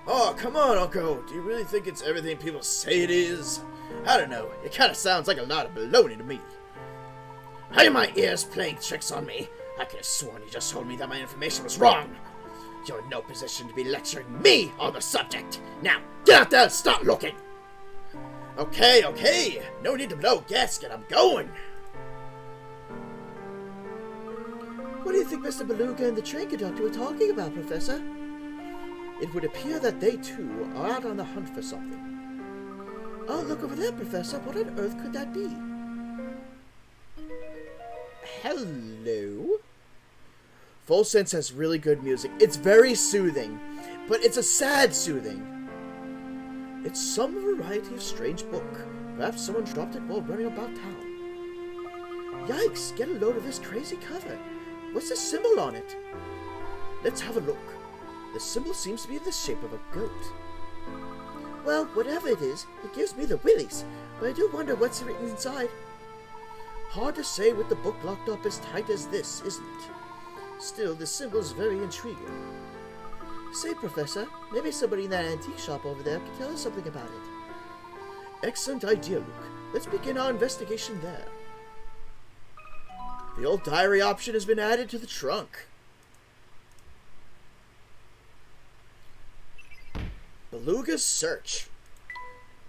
Oh, come on, Uncle. Do you really think it's everything people say it is? I don't know. It kind of sounds like a lot of baloney to me.
Are my ears playing tricks on me? I could have sworn you just told me that my information was wrong. You're in no position to be lecturing me on the subject. Now, get out there and start looking.
Okay. No need to blow gasket. I'm going.
What do you think Mr. Beluga and the train conductor were talking about, Professor?
It would appear that they, too, are out on the hunt for something.
Oh, look over there, Professor. What on earth could that be?
Hello? Fulsense has really good music. It's very soothing, but it's a sad soothing. It's some variety of strange book. Perhaps someone dropped it while running about town. Yikes, get a load of this crazy cover. What's the symbol on it? Let's have a look. The symbol seems to be in the shape of a goat.
Well, whatever it is, it gives me the willies, but I do wonder what's written inside.
Hard to say with the book locked up as tight as this, isn't it? Still, the symbol's very intriguing.
Say, Professor, maybe somebody in that antique shop over there can tell us something about it.
Excellent idea, Luke. Let's begin our investigation there. The old diary option has been added to the trunk. Beluga's search.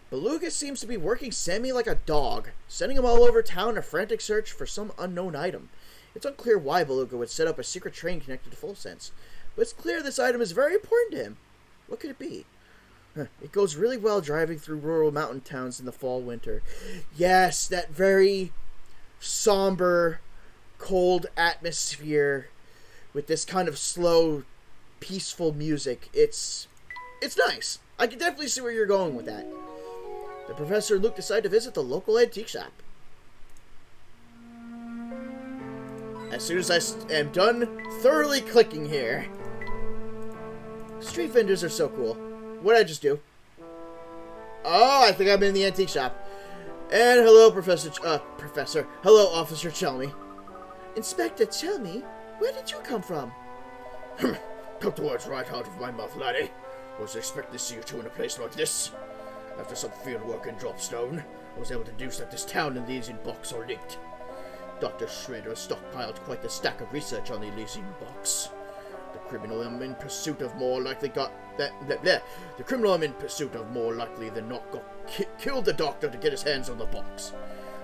Beluga seems to be working Sammy like a dog, sending him all over town in a frantic search for some unknown item. It's unclear why Beluga would set up a secret train connected to Fulsense, but it's clear this item is very important to him. What could it be? It goes really well driving through rural mountain towns in the fall-winter. Yes, that very somber, cold atmosphere with this kind of slow, peaceful music. It's nice. I can definitely see where you're going with that. The Professor and Luke decide to visit the local antique shop. As soon as I am done thoroughly clicking here. Street vendors are so cool. What did I just do? Oh, I think I'm in the antique shop. And hello, Professor. Hello, Officer Chelmy.
Inspector Chelmy? Where did you come from?
Took the words right out of my mouth, laddie. Was expecting to see you two in a place like this. After some field work in Dropstone, I was able to deduce that this town and the Elysian box are linked. Dr. Schrader has stockpiled quite the stack of research on the Elysian box. The criminal I'm in pursuit of more likely than not killed the doctor to get his hands on the box.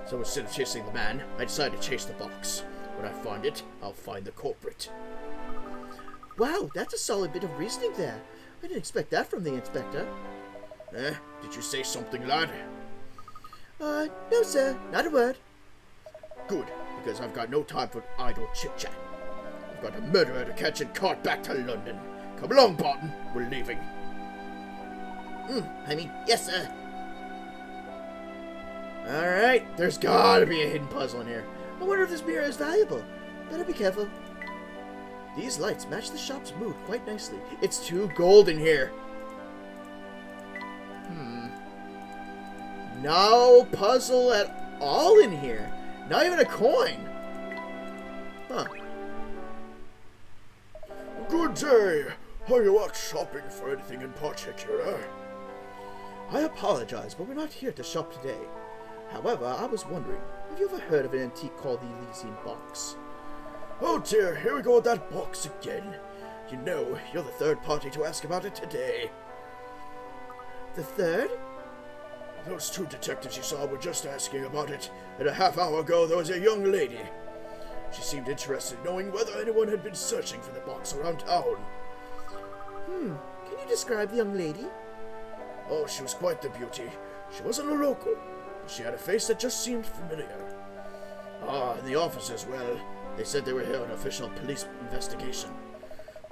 So instead of chasing the man, I decided to chase the box. When I find it, I'll find the culprit.
Wow, that's a solid bit of reasoning there. I didn't expect that from the inspector.
Did you say something, lad?
No, sir. Not a word.
Good, because I've got no time for idle chit-chat. I've got a murderer to catch and cart back to London. Come along, Barton. We're leaving.
Yes, sir.
Alright, there's gotta be a hidden puzzle in here. I wonder if this mirror is valuable. Better be careful. These lights match the shop's mood quite nicely. It's too gold in here. No puzzle at all in here. Not even a coin. Huh.
Good day. Are you out shopping for anything in particular?
I apologize, but we're not here to shop today. However, I was wondering, have you ever heard of an antique called the Elysian Box?
Oh dear, here we go with that box again. You know, you're the third party to ask about it today.
The third?
Those two detectives you saw were just asking about it, and a half hour ago there was a young lady. She seemed interested in knowing whether anyone had been searching for the box around town.
Can you describe the young lady?
Oh, she was quite the beauty. She wasn't a local, but she had a face that just seemed familiar. And the officers, well, they said they were here on an official police investigation.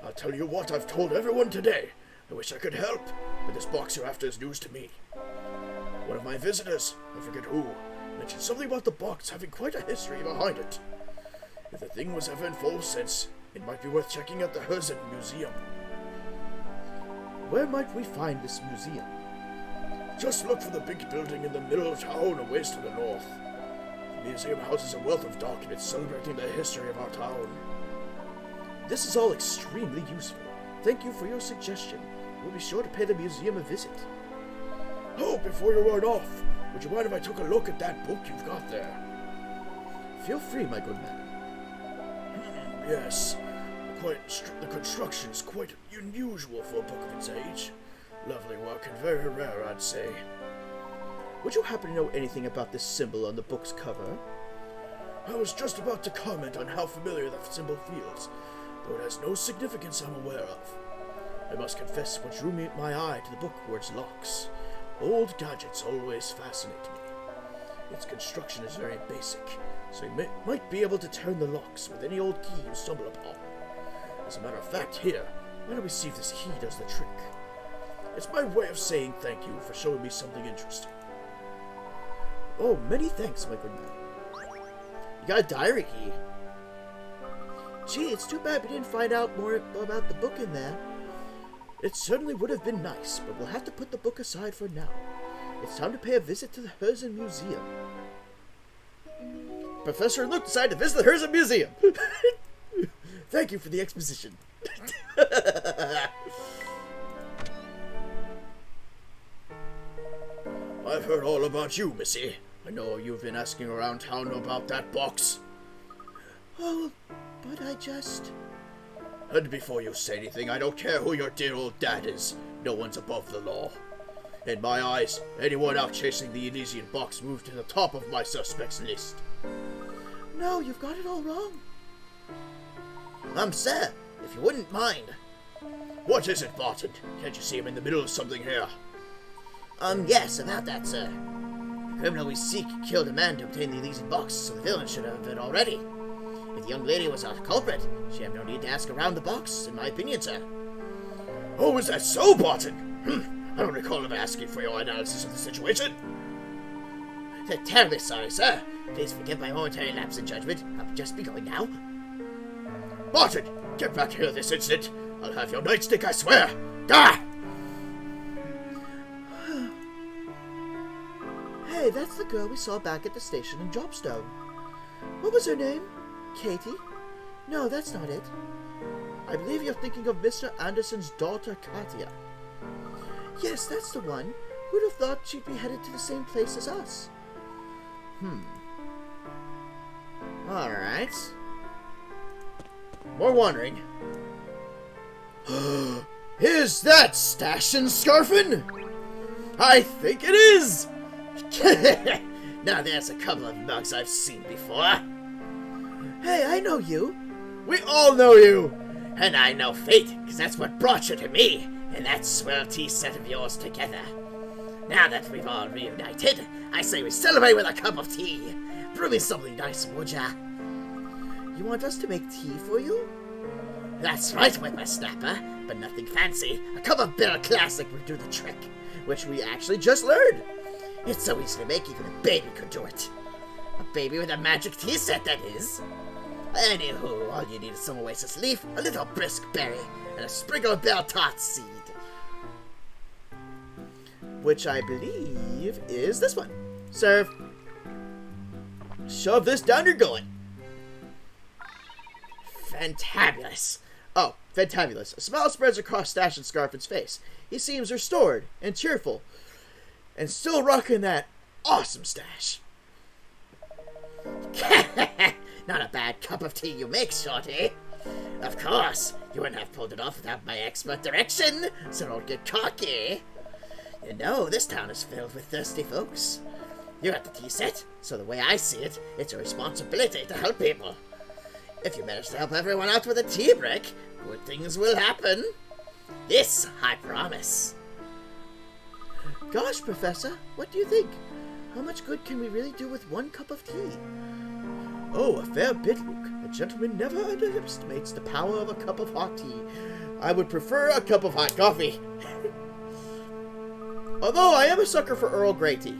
I'll tell you what, I've told everyone today. I wish I could help, but this box you're after is news to me. One of my visitors, I forget who, mentioned something about the box having quite a history behind it. If the thing was ever in full sense, it might be worth checking out the Herzen Museum.
Where might we find this museum?
Just look for the big building in the middle of town, a ways to the north. The museum houses a wealth of documents celebrating the history of our town.
This is all extremely useful. Thank you for your suggestion. We'll be sure to pay the museum a visit.
Oh, before you run off, would you mind if I took a look at that book you've got there?
Feel free, my good man.
Yes. The construction is quite unusual for a book of its age. Lovely work and very rare, I'd say.
Would you happen to know anything about this symbol on the book's cover?
I was just about to comment on how familiar that symbol feels, though it has no significance I'm aware of. I must confess what drew my eye to the book were its locks. Old gadgets always fascinate me. Its construction is very basic, so you might be able to turn the locks with any old key you stumble upon. As a matter of fact, here, why don't we see if this key does the trick? It's my way of saying thank you for showing me something interesting.
Oh, many thanks, my good man. You got a diary key. Gee, it's too bad we didn't find out more about the book in there. It certainly would have been nice, but we'll have to put the book aside for now. It's time to pay a visit to the Herzen Museum. Professor and Luke decided to visit the Herzen Museum. Thank you for the exposition.
I've heard all about you, Missy. I know you've been asking around town about that box.
Oh, but I just...
And before you say anything, I don't care who your dear old dad is. No one's above the law. In my eyes, anyone out chasing the Elysian box moved to the top of my suspects list.
No, you've got it all wrong.
Sir, if you wouldn't mind.
What is it, Barton? Can't you see I'm in the middle of something here?
Yes, about that, sir. The criminal we seek killed a man to obtain the Elysian box, so the villain should have it already. If the young lady was a culprit, she'd have no need to ask around the box, in my opinion, sir.
Oh, is that so, Barton? I don't recall ever asking for your analysis of the situation.
Terribly sorry, sir. Please forgive my momentary lapse in judgment. I'll just be going now.
Barton, get back here this instant. I'll have your nightstick, I swear. Gah!
Hey, that's the girl we saw back at the station in Dropstone. What was her name? Katie? No, that's not it. I believe you're thinking of Mr. Anderson's daughter, Katya. Yes, that's the one. Who'd have thought she'd be headed to the same place as us?
Alright.
More wondering. Is that Stashin' Scarfin? I think it is!
Now there's a couple of mugs I've seen before.
Hey, I know you. We all know you.
And I know fate, because that's what brought you to me, and that swell tea set of yours together. Now that we've all reunited, I say we celebrate with a cup of tea. Brew me something nice, would ya?
You want us to make tea for you?
That's right, whippersnapper, but nothing fancy. A cup of bitter classic would do the trick.
Which we actually just learned.
It's so easy to make, even a baby could do it. A baby with a magic tea set, that is. Anywho, all you need is some oasis leaf, a little brisk berry, and a sprinkle of bell tart seed.
Which I believe is this one. Serve. Shove this down your gullet.
Fantabulous.
Oh, fantabulous. A smile spreads across Stash and Scarfin's face. He seems restored and cheerful. And still rocking that awesome stash.
Not a bad cup of tea you make, Shorty. Of course, you wouldn't have pulled it off without my expert direction, so don't get cocky. You know, this town is filled with thirsty folks. You got the tea set, so the way I see it, it's your responsibility to help people. If you manage to help everyone out with a tea break, good things will happen. This I promise.
Gosh, Professor, what do you think? How much good can we really do with one cup of tea? Oh, a fair bit, Luke. A gentleman never underestimates the power of a cup of hot tea. I would prefer a cup of hot coffee. Although I am a sucker for Earl Grey tea.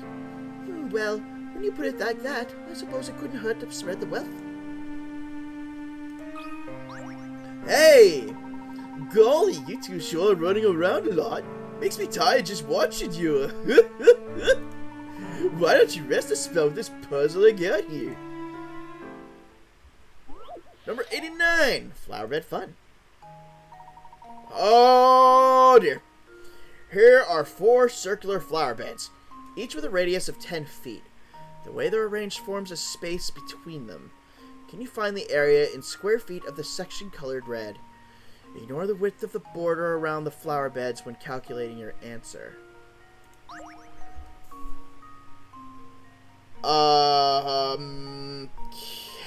Well, when you put it like that, I suppose it couldn't hurt to spread the wealth. Hey! Golly, you two sure are running around a lot. Makes me tired just watching you. Why don't you rest a spell with this puzzle I got here? Number 89, Flower Bed Fun. Oh dear. Here are 4 circular flower beds, each with a radius of 10 feet. The way they're arranged forms a space between them. Can you find the area in square feet of the section colored red? Ignore the width of the border around the flower beds when calculating your answer.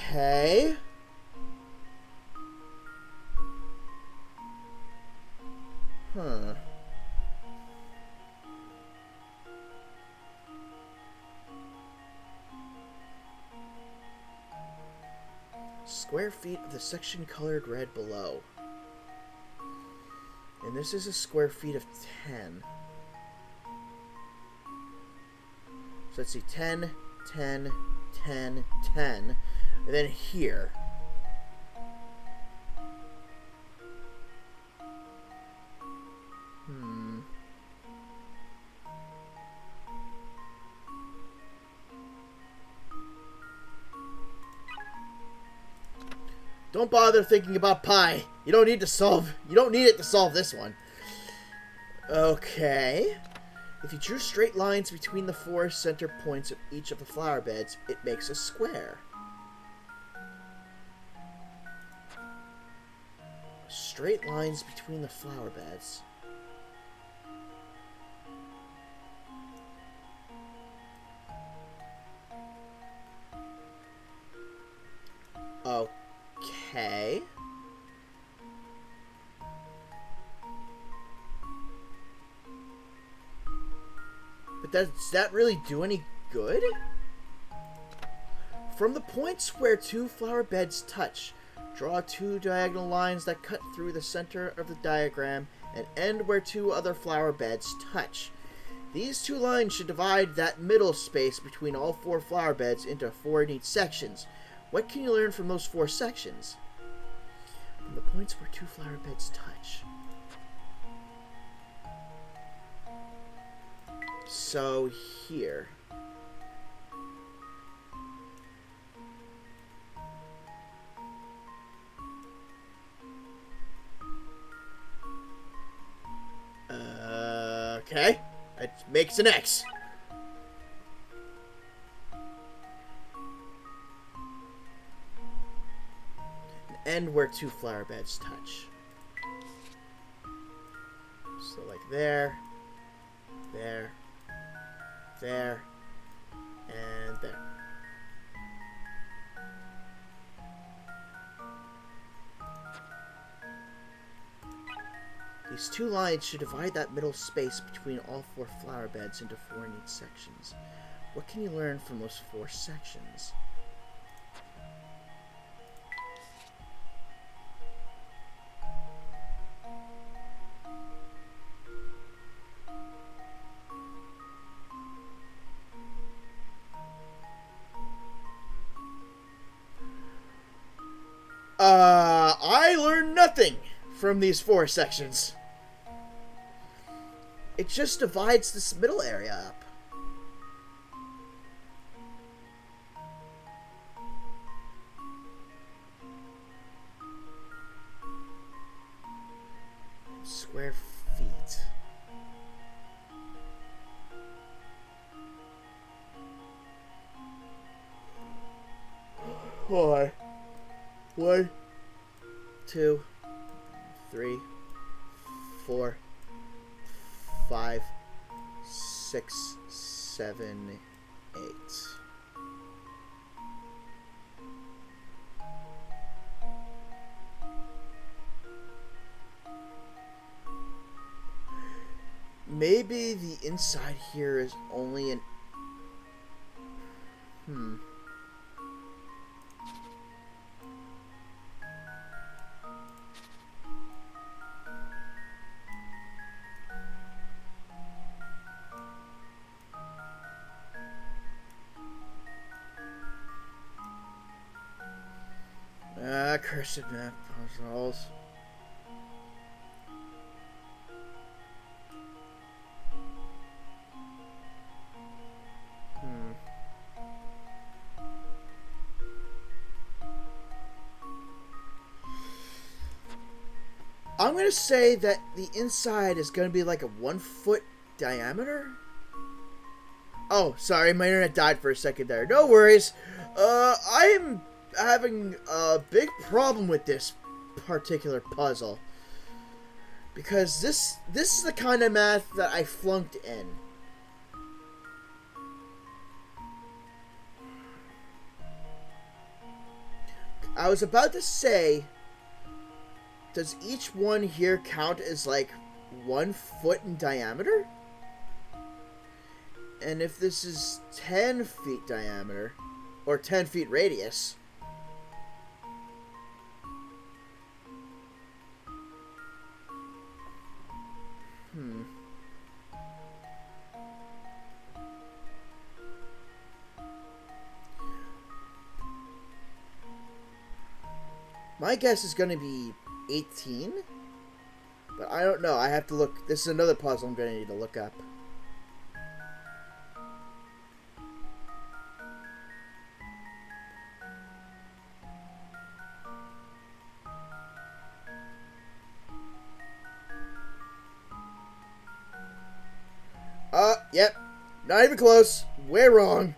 Okay. Huh. Square feet of the section colored red below. And this is a square feet of 10. So let's see, 10, 10, 10, 10. And then here. Don't bother thinking about pi. You don't need it to solve this one. Okay. If you drew straight lines between the 4 center points of each of the flower beds, it makes a square. Straight lines between the flower beds. Okay. But does that really do any good? From the points where 2 flower beds touch, draw 2 diagonal lines that cut through the center of the diagram and end where 2 other flower beds touch. These 2 lines should divide that middle space between all 4 flower beds into 4 neat sections. What can you learn from those 4 sections? From the points where 2 flower beds touch. So here. Okay. It makes an X. End where 2 flower beds touch. So like there, there, there, and there. These two lines should divide that middle space between all 4 flower beds into 4 neat sections. What can you learn from those 4 sections? I learned nothing from these 4 sections. It just divides this middle area up. Square feet. Why? 1, 2, 3, 4, 5, 6, 7, 8. Maybe the inside here is only an... Cursed map puzzles. I'm gonna say that the inside is gonna be like a 1-foot diameter. Oh, sorry, my internet died for a second there. No worries. I'm having a big problem with this particular puzzle because this is the kind of math that I flunked in. I was about to say, does each one here count as like 1 foot in diameter? And if this is 10 feet diameter, or 10 feet radius, my guess is going to be 18, but I don't know. I have to look. This is another puzzle I'm going to need to look up. Yep. Not even close. Way wrong.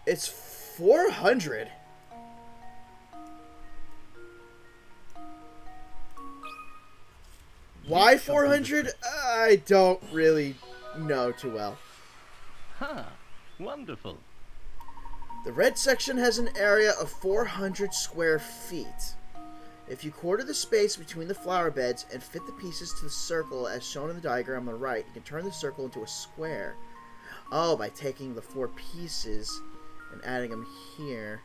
It's 400. Why 400? I don't really know too well.
Huh. Wonderful.
The red section has an area of 400 square feet. If you quarter the space between the flower beds and fit the pieces to the circle as shown in the diagram on the right, you can turn the circle into a square. Oh, by taking the 4 pieces and adding them here.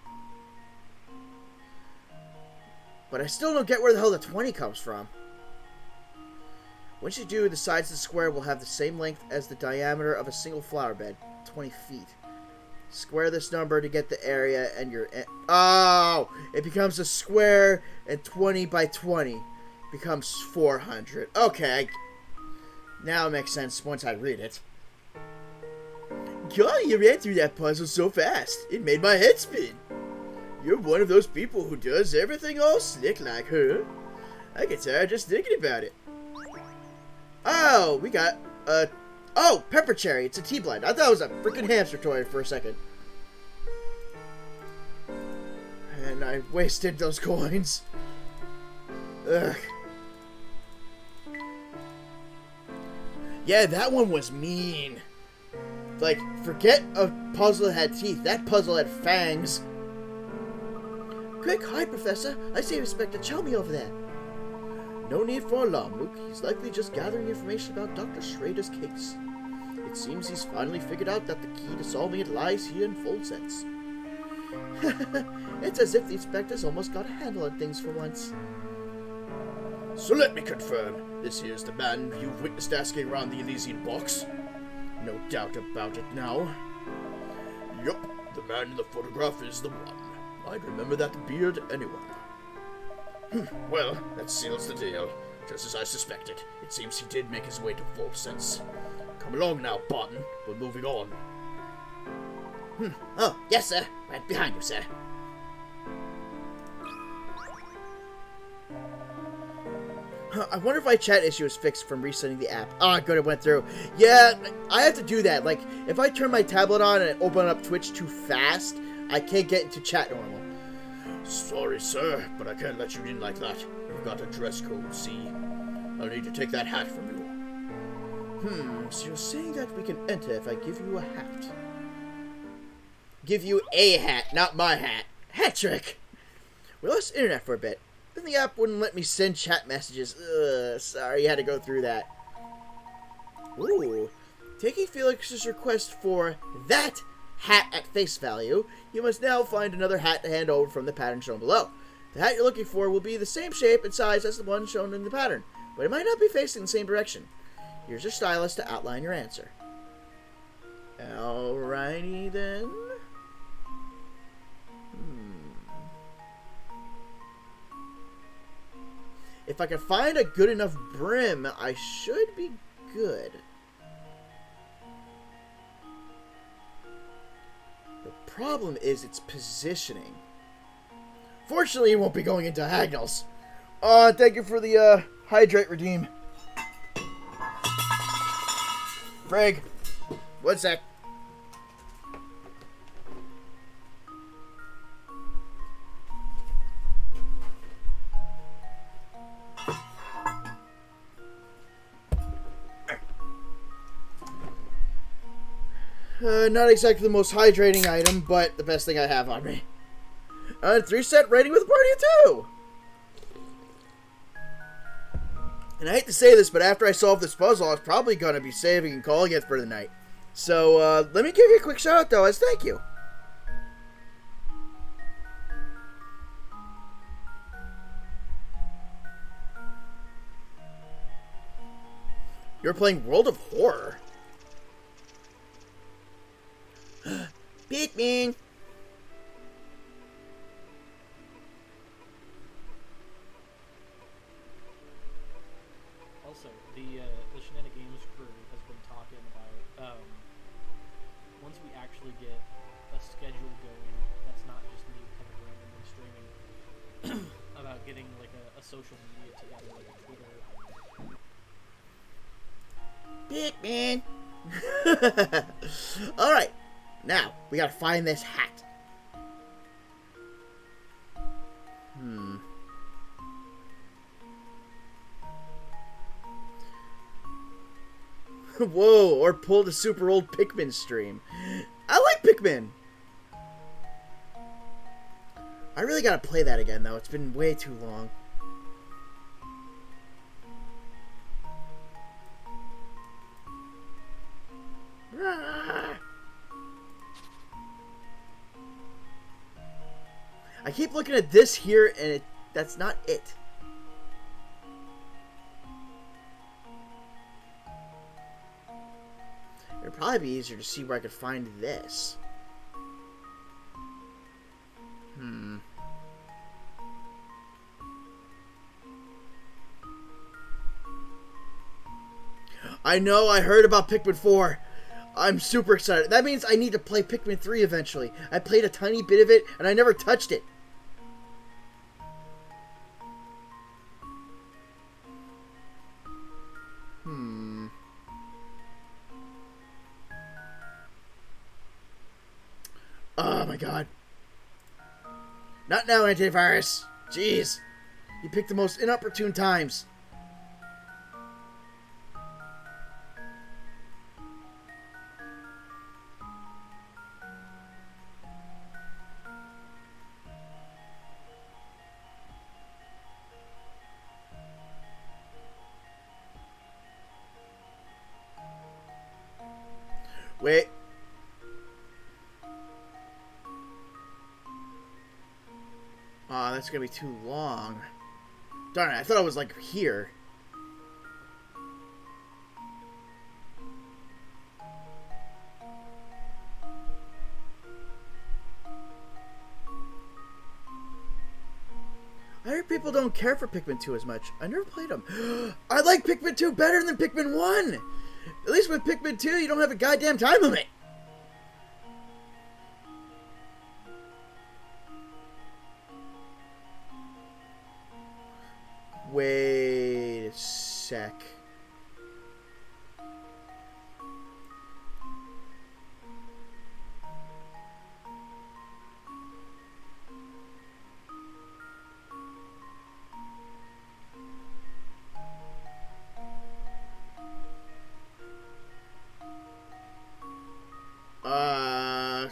But I still don't get where the hell the 20 comes from. Once you do, the sides of the square will have the same length as the diameter of a single flower bed, 20 feet. Square this number to get the area and your... Oh! It becomes a square, and 20 by 20 becomes 400. Okay. Now it makes sense once I read it. God, you ran through that puzzle so fast. It made my head spin. You're one of those people who does everything all slick like her. I get tired just thinking about it. Oh, we got a... Oh, pepper cherry. It's a tea blend. I thought it was a freaking hamster toy for a second. And I wasted those coins. Ugh. Yeah, that one was mean. Like, forget a puzzle that had teeth. That puzzle had fangs. Quick, hide, Professor. I see Inspector Chelmy over there. No need for alarm, Luke. He's likely just gathering information about Dr. Schrader's case. It seems he's finally figured out that the key to solving it lies here in Full Sense. It's as if the inspector's almost got a handle on things for once.
So let me confirm, this here's the man you've witnessed asking around the Elysian box. No doubt about it now. Yup, the man in the photograph is the one. I'd remember that beard anyway. Well, that seals the deal. Just as I suspected, it seems he did make his way to Full Sense. Come along now, Barton. We're moving on.
Oh, yes, sir. Right behind you, sir.
I wonder if my chat issue is fixed from resetting the app. Ah, good, it went through. Yeah, I have to do that. Like, if I turn my tablet on and open up Twitch too fast, I can't get into chat normal.
Sorry, sir, but I can't let you in like that. You've got a dress code, see? I'll need to take that hat from you.
So you're saying that we can enter if I give you a hat? Give you a hat, not my hat. Hat trick! We lost internet for a bit. Then the app wouldn't let me send chat messages. Ugh, sorry you had to go through that. Ooh. Taking Felix's request for that hat at face value, you must now find another hat to hand over from the pattern shown below. The hat you're looking for will be the same shape and size as the one shown in the pattern, but it might not be facing the same direction. Here's your stylus to outline your answer. Alrighty then. If I can find a good enough brim, I should be good. The problem is its positioning. Fortunately, it won't be going into diagonals. Thank you for the hydrate redeem. Frig, 1 sec. Not exactly the most hydrating item, but the best thing I have on me. 3-set rating with a party of 2! And I hate to say this, but after I solve this puzzle, I was probably going to be saving and calling it for the night. So, let me give you a quick shout out, though, as thank you. You're playing World of Horror. Pikmin!
Also, the Shenanigans Games crew has been talking about once we actually get a schedule going that's not just me kind of randomly streaming about getting like a social media together, like a Twitter.
Pikmin! Alright, now we gotta find this hat. Whoa, or pull the super old Pikmin stream. I like Pikmin! I really gotta play that again, though. It's been way too long. I keep looking at this here, and that's not it. It'd probably be easier to see where I could find this. I know, I heard about Pikmin 4. I'm super excited. That means I need to play Pikmin 3 eventually. I played a tiny bit of it, and I never touched it. Oh my god. Not now, antivirus. Jeez. You picked the most inopportune times. Wait. Aw, that's gonna be too long. Darn it, I thought I was, like, here. I heard people don't care for Pikmin 2 as much. I never played them. I like Pikmin 2 better than Pikmin 1! At least with Pikmin 2, you don't have a goddamn time limit! Wait a sec.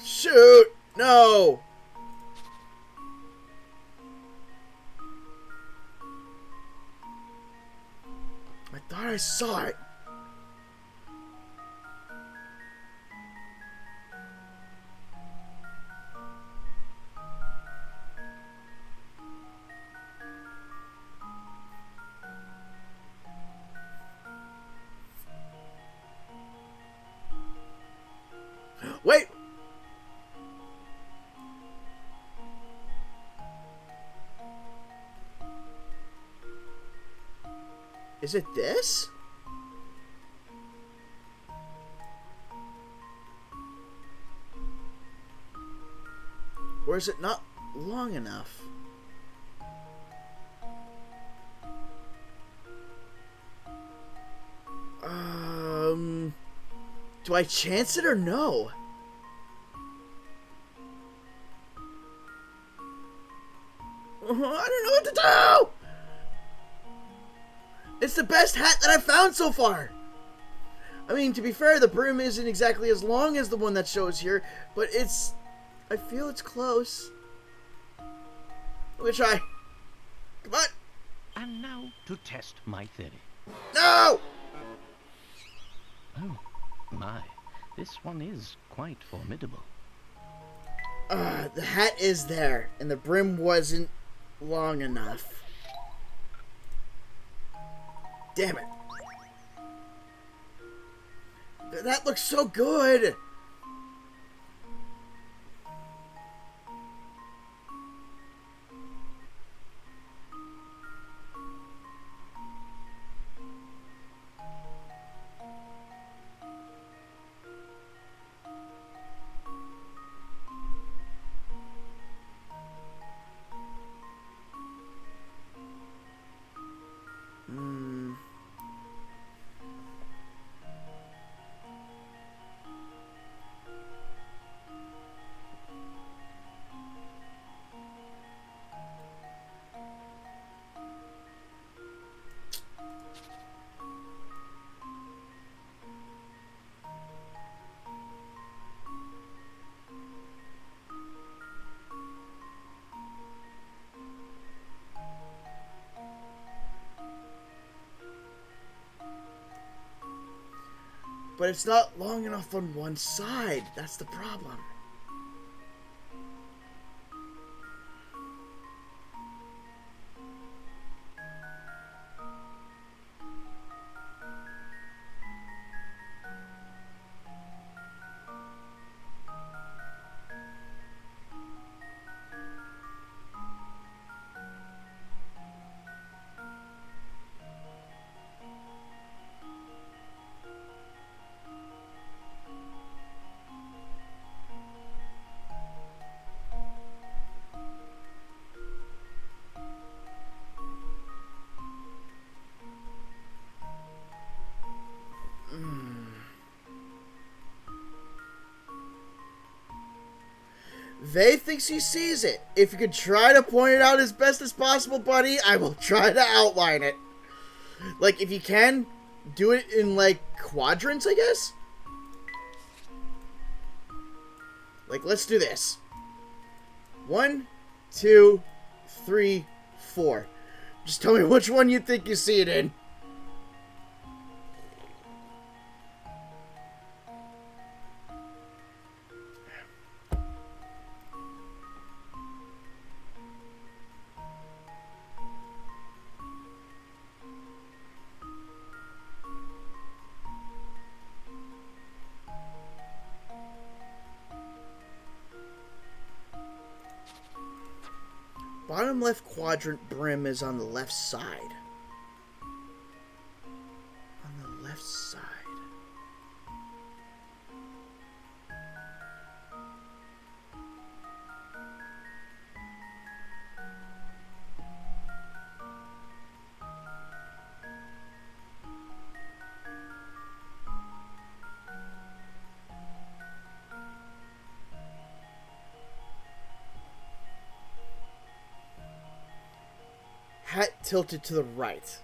Shoot! No! I thought I saw it. Wait! Is it this? Or is it not long enough? Do I chance it or no? I don't know what to do! It's the best hat that I've found so far! I mean, to be fair, the brim isn't exactly as long as the one that shows here, but it's... I feel it's close. I'm gonna try. Come on!
And now to test my theory.
No!
Oh, my. This one is quite formidable.
The hat is there, and the brim wasn't long enough. Damn it. That looks so good! But it's not long enough on one side. That's the problem. Vay thinks he sees it. If you could try to point it out as best as possible, buddy, I will try to outline it. Like, if you can, do it in, like, quadrants, I guess? Like, let's do this. 1, 2, 3, 4. Just tell me which one you think you see it in. Bottom left quadrant brim is on the left side. On the left side. Hat tilted to the right.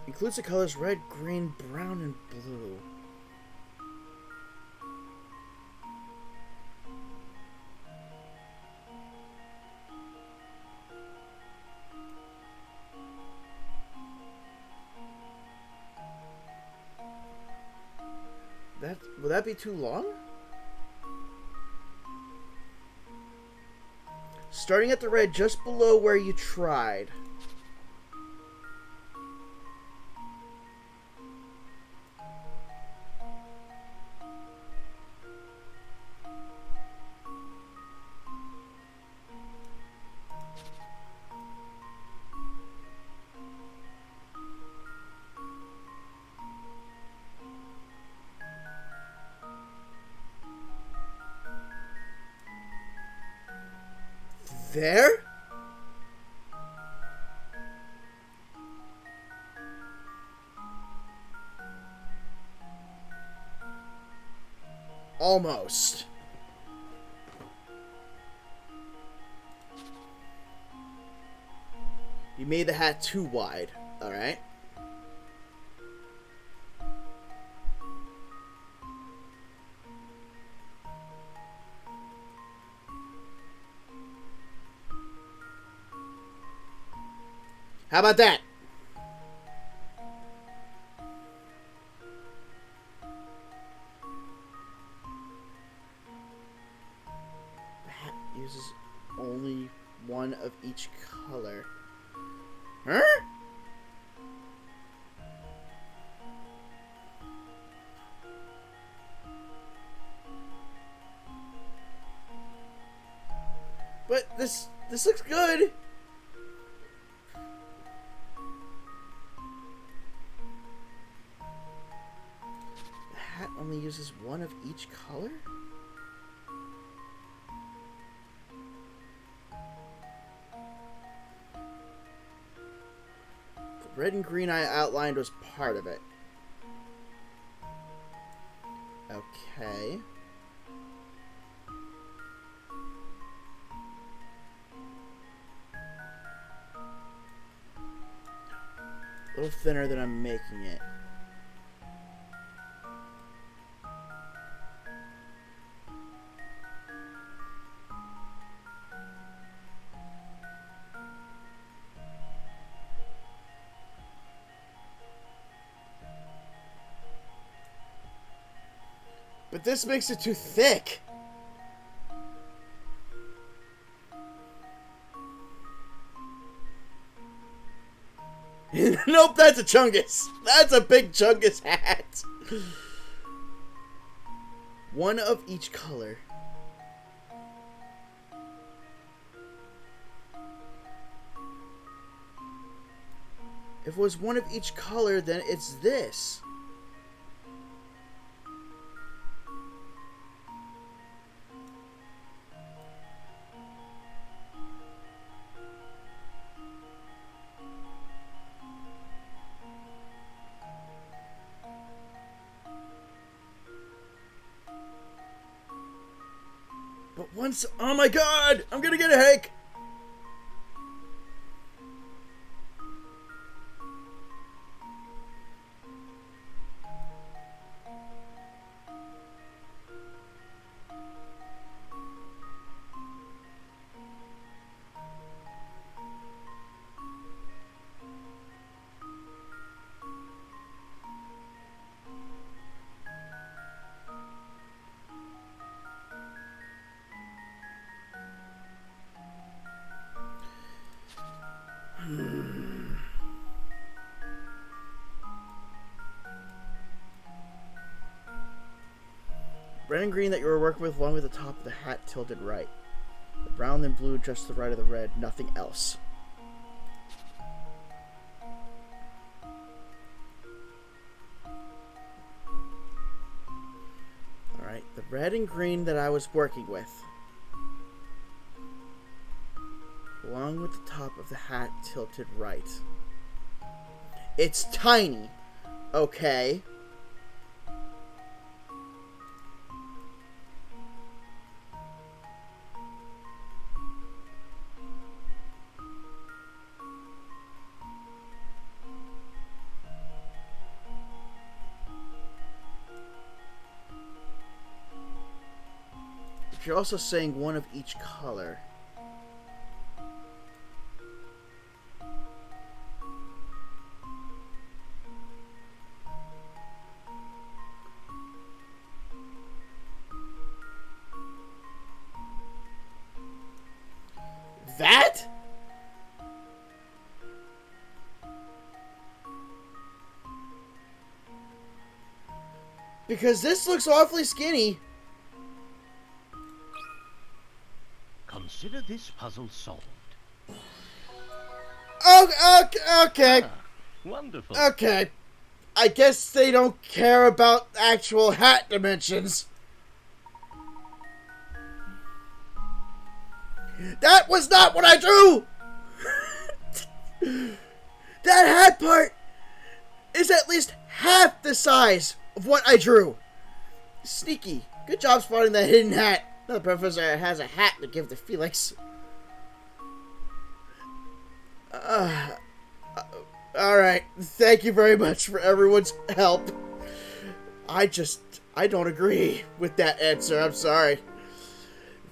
Includes the colors red, green, brown, and blue. Will that be too long? Starting at the red just below where you tried. There? Almost. You made the hat too wide. Alright. How about that? The hat uses only one of each color. Huh? But this looks good. Only uses one of each color? The red and green I outlined was part of it. Okay. A little thinner than I'm making it. But this makes it too thick. Nope, that's a Chungus. That's a big Chungus hat. One of each color. If it was one of each color, then it's this. But once, oh my god, I'm gonna get a headache. red and green that you were working with along with the top of the hat tilted right. The brown and blue just to the right of the red, nothing else. Alright, the red and green that I was working with, along with the top of the hat tilted right. It's tiny. Okay. But you're also saying one of each color. That? Because this looks awfully skinny.
Consider this puzzle solved.
Oh, okay.
Ah, wonderful.
Okay. I guess they don't care about actual hat dimensions. That was not what I drew! That hat part is at least half the size of what I drew. Sneaky. Good job spotting that hidden hat. Now the professor has a hat to give to Felix. Alright. Thank you very much for everyone's help. I don't agree with that answer. I'm sorry.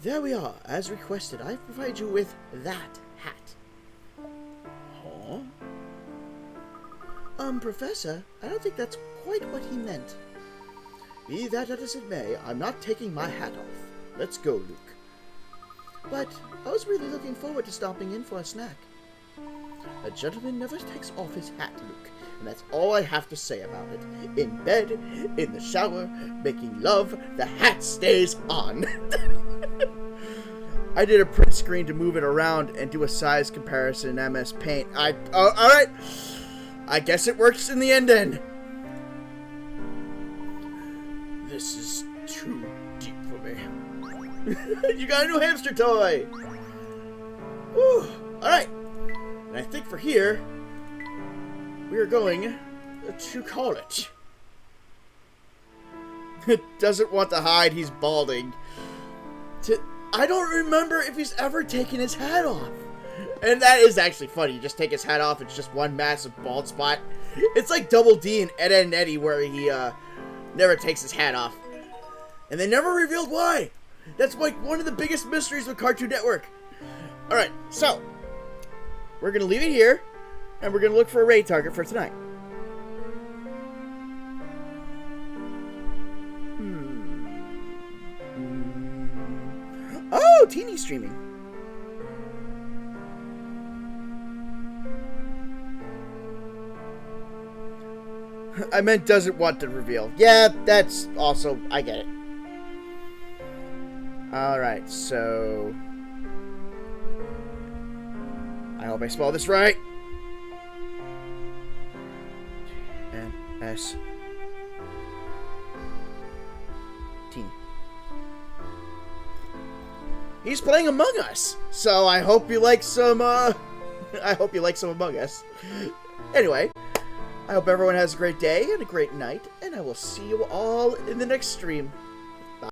There we are. As requested, I provide you with that hat. Huh? Professor, I don't think that's quite what he meant. Be that as it may, I'm not taking my hat off. Let's go, Luke. But I was really looking forward to stopping in for a snack. A gentleman never takes off his hat, Luke, and that's all I have to say about it. In bed, in the shower, making love, the hat stays on. I did a print screen to move it around and do a size comparison in MS Paint. Alright. I guess it works in the end then. This is too deep for me. You got a new hamster toy! Whew. Alright. And I think for here, we are going to college. It doesn't want to hide, he's balding. I don't remember if he's ever taken his hat off. And that is actually funny. You just take his hat off, it's just one massive bald spot. It's like Double D and Ed, Edd n Eddy where he never takes his hat off. And they never revealed why. That's like one of the biggest mysteries with Cartoon Network. Alright, so we're going to leave it here, and we're going to look for a raid target for tonight. Oh, Teeny streaming. I meant doesn't want to reveal. Yeah, that's also, I get it. Alright, so I hope I spell this right. N-S Teeny. He's playing Among Us, so I hope you like some, I hope you like some Among Us. Anyway, I hope everyone has a great day and a great night, and I will see you all in the next stream.